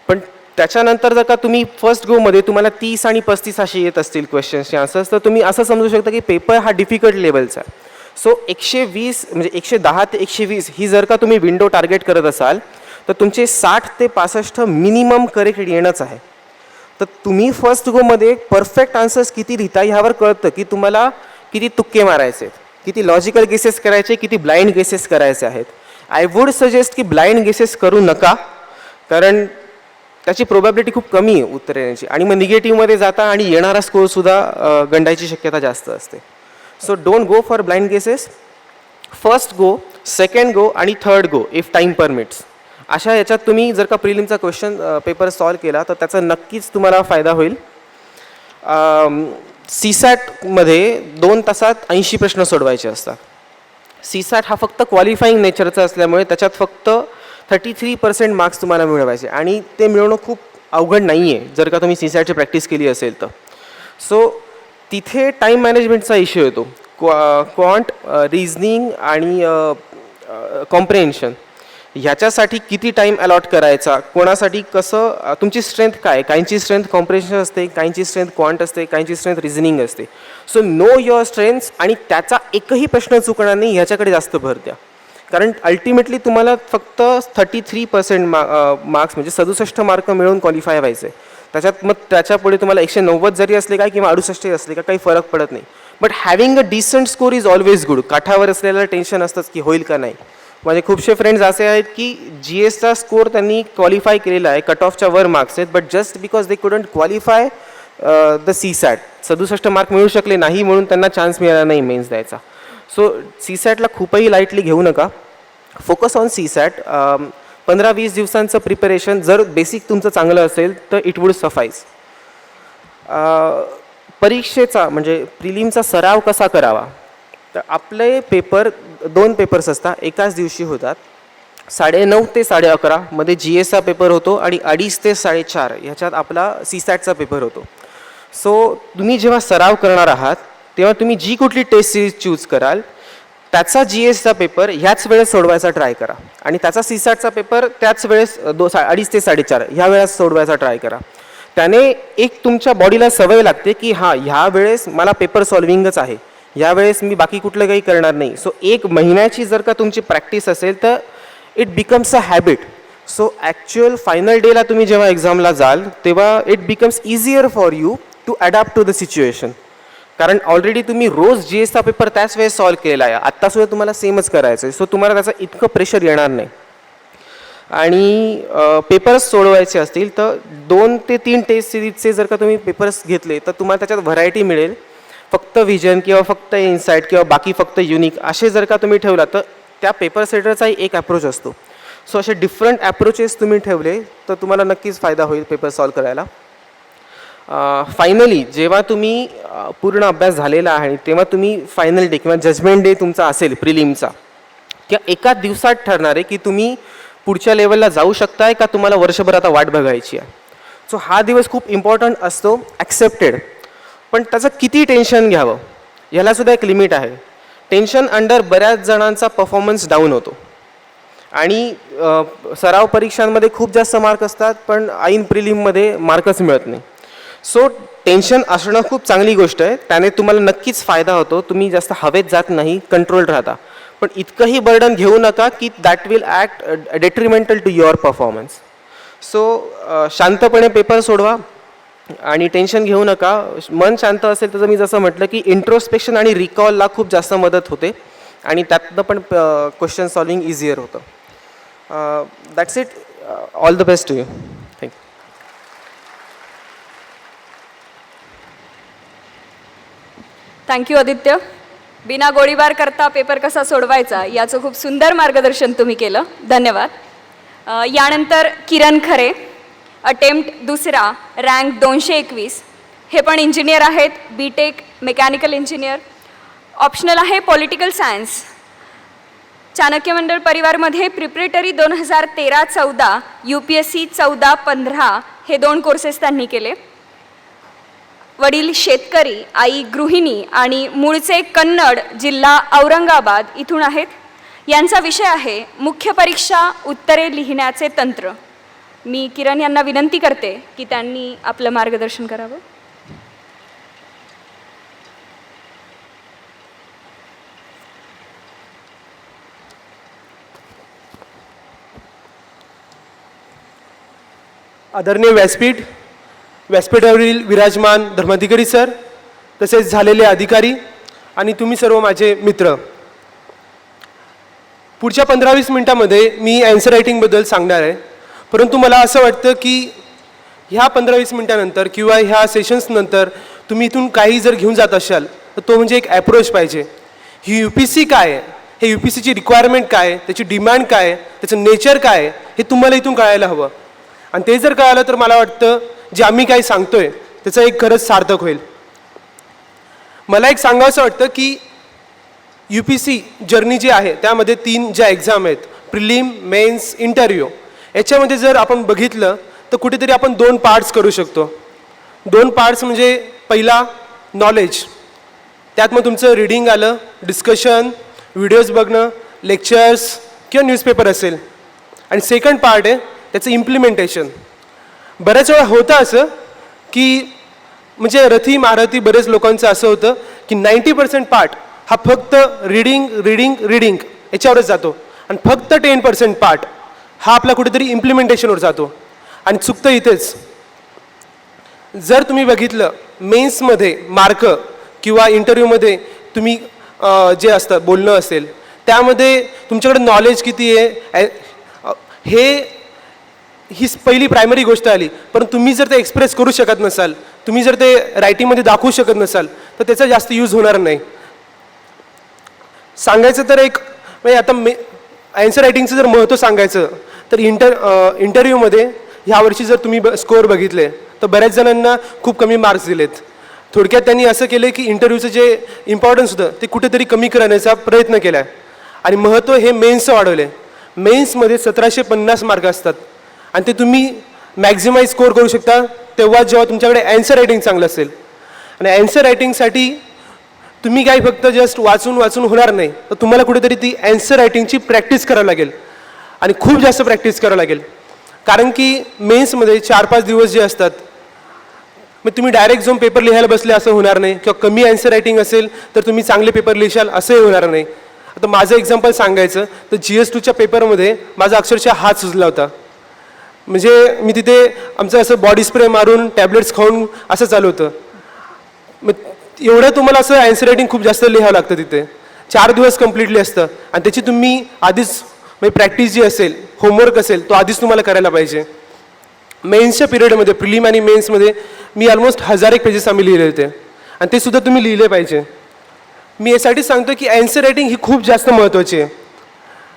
पण त्याच्यानंतर जर का तुम्ही फर्स्ट गोमध्ये तुम्हाला 30 आणि 35 असे येत असतील क्वेश्चन्सचे आन्सर्स, तर तुम्ही असं समजू शकता की पेपर हा डिफिकल्ट लेवलचा आहे. सो 120 म्हणजे 110 ते 120 ही जर का तुम्ही विंडो टार्गेट करत असाल तर तुमचे 60 ते 65 मिनिमम करेक्ट येणंच आहे. तर तुम्ही फर्स्ट गोमध्ये परफेक्ट आन्सर्स किती लिहिता ह्यावर कळतं की तुम्हाला किती तुक्के मारायचे, किती लॉजिकल गेसेस करायचे, किती ब्लाइंड गेसेस करायचे आहेत. आय वुड सजेस्ट की ब्लाइंड गेसेस करू नका, कारण त्याची प्रोबॅबिलिटी खूप कमी आहे उत्तर येण्याची आणि मग निगेटिव्हमध्ये जाता आणि येणारा स्कोरसुद्धा गंडायची शक्यता जास्त असते. So don't go for blind guesses. First go, second go आणि third go if time permits. अशा याच्यात तुम्ही जर का प्रिलिमचा क्वेश्चन पेपर सॉल्व केला तर त्याचा नक्कीच तुम्हाला फायदा होईल. CSATमध्ये 2 तासात 80 प्रश्न सोडवायचे असतात. CSAT हा फक्त क्वालिफाईंग नेचरचा असल्यामुळे त्याच्यात फक्त 33% मार्क्स तुम्हाला मिळवायचे आणि ते मिळवणं खूप अवघड नाही आहे जर का तुम्ही CSATची प्रॅक्टिस केली असेल तर. सो तिथे टाईम मॅनेजमेंटचा इश्यू येतो. क्वांट, रिझनिंग आणि कॉम्प्रिहेन्शन ह्याच्यासाठी किती टाईम अलॉट करायचा, कोणासाठी कसं, तुमची स्ट्रेंथ काय, काहींची स्ट्रेंथ कॉम्प्रेशन असते, काहींची स्ट्रेंथ क्वांट असते, काहींची स्ट्रेंथ रिझनिंग असते. सो नो युअर स्ट्रेंथ्स आणि त्याचा एकही प्रश्न चुकणार नाही ह्याच्याकडे जास्त भर द्या. कारण अल्टिमेटली तुम्हाला फक्त 33% मार्क्स म्हणजे 67 मार्क मिळून क्वालिफाय व्हायचं आहे. त्याच्यात मग त्याच्यापुढे तुम्हाला 190 जरी असले काय किंवा 68 असले का काही फरक पडत नाही. But having a decent score is always good. काठावर असलेलं टेन्शन असतंच की होईल का नाही. माझे खूपसे फ्रेंड्स असे आहेत की GSचा स्कोर त्यांनी क्वालिफाय केलेला आहे, कट ऑफच्या वर मार्क्स आहेत, but just because they couldn't qualify the CSAT 67 mark मिळू शकले नाही म्हणून त्यांना चान्स मिळाला नाही मेन्स द्यायचा. सो CSATला खूपही लाईटली घेऊ नका. Focus on CSAT. 15-20 दिवसांचं प्रिपरेशन जर बेसिक तुमचं चांगलं असेल तर इट वुड सफाईज. परीक्षेचा म्हणजे प्रिलिमचा सराव कसा करावा, तर आपले पेपर 2 पेपर्स असतात, एकाच दिवशी होतात. 9:30 ते 11:30 मध्ये GSचा पेपर होतो आणि 2:30 ते 4:30 ह्याच्यात आपला CSATचा पेपर होतो. सो तुम्ही जेव्हा सराव करणार आहात तेव्हा तुम्ही जी कुठली टेस्ट सिरीज चूज कराल त्याचा GSचा पेपर ह्याच वेळेस सोडवायचा ट्राय करा आणि त्याचा CSATचा पेपर त्याच वेळेस 2:30 ते 4:30 ह्या वेळेस सोडवायचा ट्राय करा. त्याने एक तुमच्या बॉडीला सवय लागते की हां ह्या वेळेस मला पेपर सॉल्विंगच आहे, यावेळेस मी बाकी कुठलं काही करणार नाही. सो 1 महिन्याची जर का तुमची प्रॅक्टिस असेल तर it becomes a habit. So actual final डेला तुम्ही जेव्हा एक्झामला जाल तेव्हा it becomes easier for you to adapt to the situation. कारण ऑलरेडी तुम्ही रोज GSचा पेपर त्याच वेळेस सॉल्व केलेला आहे, आत्तासुद्धा तुम्हाला सेमच करायचं आहे. सो तुम्हाला त्याचं इतकं प्रेशर येणार नाही. आणि पेपर्स सोडवायचे असतील तर 2 ते 3 टेस्ट सिरीजचे जर का तुम्ही पेपर्स घेतले तर तुम्हाला त्याच्यात व्हरायटी मिळेल. फक्त व्हिजन किंवा फक्त इन्साईट किंवा बाकी फक्त युनिक असे जर का तुम्ही ठेवला तर त्या पेपर सेटरचाही एक ॲप्रोच असतो. सो असे डिफरंट ॲप्रोचेस तुम्ही ठेवले तर तुम्हाला नक्कीच फायदा होईल पेपर सॉल्व करायला. फायनली जेव्हा तुम्ही पूर्ण अभ्यास झालेला आहे तेव्हा तुम्ही फायनल डे किंवा जजमेंट डे तुमचा असेल प्रिलिमचा, किंवा एका दिवसात ठरणार आहे की तुम्ही पुढच्या लेवलला जाऊ शकताय का तुम्हाला वर्षभर आता वाट बघायची आहे. सो हा दिवस खूप इम्पॉर्टंट असतो, ॲक्सेप्टेड. पण त्याचं किती टेन्शन घ्यावं ह्यालासुद्धा एक लिमिट आहे. टेन्शन अंडर बऱ्याच जणांचा परफॉर्मन्स डाऊन होतो आणि सराव परीक्षांमध्ये खूप जास्त मार्क असतात पण ऐन प्रिलिममध्ये मार्कच मिळत नाही. सो टेन्शन असणं खूप चांगली गोष्ट आहे, त्याने तुम्हाला नक्कीच फायदा होतो, तुम्ही जास्त हवेत जात नाही, कंट्रोल राहता. पण इतकंही बर्डन घेऊ नका की that will act detrimental to your performance. सो शांतपणे पेपर सोडवा आणि टेन्शन घेऊ नका. मन शांत असेल तर मी जसं म्हटलं की इंट्रोस्पेक्शन आणि रिकॉलला खूप जास्त मदत होते आणि त्यातनं पण क्वेश्चन सॉल्विंग इझियर होतं. That's it. All the best to you. Thank you. Thank you Aditya. बिना गोळीबार करता पेपर कसा सोडवायचा याचं खूप सुंदर मार्गदर्शन तुम्ही केलं. धन्यवाद. यानंतर किरण खरे, अटेम्प्ट 2, रँक 221. हे पण इंजिनियर आहेत, BTech मेकॅनिकल इंजिनियर. ऑप्शनल आहे पॉलिटिकल सायन्स. चाणक्य मंडळ परिवारमध्ये प्रिपरेटरी 2013-14, UPSC 14-15 हे 2 कोर्सेस त्यांनी केले. वडील शेतकरी, आई गृहिणी आणि मूळचे कन्नड, जिल्हा औरंगाबाद इथून आहेत. यांचा विषय आहे मुख्य परीक्षा उत्तरे लिहिण्याचे तंत्र. मी किरण यांना विनंती करते की त्यांनी आपलं मार्गदर्शन करावं. आदरणीय व्यासपीठावरील विराजमान धर्माधिकारी सर, तसेच झालेले अधिकारी आणि तुम्ही सर्व माझे मित्र, पुढच्या 15-20 मिनिटांमध्ये मी ॲन्सर रायटिंगबद्दल सांगणार आहे. परंतु मला असं वाटतं की ह्या 15-20 मिनिटानंतर किंवा ह्या सेशन्सनंतर तुम्ही इथून काही जर घेऊन जात असाल तर तो म्हणजे एक ॲप्रोच पाहिजे. ही UPSC काय आहे, हे UPSCची रिक्वायरमेंट काय आहे, त्याची डिमांड काय आहे, त्याचं नेचर काय आहे, हे तुम्हाला इथून कळायला हवं. आणि ते जर कळालं तर मला वाटतं जे आम्ही काही सांगतोय त्याचं एक खरंच सार्थक होईल. मला एक सांगावंसं वाटतं की UPSC जर्नी जी आहे त्यामध्ये 3 ज्या एक्झाम आहेत, प्रिलिम, मेन्स, इंटरव्ह्यू, याच्यामध्ये जर आपण बघितलं तर कुठेतरी आपण 2 पार्ट्स करू शकतो. 2 पार्ट्स म्हणजे पहिला नॉलेज, त्यात मग तुमचं रीडिंग आलं, डिस्कशन, व्हिडिओज बघणं, लेक्चर्स किंवा न्यूजपेपर असेल. आणि सेकंड पार्ट आहे त्याचं इम्प्लिमेंटेशन. बऱ्याच वेळा होतं असं की म्हणजे रथी महारथी बरेच लोकांचं असं होतं की 90% पार्ट हा फक्त रीडिंग याच्यावरच जातो आणि फक्त 10% पार्ट हा आपला कुठेतरी इम्प्लिमेंटेशनवर जातो. आणि चुकतं इथेच. जर तुम्ही बघितलं मेन्समध्ये मार्क किंवा इंटरव्ह्यूमध्ये तुम्ही जे असतं बोलणं असेल त्यामध्ये तुमच्याकडे नॉलेज किती आहे ही पहिली प्रायमरी गोष्ट आली. पण तुम्ही जर ते एक्सप्रेस करू शकत नसाल, तुम्ही जर ते रायटिंगमध्ये दाखवू शकत नसाल तर त्याचा जास्त यूज होणार नाही. सांगायचं तर एक म्हणजे आता ॲन्सर रायटिंगचं जर महत्त्व सांगायचं तर इंटरव्ह्यूमध्ये ह्यावर्षी जर तुम्ही स्कोअर बघितले तर बऱ्याच जणांना खूप कमी मार्क्स दिलेत. थोडक्यात त्यांनी असं केलं की इंटरव्ह्यूचं जे इम्पॉर्टन्स होतं ते कुठेतरी कमी करण्याचा प्रयत्न केला आहे आणि महत्त्व हे मेन्सचं वाढवलं आहे. मेन्समध्ये 1750 मार्क असतात आणि ते तुम्ही मॅक्झिमाइज स्कोअर करू शकता तेव्हा जेव्हा तुमच्याकडे ॲन्सर रायटिंग चांगलं असेल. आणि ॲन्सर रायटिंगसाठी तुम्ही काय फक्त जस्ट वाचून होणार नाही, तर तुम्हाला कुठेतरी ती ॲन्सर रायटिंगची प्रॅक्टिस करावी लागेल आणि खूप जास्त प्रॅक्टिस करावी लागेल. कारण की मेन्समध्ये 4-5 दिवस जे असतात मग तुम्ही डायरेक्ट जाऊन पेपर लिहायला बसले असं होणार नाही किंवा कमी ॲन्सर रायटिंग असेल तर तुम्ही चांगले पेपर लिहिशाल असंही होणार नाही. आता माझं एक्झाम्पल सांगायचं तर GS2च्या पेपरमध्ये माझा अक्षरशः हात सुजला होता. म्हणजे मी तिथे आमचं असं बॉडी स्प्रे मारून टॅबलेट्स खाऊन असं चालू होतं. मग एवढं तुम्हाला असं ॲन्सर रायटिंग खूप जास्त लिहावं लागतं तिथे. 4 दिवस कम्प्लिटली असतं आणि त्याची तुम्ही आधीच म्हणजे प्रॅक्टिस जी असेल होमवर्क असेल तो आधीच तुम्हाला करायला पाहिजे. मेन्सच्या पिरियडमध्ये प्रिलिम आणि मेन्समध्ये मी ऑलमोस्ट 1000 पेजेस आम्ही लिहिले होते आणि ते सुद्धा तुम्ही लिहिले पाहिजे. मी यासाठी सांगतो की ॲन्सर रायटिंग ही खूप जास्त महत्त्वाची आहे.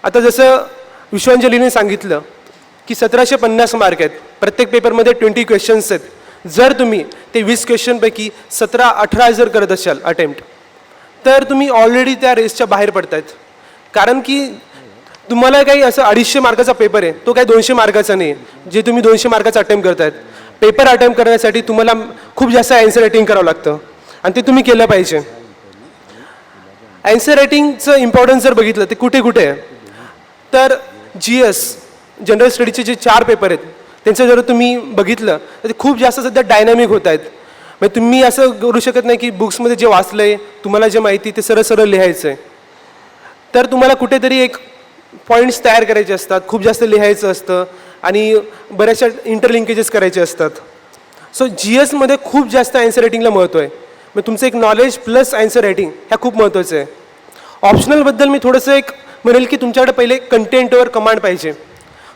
आता जसं विश्वांजलीने सांगितलं की 1750 मार्क आहेत, प्रत्येक पेपरमध्ये 20 क्वेश्चन्स आहेत. जर तुम्ही ते 20 क्वेश्चनपैकी 17-18 जर करत असाल अटेम्प्ट तर तुम्ही ऑलरेडी त्या रेसच्या बाहेर पडतायत. कारण की तुम्हाला काही असं 250 मार्काचा पेपर आहे तो काही 200 मार्काचा नाही आहे जे तुम्ही 200 मार्काचा अटेम्प्ट करतायत. पेपर अटेम्प्ट करण्यासाठी तुम्हाला खूप जास्त ॲन्सर रायटिंग करावं लागतं आणि ते तुम्ही केलं पाहिजे. ॲन्सर रायटिंगचं इम्पॉर्टन्स जर बघितलं ते कुठे कुठे आहे तर GS जनरल स्टडीचे जे 4 पेपर आहेत त्यांचं जर तुम्ही बघितलं तर ते खूप जास्त सध्या डायनॅमिक होत आहेत. म्हणजे तुम्ही असं करू शकत नाही की बुक्समध्ये जे वाचलं आहे तुम्हाला जे माहिती ते सरळ लिहायचं आहे. तर तुम्हाला कुठेतरी एक पॉईंट्स तयार करायचे असतात, खूप जास्त लिहायचं असतं आणि बऱ्याचशा इंटरलिंकेजेस करायचे असतात. सो GSमध्ये खूप जास्त ॲन्सर रायटिंगला महत्त्व आहे. मग तुमचं एक नॉलेज प्लस ॲन्सर रायटिंग ह्या खूप महत्त्वाचं आहे. ऑप्शनलबद्दल मी थोडंसं एक म्हणेल की तुमच्याकडे पहिले कंटेंटवर कमांड पाहिजे,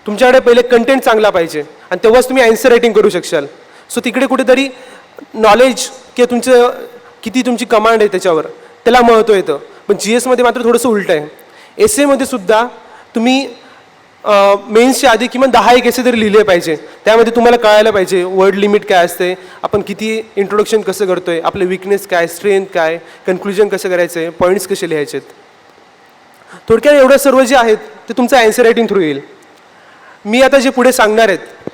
तुमच्याकडे पहिले कंटेंट चांगला पाहिजे आणि तेव्हाच तुम्ही ॲन्सर रायटिंग करू शकाल. सो तिकडे कुठेतरी नॉलेज किंवा तुमचं किती तुमची कमांड आहे त्याच्यावर त्याला महत्त्व येतं. पण GSमध्ये मात्र थोडंसं उलटं आहे. एसेमध्ये सुद्धा तुम्ही मेन्सच्या आधी किमान 10 एसे तरी लिहिले पाहिजे. त्यामध्ये तुम्हाला कळायला पाहिजे वर्ड लिमिट काय असते, आपण किती इंट्रोडक्शन कसं करतो आहे, आपले विकनेस काय, स्ट्रेंथ काय, कन्क्लुजन कसं करायचं आहे, पॉईंट्स कसे लिहायचे आहेत. थोडक्यात एवढं सर्व जे आहेत ते तुमचं ॲन्सर रायटिंग थ्रू येईल. मी आता जे पुढे सांगणार आहेत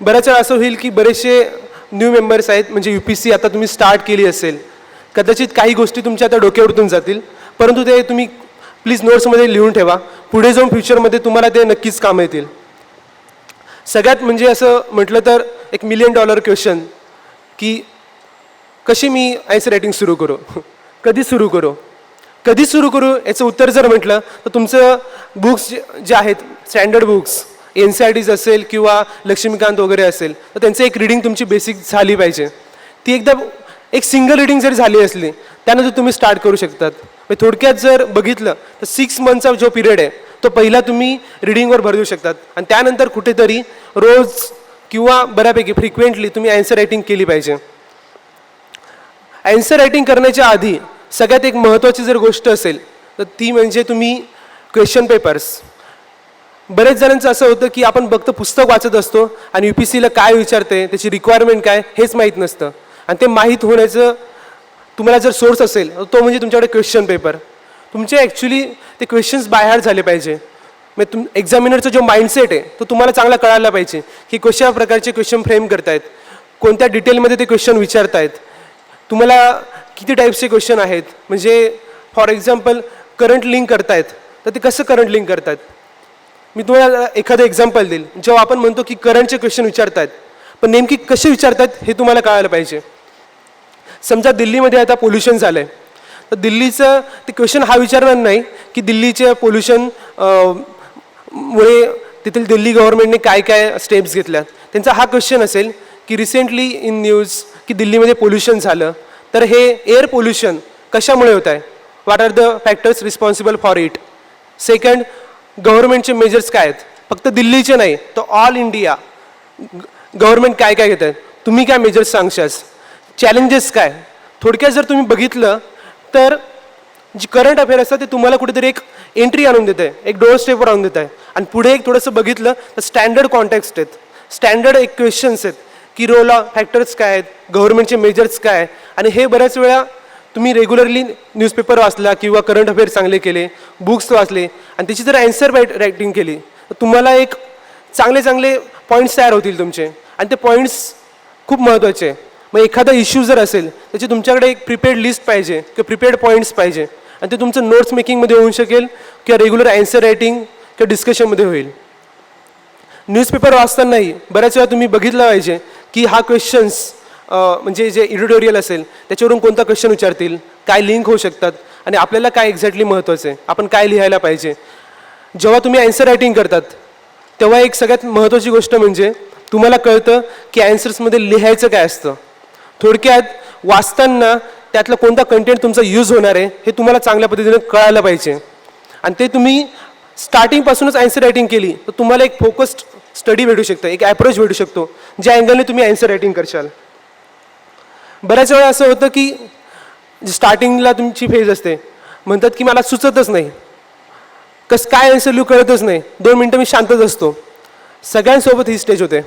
बऱ्याच वेळा असं होईल की बरेचसे न्यू मेंबर्स आहेत म्हणजे UPSC आता तुम्ही स्टार्ट केली असेल, कदाचित काही गोष्टी तुमच्या आता डोक्यावरतून जातील परंतु ते तुम्ही प्लीज नोट्समध्ये लिहून ठेवा. पुढे जाऊन फ्युचरमध्ये तुम्हाला ते नक्कीच कामं येतील. सगळ्यात म्हणजे असं म्हटलं तर एक $1 मिलियन क्वेश्चन की कशी मी ॲन्सर रायटिंग सुरू करू, कधी सुरू करू याचं उत्तर जर म्हटलं तर तुमचं बुक्स जे आहेत स्टँडर्ड बुक्स NCERTs असेल किंवा लक्ष्मीकांत वगैरे असेल तर त्यांचं एक रीडिंग तुमची बेसिक झाली पाहिजे. ती एकदा एक सिंगल रीडिंग जरी झाली असली त्यानंतर तुम्ही स्टार्ट करू शकतात. थोडक्यात जर बघितलं तर 6 मंथचा जो पिरियड आहे तो पहिला तुम्ही रीडिंगवर भर देऊ शकतात आणि त्यानंतर कुठेतरी रोज किंवा बऱ्यापैकी फ्रिक्वेंटली तुम्ही ॲन्सर रायटिंग केली पाहिजे. ॲन्सर रायटिंग करण्याच्या आधी सगळ्यात एक महत्त्वाची जर गोष्ट असेल तर ती म्हणजे तुम्ही क्वेश्चन पेपर्स. बरेच जणांचं असं होतं की आपण फक्त पुस्तक वाचत असतो आणि UPSCला काय विचारते त्याची रिक्वायरमेंट काय हेच माहीत नसतं आणि ते माहीत होण्याचं तुम्हाला जर सोर्स असेल तो म्हणजे तुमच्याकडे क्वेश्चन पेपर. तुमचे ॲक्च्युली ते क्वेश्चन्स बाय हार्ट झाले पाहिजे. म्हणजे एक्झामिनरचा जो माइंडसेट आहे तो तुम्हाला चांगला कळायला पाहिजे की कशा प्रकारचे क्वेश्चन फ्रेम करतायत, कोणत्या डिटेलमध्ये ते क्वेश्चन विचारतायत, तुम्हाला किती टाईप्सचे क्वेश्चन आहेत. म्हणजे फॉर एक्झाम्पल करंट लिंक करतायत तर ते कसं करंट लिंक करतात, मी तुम्हाला एखादं एक्झाम्पल देईल. जेव्हा आपण म्हणतो की करंटचे क्वेश्चन विचारतात, पण नेमकी कसे विचारतात हे तुम्हाला कळायला पाहिजे. समजा दिल्लीमध्ये आता पोल्युशन झालं आहे, तर दिल्लीचं ते क्वेश्चन हा विचारणार नाही की दिल्लीचे पोल्युशन मुळे तिथील दिल्ली गव्हर्नमेंटने काय काय स्टेप्स घेतल्यात. त्यांचा हा क्वेश्चन असेल की रिसेंटली इन न्यूज की दिल्लीमध्ये पोल्युशन झालं, तर हे एअर पोल्युशन कशामुळे होत आहे, what are the factors responsible for it. Second, गव्हर्नमेंटचे मेजर्स काय आहेत, फक्त दिल्लीचे नाही तर ऑल इंडिया गव्हर्नमेंट काय काय घेत आहेत, तुम्ही काय मेजर्स सांगशास, चॅलेंजेस काय. थोडक्यात जर तुम्ही बघितलं तर जी करंट अफेअर असतात ते तुम्हाला कुठेतरी एक एंट्री आणून देत आहे, एक डोअर स्टेपवर आणून देत आहे. आणि पुढे एक थोडंसं बघितलं तर स्टँडर्ड कॉन्टेक्स्ट आहेत, स्टँडर्ड एक क्वेश्चन्स आहेत की रोल ऑफ फॅक्टर्स काय आहेत, गव्हर्नमेंटचे मेजर्स काय आहे. आणि हे बऱ्याच वेळा तुम्ही रेग्युलरली न्यूजपेपर वाचला किंवा करंट अफेअर चांगले केले, बुक्स वाचले आणि त्याची जर ॲन्सर रायटिंग केली तर तुम्हाला एक चांगले चांगले पॉईंट्स तयार होतील तुमचे. आणि ते पॉईंट्स खूप महत्त्वाचे. मग एखादा इश्यू जर असेल त्याची तुमच्याकडे एक प्रिपेड लिस्ट पाहिजे किंवा प्रिपेड पॉईंट्स पाहिजे आणि ते तुमचं नोट्स मेकिंगमध्ये होऊ शकेल किंवा रेग्युलर ॲन्सर रायटिंग किंवा डिस्कशनमध्ये होईल. न्यूजपेपर वाचतानाही बऱ्याच वेळा तुम्ही बघितलं पाहिजे की हा क्वेश्चन्स म्हणजे जे एडिटोरियल असेल त्याच्यावरून कोणता क्वेश्चन विचारतील, काय लिंक होऊ शकतात आणि आपल्याला काय एक्झॅक्टली महत्त्वाचं आहे, आपण काय लिहायला पाहिजे. जेव्हा तुम्ही ॲन्सर रायटिंग करतात तेव्हा एक सगळ्यात महत्त्वाची गोष्ट म्हणजे तुम्हाला कळतं की ॲन्सर्समध्ये लिहायचं काय असतं. थोडक्यात वाचताना त्यातला कोणता कंटेंट तुमचा यूज होणार आहे हे तुम्हाला चांगल्या पद्धतीने कळायला पाहिजे. आणि ते तुम्ही स्टार्टिंगपासूनच ॲन्सर रायटिंग केली तर तुम्हाला एक फोकस्ड स्टडी भेटू शकतं, एक ॲप्रोच भेटू शकतो ज्या अँगलने तुम्ही ॲन्सर रायटिंग करशाल. बऱ्याच वेळा असं होतं की स्टार्टिंगला तुमची फेज असते, म्हणतात की मला सुचतच नाही, काय आन्सर लिहू कळतच नाही, 2 मिनटं मी शांतच असतो. सगळ्यांसोबत ही स्टेज होते.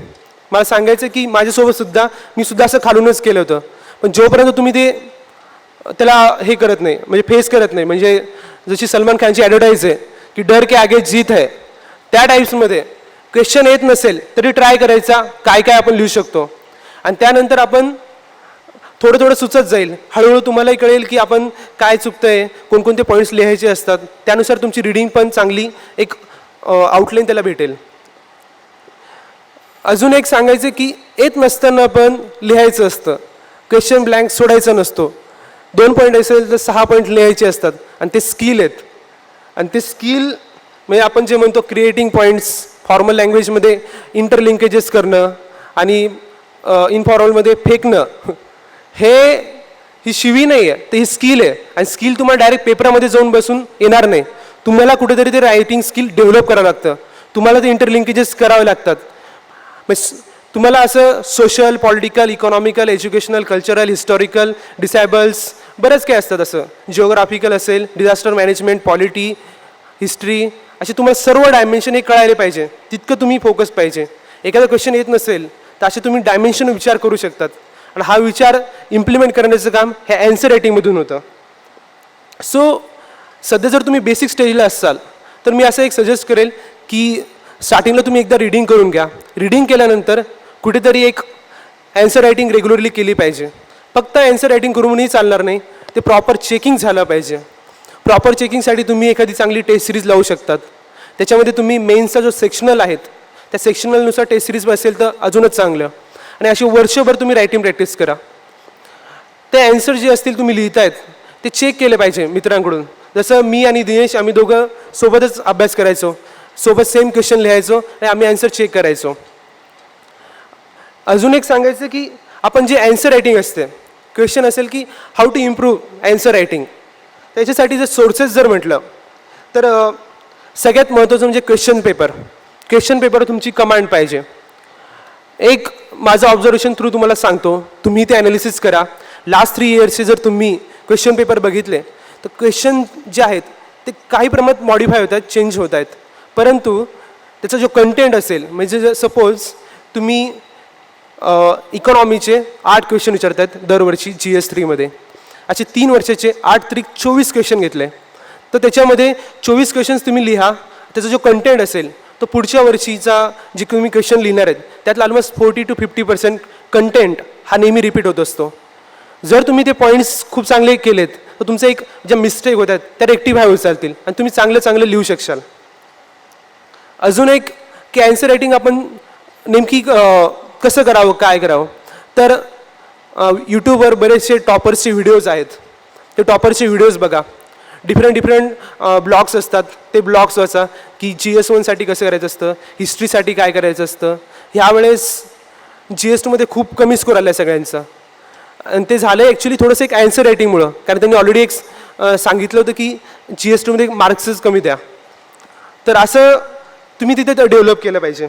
मला सांगायचं की माझ्यासोबत सुद्धा मी सुद्धा असं खालूनच केलं होतं. पण जोपर्यंत तुम्ही त्याला हे करत नाही म्हणजे फेस करत नाही, म्हणजे जशी सलमान खानची ॲडव्हर्टाईज आहे की डर के आगे जीत है, त्या टाईप्समध्ये क्वेश्चन येत नसेल तरी ट्राय करायचा काय काय आपण लिहू शकतो. आणि त्यानंतर आपण थोडं थोडं सुचत जाईल, हळूहळू तुम्हालाही कळेल की आपण काय चुकतंय, कोणकोणते पॉईंट्स लिहायचे असतात, त्यानुसार तुमची रिडिंग पण चांगली एक आउटलाईन त्याला भेटेल. अजून एक सांगायचं की येत नसताना पण लिहायचं असतं, क्वेश्चन ब्लँक सोडायचा नसतो. 2 पॉईंट असेल तर 6 पॉईंट लिहायचे असतात आणि ते स्किल आहेत. आणि ते स्किल म्हणजे आपण जे म्हणतो क्रिएटिंग पॉईंट्स, फॉर्मल लँग्वेजमध्ये इंटरलिंकेजेस करणं आणि इनफॉर्मलमध्ये फेकणं, ही शिवी नाही आहे, तर ही स्किल आहे. आणि स्किल तुम्हाला डायरेक्ट पेपरामध्ये जाऊन बसून येणार नाही, तुम्हाला कुठेतरी ते रायटिंग स्किल डेव्हलप करावं लागतं, तुम्हाला ते इंटरलिंकेजेस करावे लागतात. तुम्हाला असं social, political, economical, educational, cultural, historical, disables बरंच काय असतात. असं जिओग्राफिकल असेल, डिझास्टर मॅनेजमेंट, पॉलिटी, हिस्ट्री, असे तुम्हाला सर्व डायमेन्शन हे कळायला पाहिजे, तितकं तुम्ही फोकस पाहिजे. एखादा क्वेश्चन येत नसेल तर असे तुम्ही डायमेन्शन विचार करू शकतात आणि हा विचार इम्प्लिमेंट करण्याचं काम हे ॲन्सर रायटिंगमधून होतं. सो सध्या जर तुम्ही बेसिक स्टेजला असाल तर मी असं एक सजेस्ट करेल की स्टार्टिंगला तुम्ही एकदा रीडिंग करून घ्या. रीडिंग केल्यानंतर कुठेतरी एक ॲन्सर रायटिंग रेग्युलरली केली पाहिजे. फक्त ॲन्सर रायटिंग करूनही चालणार नाही, ते प्रॉपर चेकिंग झालं पाहिजे. प्रॉपर चेकिंगसाठी तुम्ही एखादी चांगली टेस्ट सिरीज लावू शकतात. त्याच्यामध्ये तुम्ही मेन्सचा जो सेक्शनल आहेत त्या सेक्शनलनुसार टेस्ट सिरीज असेल तर अजूनच चांगलं. आणि अशी वर्षभर तुम्ही रायटिंग प्रॅक्टिस करा. ते ॲन्सर जे असतील तुम्ही लिहितायत ते चेक केले पाहिजे मित्रांकडून. जसं मी आणि दिनेश आम्ही दोघं सोबतच अभ्यास करायचो, सोबत सेम क्वेश्चन लिहायचो आणि आम्ही ॲन्सर चेक करायचो. अजून एक सांगायचं की आपण जे ॲन्सर रायटिंग असते, क्वेश्चन असेल की how to improve answer writing, त्याच्यासाठी जर सोर्सेस जर म्हटलं तर सगळ्यात महत्त्वाचं म्हणजे क्वेश्चन पेपर. क्वेश्चन पेपर तुमची कमांड पाहिजे. एक माझं ऑब्झर्वेशन थ्रू तुम्हाला सांगतो, तुम्ही ते ॲनालिसिस करा. लास्ट 3 इयर्सचे जर तुम्ही क्वेश्चन पेपर बघितले तर क्वेश्चन जे आहेत ते काही प्रमाणात मॉडिफाय होत आहेत, चेंज होत आहेत, परंतु त्याचा जो कंटेंट असेल म्हणजे जर सपोज तुम्ही इकॉनॉमीचे 8 क्वेश्चन विचारत आहेत दरवर्षी GS3मध्ये, असे 3 वर्षाचे 8 त्रिक 24 क्वेश्चन घेतले, तर त्याच्यामध्ये 24 क्वेश्चन्स तुम्ही लिहा. त्याचा जो कंटेंट असेल तो पुढच्या वर्षीचा जे तुम्ही क्वेश्चन लिहिणार आहेत त्यातला ऑलमोस्ट 40 to 50% कंटेंट हा नेहमी रिपीट होत असतो. जर तुम्ही ते पॉईंट्स खूप चांगले केलेत तर तुमचं एक ज्या मिस्टेक होत आहेत त्या रेक्टिफाय होत चालतील आणि तुम्ही चांगलं लिहू शकशाल. अजून एक की ॲन्सर रायटिंग आपण नेमकी कसं करावं, काय करावं. तर यूट्यूबवर बरेचसे टॉपर्सचे व्हिडिओज आहेत. ते टॉपर्सचे व्हिडिओज बघा. डिफरंट ब्लॉग्स असतात, ते ब्लॉग्स वाचा की GS1साठी कसं करायचं असतं, हिस्ट्रीसाठी काय करायचं असतं. ह्यावेळेस GS2मध्ये खूप कमी स्कोर आला आहे सगळ्यांचा. आणि ते झालं ॲक्च्युली थोडंसं एक ॲन्सर रायटिंगमुळं, कारण त्यांनी ऑलरेडी एक सांगितलं होतं की GS2मध्ये मार्क्सच कमी द्या. तर असं तुम्ही तिथे डेव्हलप केलं पाहिजे.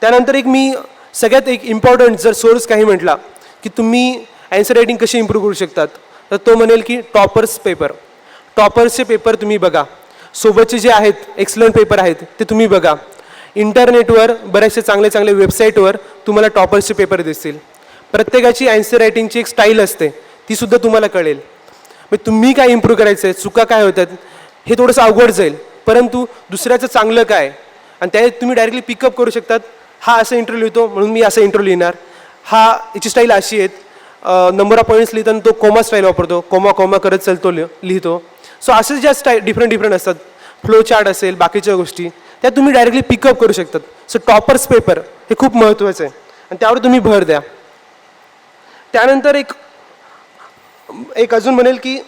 त्यानंतर एक मी सगळ्यात एक इम्पॉर्टंट जर सोर्स काही म्हटला की तुम्ही ॲन्सर रायटिंग कशी इम्प्रूव्ह करू शकतात, तर तो म्हणेल की टॉपर्सचे पेपर तुम्ही बघा. सोबतचे जे आहेत एक्सलंट पेपर आहेत ते तुम्ही बघा. इंटरनेटवर बऱ्याचशा चांगल्या वेबसाईटवर तुम्हाला टॉपर्सचे पेपर दिसतील. प्रत्येकाची ॲन्सर रायटिंगची एक स्टाईल असते, तीसुद्धा तुम्हाला कळेल. मग तुम्ही काय इम्प्रूव्ह करायचं आहे, चुका काय होतात हे थोडंसं अवघड जाईल, परंतु दुसऱ्याचं चांगलं काय आणि त्या तुम्ही डायरेक्टली पिकअप करू शकतात. हा असं इंटरव्ह्यू लिहितो म्हणून मी असं इंटरव्ह्यू लिहिणार, हा याची स्टाईल अशी आहेत. नंबर ऑफ पॉईंट्स लिहिताना तो कोमा स्टाईल वापरतो, कोमा करत चालतो लिहितो. सो असे ज्या डिफरंट असतात, फ्लो चार्ट असेल, बाकीच्या गोष्टी त्या तुम्ही डायरेक्टली पिकअप करू शकतात. सो टॉपर्स पेपर हे खूप महत्त्वाचं आहे आणि त्यावर तुम्ही भर द्या. त्यानंतर एक अजून म्हणेल की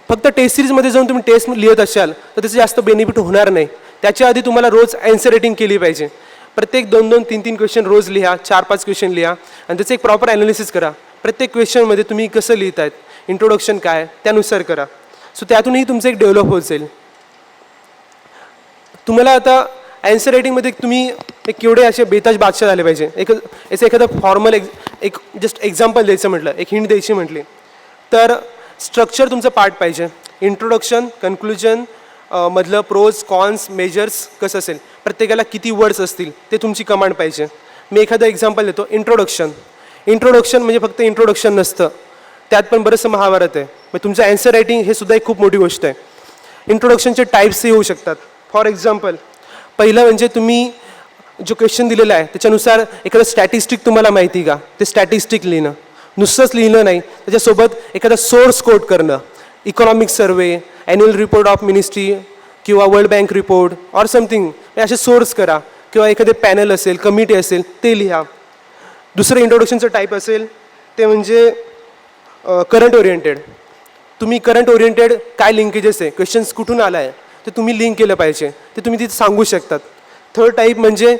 फक्त टेस्ट सिरीजमध्ये जाऊन तुम्ही टेस्ट लिहित असाल तर त्याचं जास्त बेनिफिट होणार नाही. त्याच्या आधी तुम्हाला रोज ॲन्सर रायटिंग केली पाहिजे. प्रत्येक 2-2, 3-3 क्वेश्चन रोज लिहा, 4-5 क्वेश्चन लिहा आणि त्याचं एक प्रॉपर ॲनालिसिस करा. प्रत्येक क्वेश्चनमध्ये तुम्ही कसं लिहित आहेत, इंट्रोडक्शन काय त्यानुसार करा. सो त्यातूनही तुमचं एक डेव्हलप होत जाईल. तुम्हाला आता ॲन्सर रायटिंगमध्ये तुम्ही एक केवढे असे बेताज बादशाह झाले पाहिजे. याचं एखादं फॉर्मल एक जस्ट एक्झाम्पल द्यायचं म्हटलं, एक हिंट द्यायची म्हटली तर स्ट्रक्चर तुमचं पार्ट पाहिजे. इंट्रोडक्शन, कन्क्लुजन, मधलं प्रोज, कॉन्स, मेजर्स कसं असेल, प्रत्येकाला किती वर्ड्स असतील ते तुमची कमांड पाहिजे. मी एखादं एक्झाम्पल देतो. इंट्रोडक्शन म्हणजे फक्त इंट्रोडक्शन नसतं, त्यात पण बरंचसं महाभारत आहे. मग तुमचं ॲन्सर रायटिंग हे सुद्धा एक खूप मोठी गोष्ट आहे. इंट्रोडक्शनचे टाईप्सही होऊ शकतात. फॉर एक्झाम्पल, पहिलं म्हणजे तुम्ही जो क्वेश्चन दिलेला आहे त्याच्यानुसार एखादं स्टॅटिस्टिक तुम्हाला माहिती का, ते स्टॅटिस्टिक लिहिणं. नुसतंच लिहिलं नाही, त्याच्यासोबत एखादा सोर्स कोट करणं. Economic survey, annual report of ministry किंवा world bank report or something, असे सोर्स करा. किंवा एखादे पॅनल असेल, कमिटी असेल ते लिहा. दुसरं इंट्रोडक्शनचं टाईप असेल ते म्हणजे करंट ओरिएंटेड. तुम्ही करंट ओरिएंटेड काय लिंकेजेस आहे, क्वेश्चन्स कुठून आला आहे ते तुम्ही लिंक केलं पाहिजे, ते तुम्ही तिथे सांगू शकतात. थर्ड टाईप म्हणजे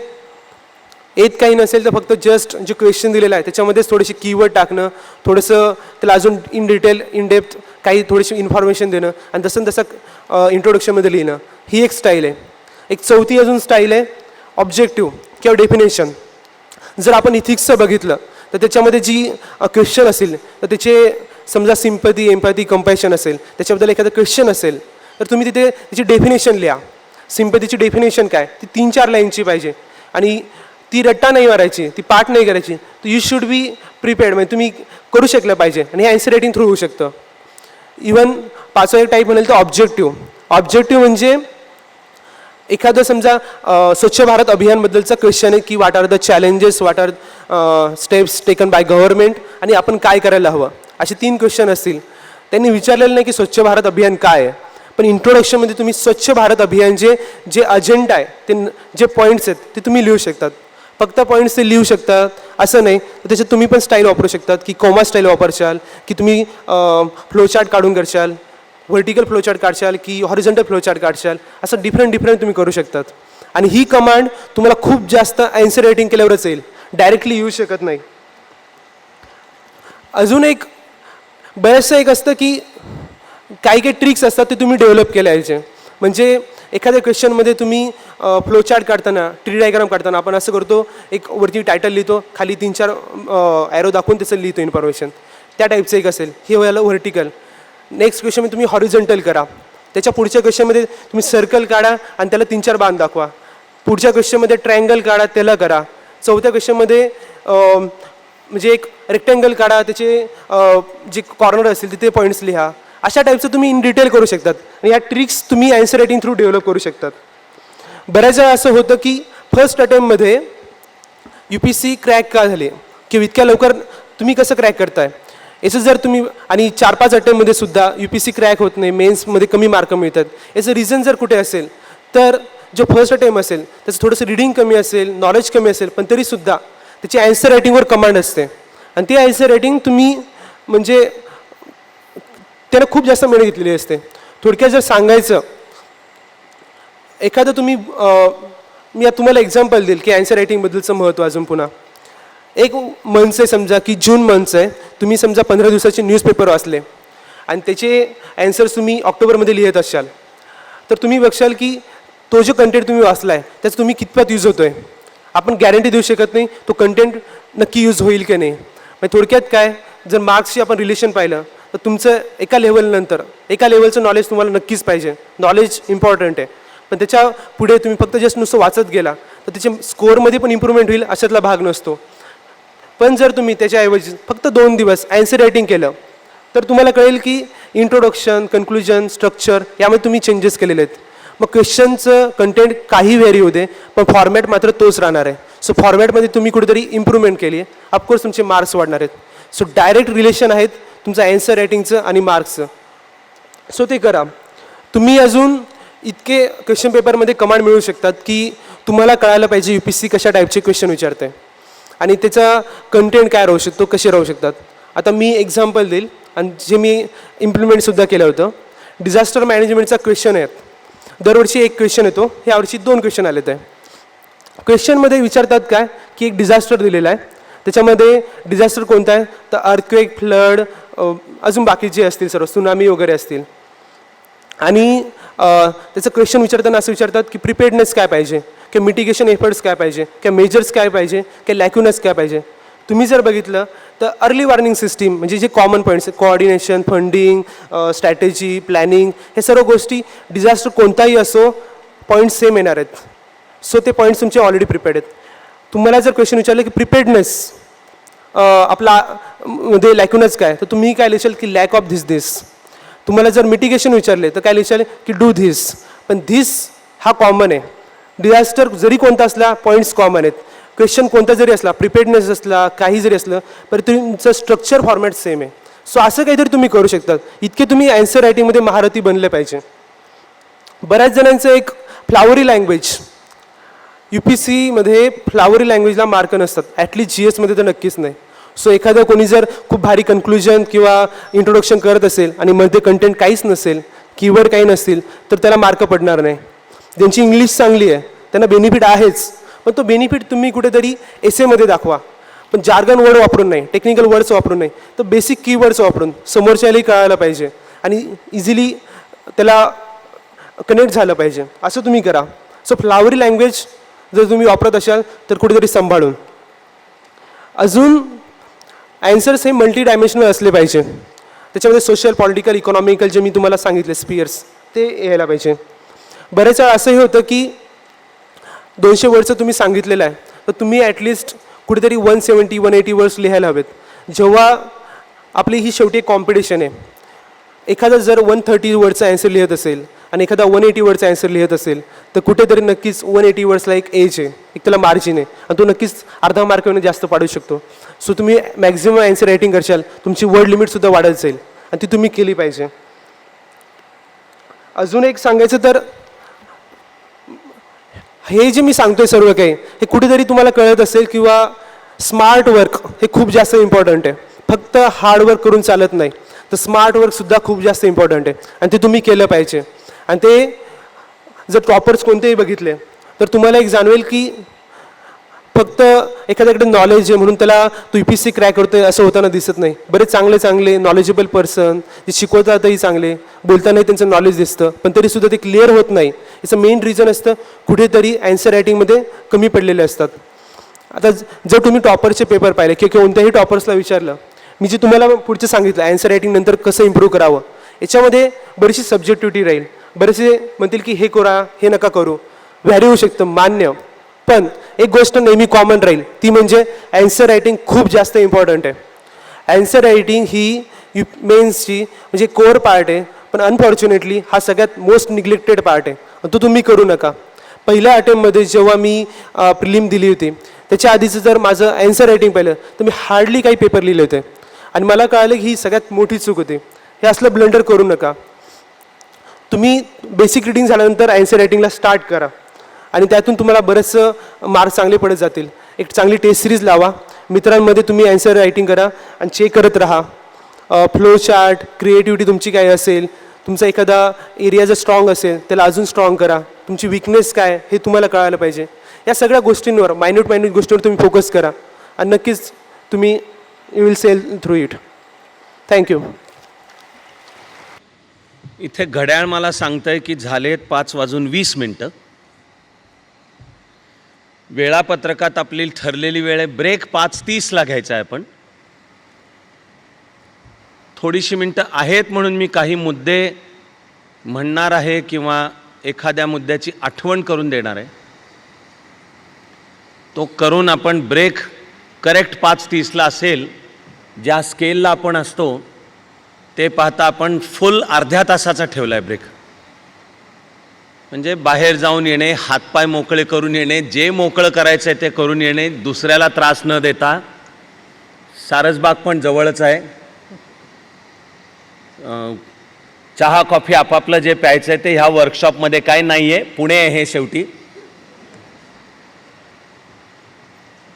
येत काही नसेल तर फक्त जस्ट जे क्वेश्चन दिलेलं आहे त्याच्यामध्येच थोडेसे कीवर्ड टाकणं, थोडंसं त्याला अजून इन डेप्थ काही थोडीशी इन्फॉर्मेशन देणं आणि तसं इंट्रोडक्शनमध्ये लिहिणं. ही एक स्टाईल आहे. एक चौथी अजून स्टाईल आहे ऑब्जेक्टिव्ह किंवा डेफिनेशन. जर आपण इथिक्सचं बघितलं तर त्याच्यामध्ये जी क्वेश्चन असेल तर त्याचे समजा सिम्पॅथी, एम्पॅथी, कंपॅशन असेल, त्याच्याबद्दल एखादं क्वेश्चन असेल तर तुम्ही तिथे त्याची डेफिनेशन लिहा. सिम्पॅथीची डेफिनेशन काय, ती 3-4 लाईनची पाहिजे आणि ती रट्टा नाही मारायची, ती पाठ नाही करायची. तर यू शुड बी प्रिपेअर्ड, म्हणजे तुम्ही करू शकलं पाहिजे आणि हे ॲन्सर रायटिंग थ्रू होऊ शकतं. इवन 5वा एक टाईप म्हणाल तर ऑब्जेक्टिव्ह म्हणजे एखादं समजा स्वच्छ भारत अभियानबद्दलचा क्वेश्चन आहे की what are the challenges, what are steps taken by government आणि आपण काय करायला हवं, असे 3 क्वेश्चन असतील. त्यांनी विचारलेलं नाही की स्वच्छ भारत अभियान काय आहे, पण इंट्रोडक्शनमध्ये तुम्ही स्वच्छ भारत अभियान जे अजेंडा आहे, ते जे पॉईंट्स आहेत ते तुम्ही लिहू शकतात. फक्त पॉईंट्स ते लिहू शकतात असं नाही, तर त्याच्यात तुम्ही पण स्टाईल वापरू शकतात की कोमा स्टाईल वापरशाल, की तुम्ही फ्लोचार्ट काढून करशाल, व्हर्टिकल फ्लोचार्ट काढशाल की हॉरिझॉन्टल फ्लोचार्ट काढशाल. असं डिफरंट तुम्ही करू शकतात. आणि ही कमांड तुम्हाला खूप जास्त ॲन्सर रायटिंग केल्यावरच येईल, डायरेक्टली येऊ शकत नाही. अजून एक बरंचसं एक असतं की काही ट्रिक्स असतात ते तुम्ही डेव्हलप केले पाहिजे. म्हणजे एखाद्या क्वेश्चनमध्ये तुम्ही फ्लोचार्ट काढताना, ट्री डायग्राम काढताना आपण असं करतो, एक वरती टायटल लिहितो, खाली 3-4 ॲरो दाखवून त्याचं लिहितो इन्फॉर्मेशन. त्या टाईपचं एक असेल, हे व्हायला व्हर्टिकल. नेक्स्ट क्वेश्चनमध्ये तुम्ही हॉरिझॉन्टल करा. त्याच्या पुढच्या क्वेश्चनमध्ये तुम्ही सर्कल काढा आणि त्याला 3-4 बाण दाखवा. पुढच्या क्वेश्चनमध्ये ट्रायंगल काढा, त्याला करा. चौथ्या क्वेश्चनमध्ये म्हणजे एक रेक्टँगल काढा, त्याचे जे कॉर्नर असतील तिथे पॉईंट्स लिहा. अशा टाईपचं तुम्ही इन डिटेल करू शकतात आणि या ट्रिक्स तुम्ही ॲन्सर रायटिंग थ्रू डेव्हलप करू शकतात. बऱ्याच वेळा असं होतं की फर्स्ट अटेम्प्टमध्ये UPSC क्रॅक का झाले किंवा इतक्या लवकर तुम्ही कसं क्रॅक करताय, याचं जर तुम्ही आणि 4-5 अटेम्प्टमध्ये सुद्धा UPSC क्रॅक होत नाही, मेन्समध्ये कमी मार्क मिळतात, याचं रिझन जर कुठे असेल तर जो फर्स्ट अटेम्प्ट असेल त्याचं थोडंसं रिडिंग कमी असेल, नॉलेज कमी असेल, पण तरीसुद्धा त्याची ॲन्सर रायटिंगवर कमांड असते आणि ती ॲन्सर रायटिंग तुम्ही म्हणजे त्यानं खूप जास्त मेहनत घेतलेली असते. थोडक्यात जर सांगायचं, एखादं तुम्ही मी आता तुम्हाला एक्झाम्पल देईल की ॲन्सर रायटिंगबद्दलचं महत्त्व अजून पुन्हा. एक मंथ आहे समजा की जून मंथ आहे, तुम्ही समजा 15 दिवसाचे न्यूजपेपर वाचले आणि त्याचे ॲन्सर्स तुम्ही ऑक्टोबरमध्ये लिहित असाल, तर तुम्ही बघशाल की तो जो कंटेंट तुम्ही वाचला आहे त्याचा तुम्ही कितपत यूज होतो आहे. आपण गॅरंटी देऊ शकत नाही तो कंटेंट नक्की यूज होईल की नाही. म्हणजे थोडक्यात काय, जर मार्क्सशी आपण रिलेशन पाहिलं तर तुमचं एका लेवलनंतर एका लेवलचं नॉलेज तुम्हाला नक्कीच पाहिजे. नॉलेज इम्पॉर्टंट आहे, पण त्याच्या पुढे तुम्ही फक्त जस्ट नुसतं वाचत गेला तर त्याच्या स्कोअरमध्ये पण इम्प्रूव्हमेंट होईल अशातला भाग नसतो. पण जर तुम्ही त्याच्याऐवजी फक्त 2 दिवस ॲन्सर रायटिंग केलं तर तुम्हाला कळेल की इंट्रोडक्शन, कन्क्लुजन, स्ट्रक्चर यामध्ये तुम्ही चेंजेस केलेले आहेत. मग क्वेश्चनचं कंटेंट काही व्हेरी होऊ दे, पण फॉर्मॅट मात्र तोच राहणार आहे. सो फॉर्मॅटमध्ये तुम्ही कुठेतरी इम्प्रूव्हमेंट केली आहे, ऑफकोर्स तुमचे मार्क्स वाढणार आहेत. सो डायरेक्ट रिलेशन आहेत तुमचं ॲन्सर रायटिंगचं आणि मार्क्सचं. सो ते करा. तुम्ही अजून इतके क्वेश्चन पेपरमध्ये कमांड मिळू शकतात की तुम्हाला कळायला पाहिजे UPSC कशा टाईपचे क्वेश्चन विचारते आणि त्याचा कंटेंट काय राहू शकतो, कसे राहू शकतात. आता मी एक्झाम्पल देईल आणि जे मी इम्प्लिमेंटसुद्धा केलं होतं. डिझास्टर मॅनेजमेंटचा क्वेश्चन आहे. दरवर्षी एक क्वेश्चन येतो, यावर्षी 2 क्वेश्चन आलेत आहे. क्वेश्चनमध्ये विचारतात काय की एक डिझास्टर दिलेला आहे, त्याच्यामध्ये डिझास्टर कोणता आहे तर अर्थक्वेक, फ्लड, अजून बाकीचे असतील सर्व, सुनामी वगैरे असतील. आणि त्याचं क्वेश्चन विचारताना असं विचारतात की प्रिपेअर्डनेस काय पाहिजे, किंवा मिटिगेशन एफर्ट्स काय पाहिजे, किंवा मेजर्स काय पाहिजे, किंवा लॅक्युनस काय पाहिजे. तुम्ही जर बघितलं तर अर्ली वॉर्निंग सिस्टीम म्हणजे जे common points coordination, funding, strategy, planning, हे सर्व गोष्टी डिझास्टर कोणताही असो पॉईंट्स सेम येणार आहेत. सो ते पॉईंट्स तुमचे ऑलरेडी प्रिपेअर्ड आहेत. तुम्हाला जर क्वेश्चन विचारलं की प्रिपेअर्डनेस आपला मध्ये लॅक्युनस काय, तर तुम्ही काय लिहाल की लॅक ऑफ धिस. तुम्हाला जर मिटिगेशन विचारले तर काय लिहाल की डू धिस. पण धिस हा कॉमन आहे. डिझास्टर जरी कोणता असला पॉईंट्स कॉमन आहेत. क्वेश्चन कोणता जरी असला, प्रिपेअर्डनेस असला, काही जरी असलं तरी तुमचं स्ट्रक्चर फॉर्मॅट सेम आहे. सो असं काहीतरी तुम्ही करू शकतात. इतके तुम्ही ॲन्सर रायटिंगमध्ये महारथी बनले पाहिजे. बऱ्याच जणांचं एक फ्लावरी लँग्वेज, UPSCमध्ये फ्लावरी लँग्वेजला मार्क नसतात, ॲटलीस्ट GSमध्ये तर नक्कीच नाही. सो एखादं कोणी जर खूप भारी कन्क्लुजन किंवा इंट्रोडक्शन करत असेल आणि मध्ये कंटेंट काहीच नसेल, कीवर्ड काही नसतील, तर त्याला मार्क पडणार नाही. ज्यांची इंग्लिश चांगली आहे त्यांना बेनिफिट आहेच, पण तो बेनिफिट तुम्ही कुठेतरी एसेमध्ये दाखवा. पण जार्गन वर्ड वापरून नाही, टेक्निकल वर्ड्स वापरून नाही, तर बेसिक कीवर्ड्स वापरून समोरच्यालाही कळायला पाहिजे आणि इझिली त्याला कनेक्ट झालं पाहिजे. असं तुम्ही करा. सो फ्लावरी लँग्वेज जर तुम्ही वापरत असाल तर कुठेतरी सांभाळून. अजून ॲन्सर्स हे मल्टी डायमेन्शनल असले पाहिजे. त्याच्यामध्ये सोशल, पॉलिटिकल, इकॉनॉमिकल जे मी तुम्हाला सांगितले स्पियर्स ते यायला पाहिजे. बरेच वेळा असंही होतं की 200 वर्डचं तुम्ही सांगितलेलं आहे तर तुम्ही ॲटलिस्ट कुठेतरी 170-180 वर्ड्स लिहायला हवेत. जेव्हा आपली ही शेवटी एक कॉम्पिटिशन आहे, एखादा जर 130 वर्डचा ॲन्सर लिहित असेल आणि एखादा 180 वर्डचा ॲन्सर लिहित असेल तर कुठेतरी नक्कीच 180 वर्ड्सला एक एज आहे, एक त्याला मार्जिन आहे आणि तो नक्कीच अर्धा मार्काने जास्त पाडू शकतो. सो तुम्ही मॅक्झिमम ॲन्सर रायटिंग करशाल, तुमची वर्ड लिमिटसुद्धा वाढत जाईल आणि ती तुम्ही केली पाहिजे. अजून एक सांगायचं तर हे जे मी सांगतोय सर्व काही हे कुठेतरी तुम्हाला कळत असेल किंवा स्मार्ट वर्क हे खूप जास्त इम्पॉर्टंट आहे. फक्त हार्डवर्क करून चालत नाही, तर स्मार्ट वर्कसुद्धा खूप जास्त इम्पॉर्टंट आहे आणि ते तुम्ही केलं पाहिजे. आणि ते जर टॉपर्स कोणतेही बघितले तर तुम्हाला एक जाणवेल की फक्त एखाद्याकडे नॉलेज आहे म्हणून त्याला तो UPSC क्रॅक करतोय असं होताना दिसत नाही. बरेच चांगले नॉलेजेबल पर्सन जे शिकवतातही चांगले, बोलतानाही त्यांचं नॉलेज दिसतं, पण तरीसुद्धा ते क्लिअर होत नाही. याचं मेन रिझन असतं कुठेतरी ॲन्सर रायटिंगमध्ये कमी पडलेले असतात. आता जर तुम्ही टॉपरचे पेपर पाहिले किंवा कोणत्याही टॉपर्सला विचारलं, मी जे तुम्हाला पुढचं सांगितलं ॲन्सर रायटिंग नंतर कसं इम्प्रूव्ह करावं, याच्यामध्ये बरीचशी सब्जेक्टिव्हिटी राहील. बरेचसे म्हणतील की हे करा, हे नका करू, व्हॅरी होऊ शकतं, मान्य. पण एक गोष्ट नेहमी कॉमन राहील, ती म्हणजे ॲन्सर रायटिंग खूप जास्त इम्पॉर्टंट आहे. ॲन्सर रायटिंग ही मेन्सची म्हणजे कोर पार्ट आहे, पण अनफॉर्च्युनेटली हा सगळ्यात मोस्ट निग्लेक्टेड पार्ट आहे. तो तुम्ही करू नका. पहिल्या अटेम्प्टमध्ये जेव्हा मी प्रिलिम दिली होती त्याच्या आधीचं जर माझं ॲन्सर रायटिंग पाहिलं तर मी हार्डली काही पेपर लिहिले होते आणि मला कळालं की ही सगळ्यात मोठी चूक होती. हे असलं ब्लंडर करू नका. तुम्ही बेसिक रिडिंग झाल्यानंतर ॲन्सर रायटिंगला स्टार्ट करा. आणि त्यातून तुम्हाला बरेचसं मार्क्स चांगले पडत जातील. एक चांगली टेस्ट सिरीज लावा, मित्रांमध्ये तुम्ही ॲन्सर रायटिंग करा आणि चेक करत राहा. फ्लो चार्ट, क्रिएटिव्हिटी तुमची काय असेल, तुमचा एखादा एरिया जर स्ट्रॉंग असेल त्याला अजून स्ट्रॉंग करा. तुमची विकनेस काय हे तुम्हाला कळायला पाहिजे. या सगळ्या गोष्टींवर मायन्यूट गोष्टींवर तुम्ही फोकस करा आणि नक्कीच तुम्ही you will sail through it. Thank you. इथे घड्याळ मला सांगतंय की झालेत 5:20. वेळापत्रकात आपली ठरलेली वेळ आहे ब्रेक 5:30ला घ्यायचा आहे. आपण थोडीशी मिनटं आहेत म्हणून मी काही मुद्दे म्हणणार आहे किंवा एखाद्या मुद्द्याची आठवण करून देणार आहे. तो करून आपण ब्रेक करेक्ट 5:30ला असेल. ज्या स्केलला आपण असतो ते पाहता आपण फुल अर्ध्या तासाचा ठेवला आहे ब्रेक. म्हणजे बाहेर जाऊन येणे, हातपाय मोकळे करून येणे, जे मोकळं करायचं आहे ते करून येणे, दुसऱ्याला त्रास न देता. सारसबाग पण जवळच आहे. चहा कॉफी आपापलं जे प्यायचं आहे ते ह्या वर्कशॉपमध्ये काय नाही आहे, पुणे आहे हे शेवटी.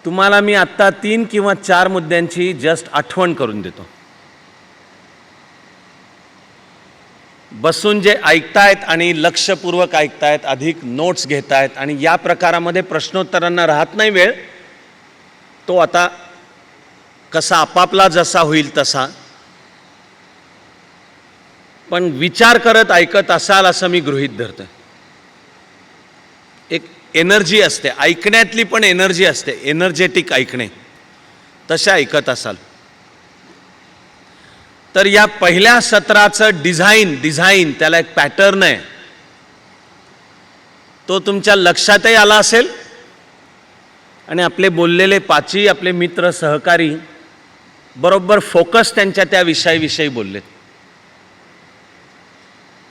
तुम्हाला मी आत्ता 3 किंवा 4 मुद्द्यांची जस्ट आठवण करून देतो. बसून जे ऐकतायत आणि लक्षपूर्वक ऐकतायत, अधिक नोट्स घेतायत आणि या प्रकारामध्ये प्रश्नोत्तरांना राहत नाही वेळ, तो आता कसा आपापला जसा होईल तसा, पण विचार करत ऐकत असाल असं मी गृहीत धरतोय. एक एनर्जी असते ऐकण्यातली, पण एनर्जी असते, एनर्जेटिक ऐकणे, तशा ऐकत असाल तर या पहिल्या सत्राचं डिझाईन त्याला एक पॅटर्न आहे, तो तुमच्या लक्षातही आला असेल आणि आपले बोललेले 5ही आपले मित्र सहकारी बरोबर फोकस त्यांच्या त्या विषयाविषयी बोललेत.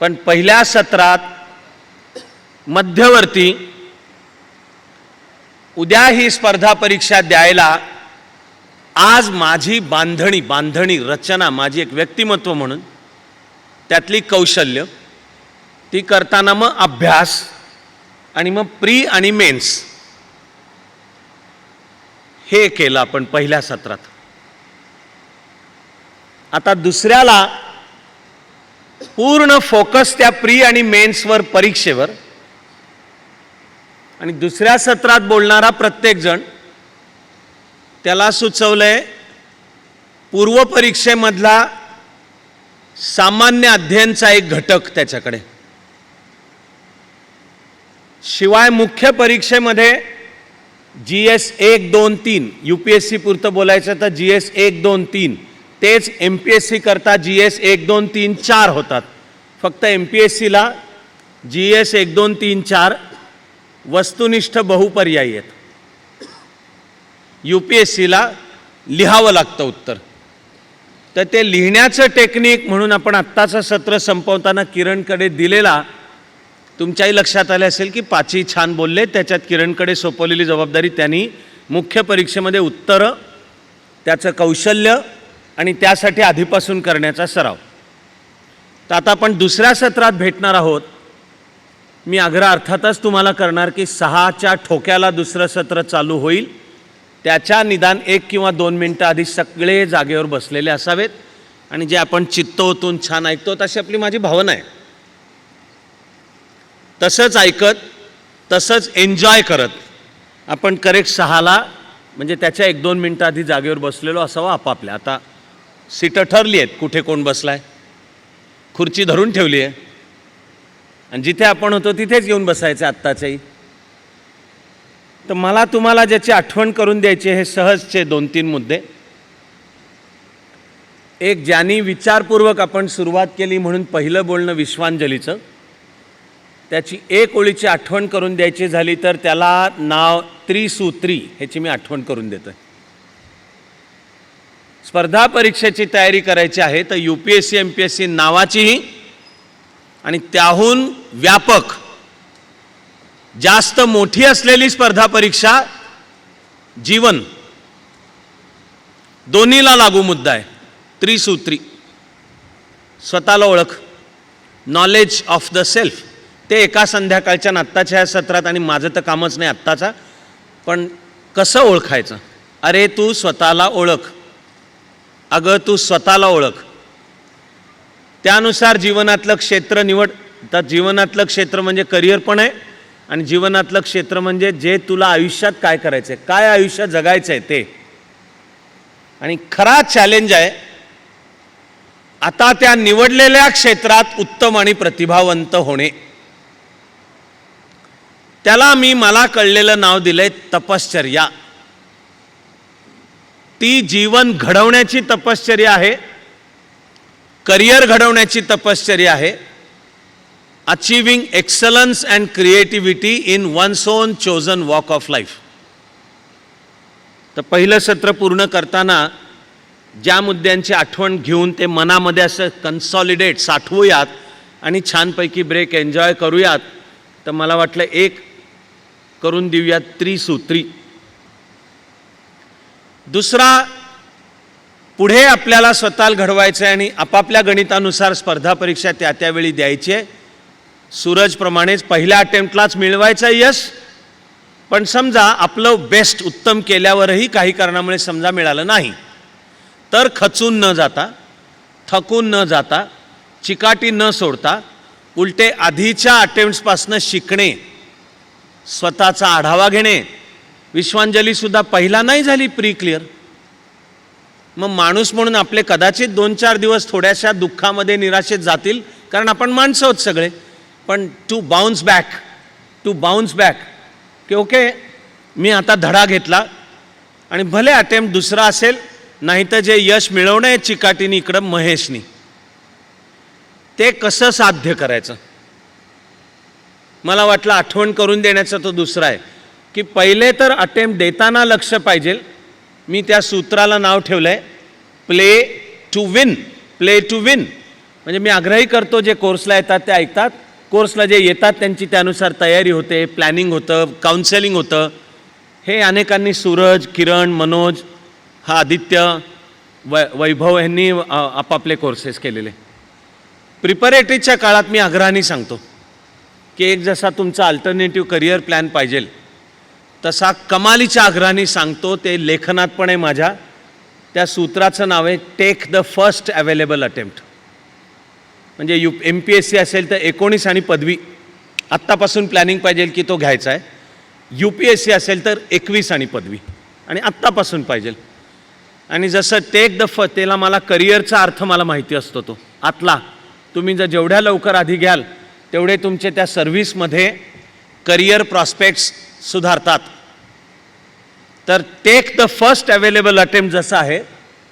पण पहिल्या सत्रात मध्यवर्ती उद्या ही स्पर्धा परीक्षा द्यायला आज माझी बांधणी रचना, माझी एक व्यक्तिमत्व म्हणून त्यातली कौशल्य, ती करताना मग अभ्यास आणि मग प्री आणि मेन्स हे केलं आपण पहिल्या सत्रात. आता दुसऱ्याला पूर्ण फोकस त्या प्री आणि मेन्सवर, परीक्षेवर, आणि दुसऱ्या सत्रात बोलणारा प्रत्येक जण त्याला सुचवलंय पूर्वपरीक्षेमधला सामान्य अध्ययनचा एक घटक त्याच्याकडे. शिवाय मुख्य परीक्षेमध्ये GS 1, 2, 3 UPSC पुरतं बोलायचं तर GS 1, 2, 3 तेच MPSC करता GS 1, 2, 3, 4 होतात. फक्त MPSCला GS 1, 2, 3, 4 वस्तुनिष्ठ बहुपर्यायी आहेत. UPSCला लिहावं लागतं उत्तर. तर ते लिहिण्याचं टेक्निक म्हणून आपण आत्ताचं सत्र संपवताना किरणकडे दिलेला, तुमच्याही लक्षात आले असेल की 5ही छान बोलले, त्याच्यात किरणकडे सोपवलेली जबाबदारी त्यांनी मुख्य परीक्षेमध्ये उत्तरं, त्याचं कौशल्य आणि त्यासाठी आधीपासून करण्याचा सराव. तर आता आपण दुसऱ्या सत्रात भेटणार आहोत. मी आग्रह अर्थातच तुम्हाला करणार की 6च्या ठोक्याला दुसरं सत्र चालू होईल, त्याच्या निदान 1 किंवा 2 मिनटं आधी सगळे जागेवर बसलेले असावेत आणि जे आपण चित्त ओतून छान ऐकतो तशी आपली माझी भावना आहे, तसंच ऐकत, तसंच एन्जॉय करत आपण करेक्ट 6ला म्हणजे त्याच्या 1-2 मिनटं आधी जागेवर बसलेलो असावं आपापल्या. आता सीटं ठरली आहेत, कुठे कोण बसलाय, खुर्ची धरून ठेवली आहे आणि जिथे आपण होतो तिथेच येऊन बसायचं आत्ताच्याही. तर मला तुम्हाला ज्याची आठवण करून द्यायची हे सहजचे 2-3 मुद्दे. एक, ज्यांनी विचारपूर्वक आपण सुरुवात केली म्हणून पहिलं बोलणं विश्वांजलीचं, त्याची 1 ओळीची आठवण करून द्यायची झाली तर त्याला नाव त्रिसूत्री ह्याची मी आठवण करून देतोय. स्पर्धा परीक्षेची तयारी करायची आहे तर UPSC MPSC नावाचीही आणि त्याहून व्यापक जास्त मोठी असलेली स्पर्धा परीक्षा, जीवन, दोन्हीला लागू मुद्दा आहे. त्रिसूत्री, स्वतःला ओळख, नॉलेज ऑफ द सेल्फ, ते एका संध्याकाळच्या आणि आत्ताच्या ह्या सत्रात, आणि माझं तर कामच नाही आत्ताचा, पण कसं ओळखायचं? अरे तू स्वतःला ओळख, अगं तू स्वतःला ओळख, त्यानुसार जीवनातलं क्षेत्र निवड. तर जीवनातलं क्षेत्र म्हणजे करिअर पण आहे, आणि जीवनातलं क्षेत्र म्हणजे जे तुला आयुष्यात काय करायचं आहे, काय आयुष्यात जगायचं आहे ते. आणि खरा चॅलेंज आहे आता त्या निवडलेल्या क्षेत्रात उत्तम आणि प्रतिभावंत होणे. त्याला मला कळलेलं नाव दिलंय तपश्चर्या. ती जीवन घडवण्याची तपश्चर्या आहे, करिअर घडवण्याची तपश्चर्या आहे. Achieving excellence and creativity in one's own chosen walk of life. तर पहिलं सत्र पूर्ण करताना ज्या मुद्द्यांची आठवण घेऊन ते मनामध्ये असं कन्सॉलिडेट साठवूयात आणि छानपैकी ब्रेक एन्जॉय करूयात, तर मला वाटलं एक करून देऊयात त्रिसूत्री. दुसरा, पुढे आपल्याला स्वतःला घडवायचं आहे आणि आपापल्या गणितानुसार स्पर्धा परीक्षा त्या त्यावेळी द्यायची आहे. सूरजप्रमाणेच पहिल्या अटेम्प्टलाच मिळवायचं यश, पण समजा आपलं बेस्ट उत्तम केल्यावरही काही कारणामुळे समजा मिळालं नाही, तर खचून न जाता, थकून न जाता, चिकाटी न सोडता, उलटे आधीच्या अटेम्प्ट्सपासून शिकणे, स्वतःचा आढावा घेणे. विश्वांजलीसुद्धा पहिला नाही झाली प्री क्लिअर. मग माणूस म्हणून आपले कदाचित 2-4 दिवस थोड्याशा दुःखामध्ये निराशेत जातील, कारण आपण माणसं आहोत सगळे. पण टू बाउन्स बॅक की ओके, मी आता धडा घेतला आणि भले अटेम्प्ट दुसरा असेल, नाही तर जे यश मिळवणं आहे चिकाटीने इकडं महेशनी, ते कसं साध्य करायचं. मला वाटलं आठवण करून देण्याचा तो दुसरा आहे की पहिले तर अटेम्प्ट देताना लक्ष पाहिजे. मी त्या सूत्राला नाव ठेवलं आहे प्ले टू विन. म्हणजे मी आग्रही करतो, जे कोर्सला येतात ते ऐकतात, कोर्सला जे येतात त्यांची त्यानुसार तयारी होते, प्लॅनिंग होतं, काउन्सेलिंग होतं. हे अनेकांनी, सूरज, किरण, मनोज, हा आदित्य, वैभव यांनी आपापले कोर्सेस केलेले. प्रिपरेटरीच्या काळात मी आग्रहाने सांगतो की एक जसा तुमचा अल्टरनेटिव्ह करिअर प्लॅन पाहिजे, तसा कमालीच्या आग्रहाने सांगतो, ते लेखनात पण आहे माझ्या. त्या सूत्राचं नाव आहे take the first available attempt. म्हणजे MPSC असेल तर 19 आणि पदवी आत्तापासून प्लॅनिंग पाहिजे की तो घ्यायचा आहे. UPSC असेल तर 21 आणि पदवी, आणि आत्तापासून पाहिजे. आणि जसं टेक द त्याला मला करिअरचा अर्थ मला माहिती असतो, तो आतला. तुम्ही जर जेवढ्या लवकर आधी घ्याल तेवढे तुमचे त्या सर्व्हिसमध्ये करिअर प्रॉस्पेक्ट्स सुधारतात. तर take the first available attempt जसं आहे,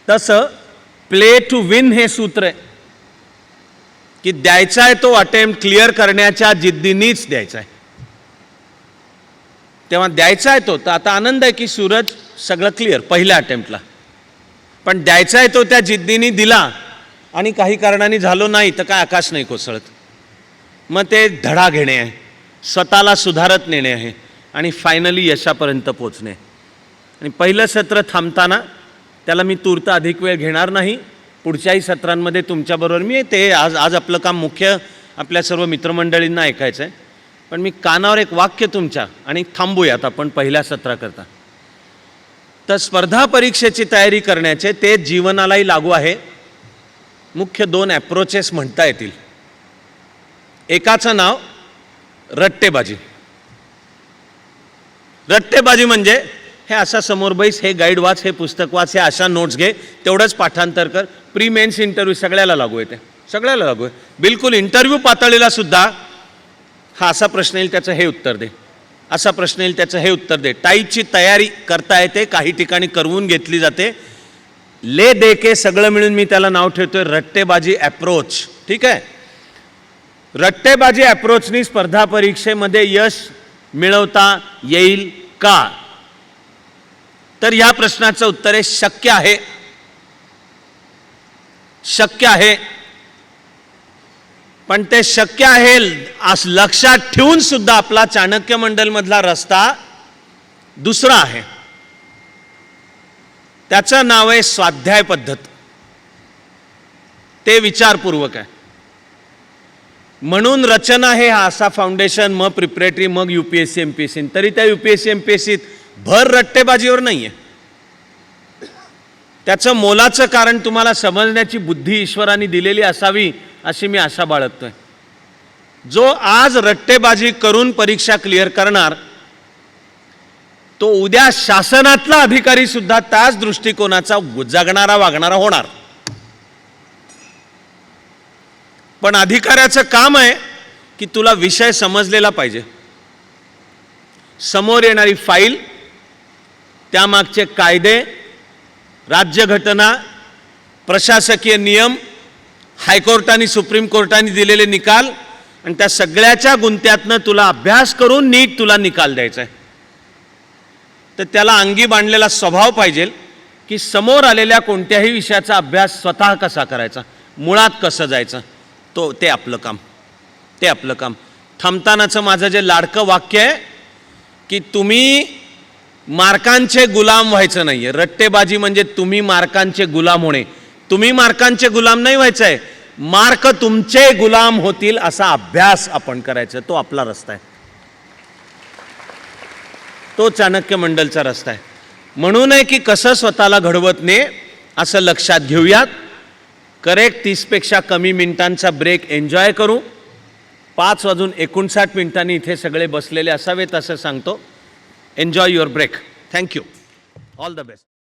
तसं प्ले टू विन हे सूत्र आहे की द्यायचा आहे तो अटेम्प्ट क्लिअर करण्याच्या जिद्दीनीच द्यायचा आहे. तेव्हा द्यायचा आहे तो. तर आता आनंद आहे की सूरज सगळं क्लिअर पहिल्या अटेम्प्टला, पण द्यायचा आहे तो त्या जिद्दीने दिला आणि काही कारणाने झालो नाही तर काय आकाश नाही कोसळत. मग ते धडा घेणे आहे, स्वतःला सुधारत नेणे आहे आणि फायनली यशापर्यंत पोचणे. आणि पहिलं सत्र थांबताना त्याला मी तूर्त अधिक वेळ घेणार नाही. पुढच्याही सत्रांमध्ये तुमच्याबरोबर मी येते. आज आपलं काम मुख्य आपल्या सर्व मित्रमंडळींना ऐकायचं आहे, पण मी कानावर एक वाक्य तुमच्या आणि थांबूयात आपण पहिल्या सत्राकरता. तर स्पर्धा परीक्षेची तयारी करण्याचे ते जीवनालाही लागू आहे. मुख्य 2 ॲप्रोचेस म्हणता येतील. एकाचं नाव रट्टेबाजी. रट्टेबाजी म्हणजे हे असा समोर बैस, हे गाईड वाच, हे पुस्तक वाच, हे अशा नोट्स घे, तेवढंच पाठांतर कर. प्री मेन्स इंटरव्ह्यू सगळ्याला लागू आहे, ते सगळ्याला लागू आहे. बिलकुल इंटरव्ह्यू पातळीला सुद्धा हा असा प्रश्न येईल त्याचं हे उत्तर दे, असा प्रश्न येईल त्याचं हे उत्तर दे. टाईपची तयारी करता येते, काही ठिकाणी करवून घेतली जाते. ले दे के सगळं मिळून मी त्याला नाव ठेवतोय रट्टेबाजी अप्रोच. ठीक आहे. रट्टेबाजी अप्रोचनी स्पर्धा परीक्षेमध्ये यश मिळवता येईल का? तर ह्या प्रश्नाचं उत्तर आहे शक्य आहे. शक्य आहे. पण ते शक्य आहे असं लक्षात ठेवून सुद्धा आपला चाणक्य मंडलमधला रस्ता दुसरा आहे. त्याचं नाव आहे स्वाध्याय पद्धत. ते विचारपूर्वक आहे. म्हणून रचना हे हा असा फाउंडेशन, मग प्रिपरेटरी, मग UPSC MPSC. तरी त्या UPSC MPSC भर रट्टेबाजीवर नाही आहे. त्याचं मोलाचं कारण तुम्हाला समजण्याची बुद्धी ईश्वराने दिलेली असावी अशी मी आशा बाळगतोय. जो आज रट्टेबाजी करून परीक्षा क्लिअर करणार तो उद्या शासनातला अधिकारी सुद्धा त्याच दृष्टिकोनाचा जगणारा वागणारा होणार. पण अधिकाऱ्याचं काम आहे की तुला विषय समजलेला पाहिजे. समोर येणारी फाईल, त्यामागचे कायदे, राज्यघटना, प्रशासकीय नियम, हायकोर्टाने सुप्रीम कोर्टाने दिलेले निकाल आणि त्या सगळ्याच्या गुंत्यातनं तुला अभ्यास करून नीट तुला निकाल द्यायचा आहे. तर त्याला अंगी बांधलेला स्वभाव पाहिजे की समोर आलेल्या कोणत्याही विषयाचा अभ्यास स्वतः कसा करायचा, मुळात कसं जायचं, ते आपलं काम. ते आपलं काम. थांबतानाचं माझं जे लाडकं वाक्य आहे की तुम्ही मार्कांचे गुलाम व्हायचं नाही आहे. रट्टेबाजी म्हणजे तुम्ही मार्कांचे गुलाम होणे. तुम्ही मार्कांचे गुलाम नाही व्हायचं आहे, मार्क तुमचे गुलाम होतील असा अभ्यास आपण करायचा. तो आपला रस्ता आहे, तो चाणक्य मंडलचा रस्ता आहे. म्हणून आहे की कसं स्वतःला घडवत ने असं लक्षात घेऊयात. करेक्ट 30पेक्षा कमी मिनिटांचा ब्रेक एन्जॉय करू. 5:59 इथे सगळे बसलेले असावेत असं सांगतो. Enjoy your break. Thank you. All the best.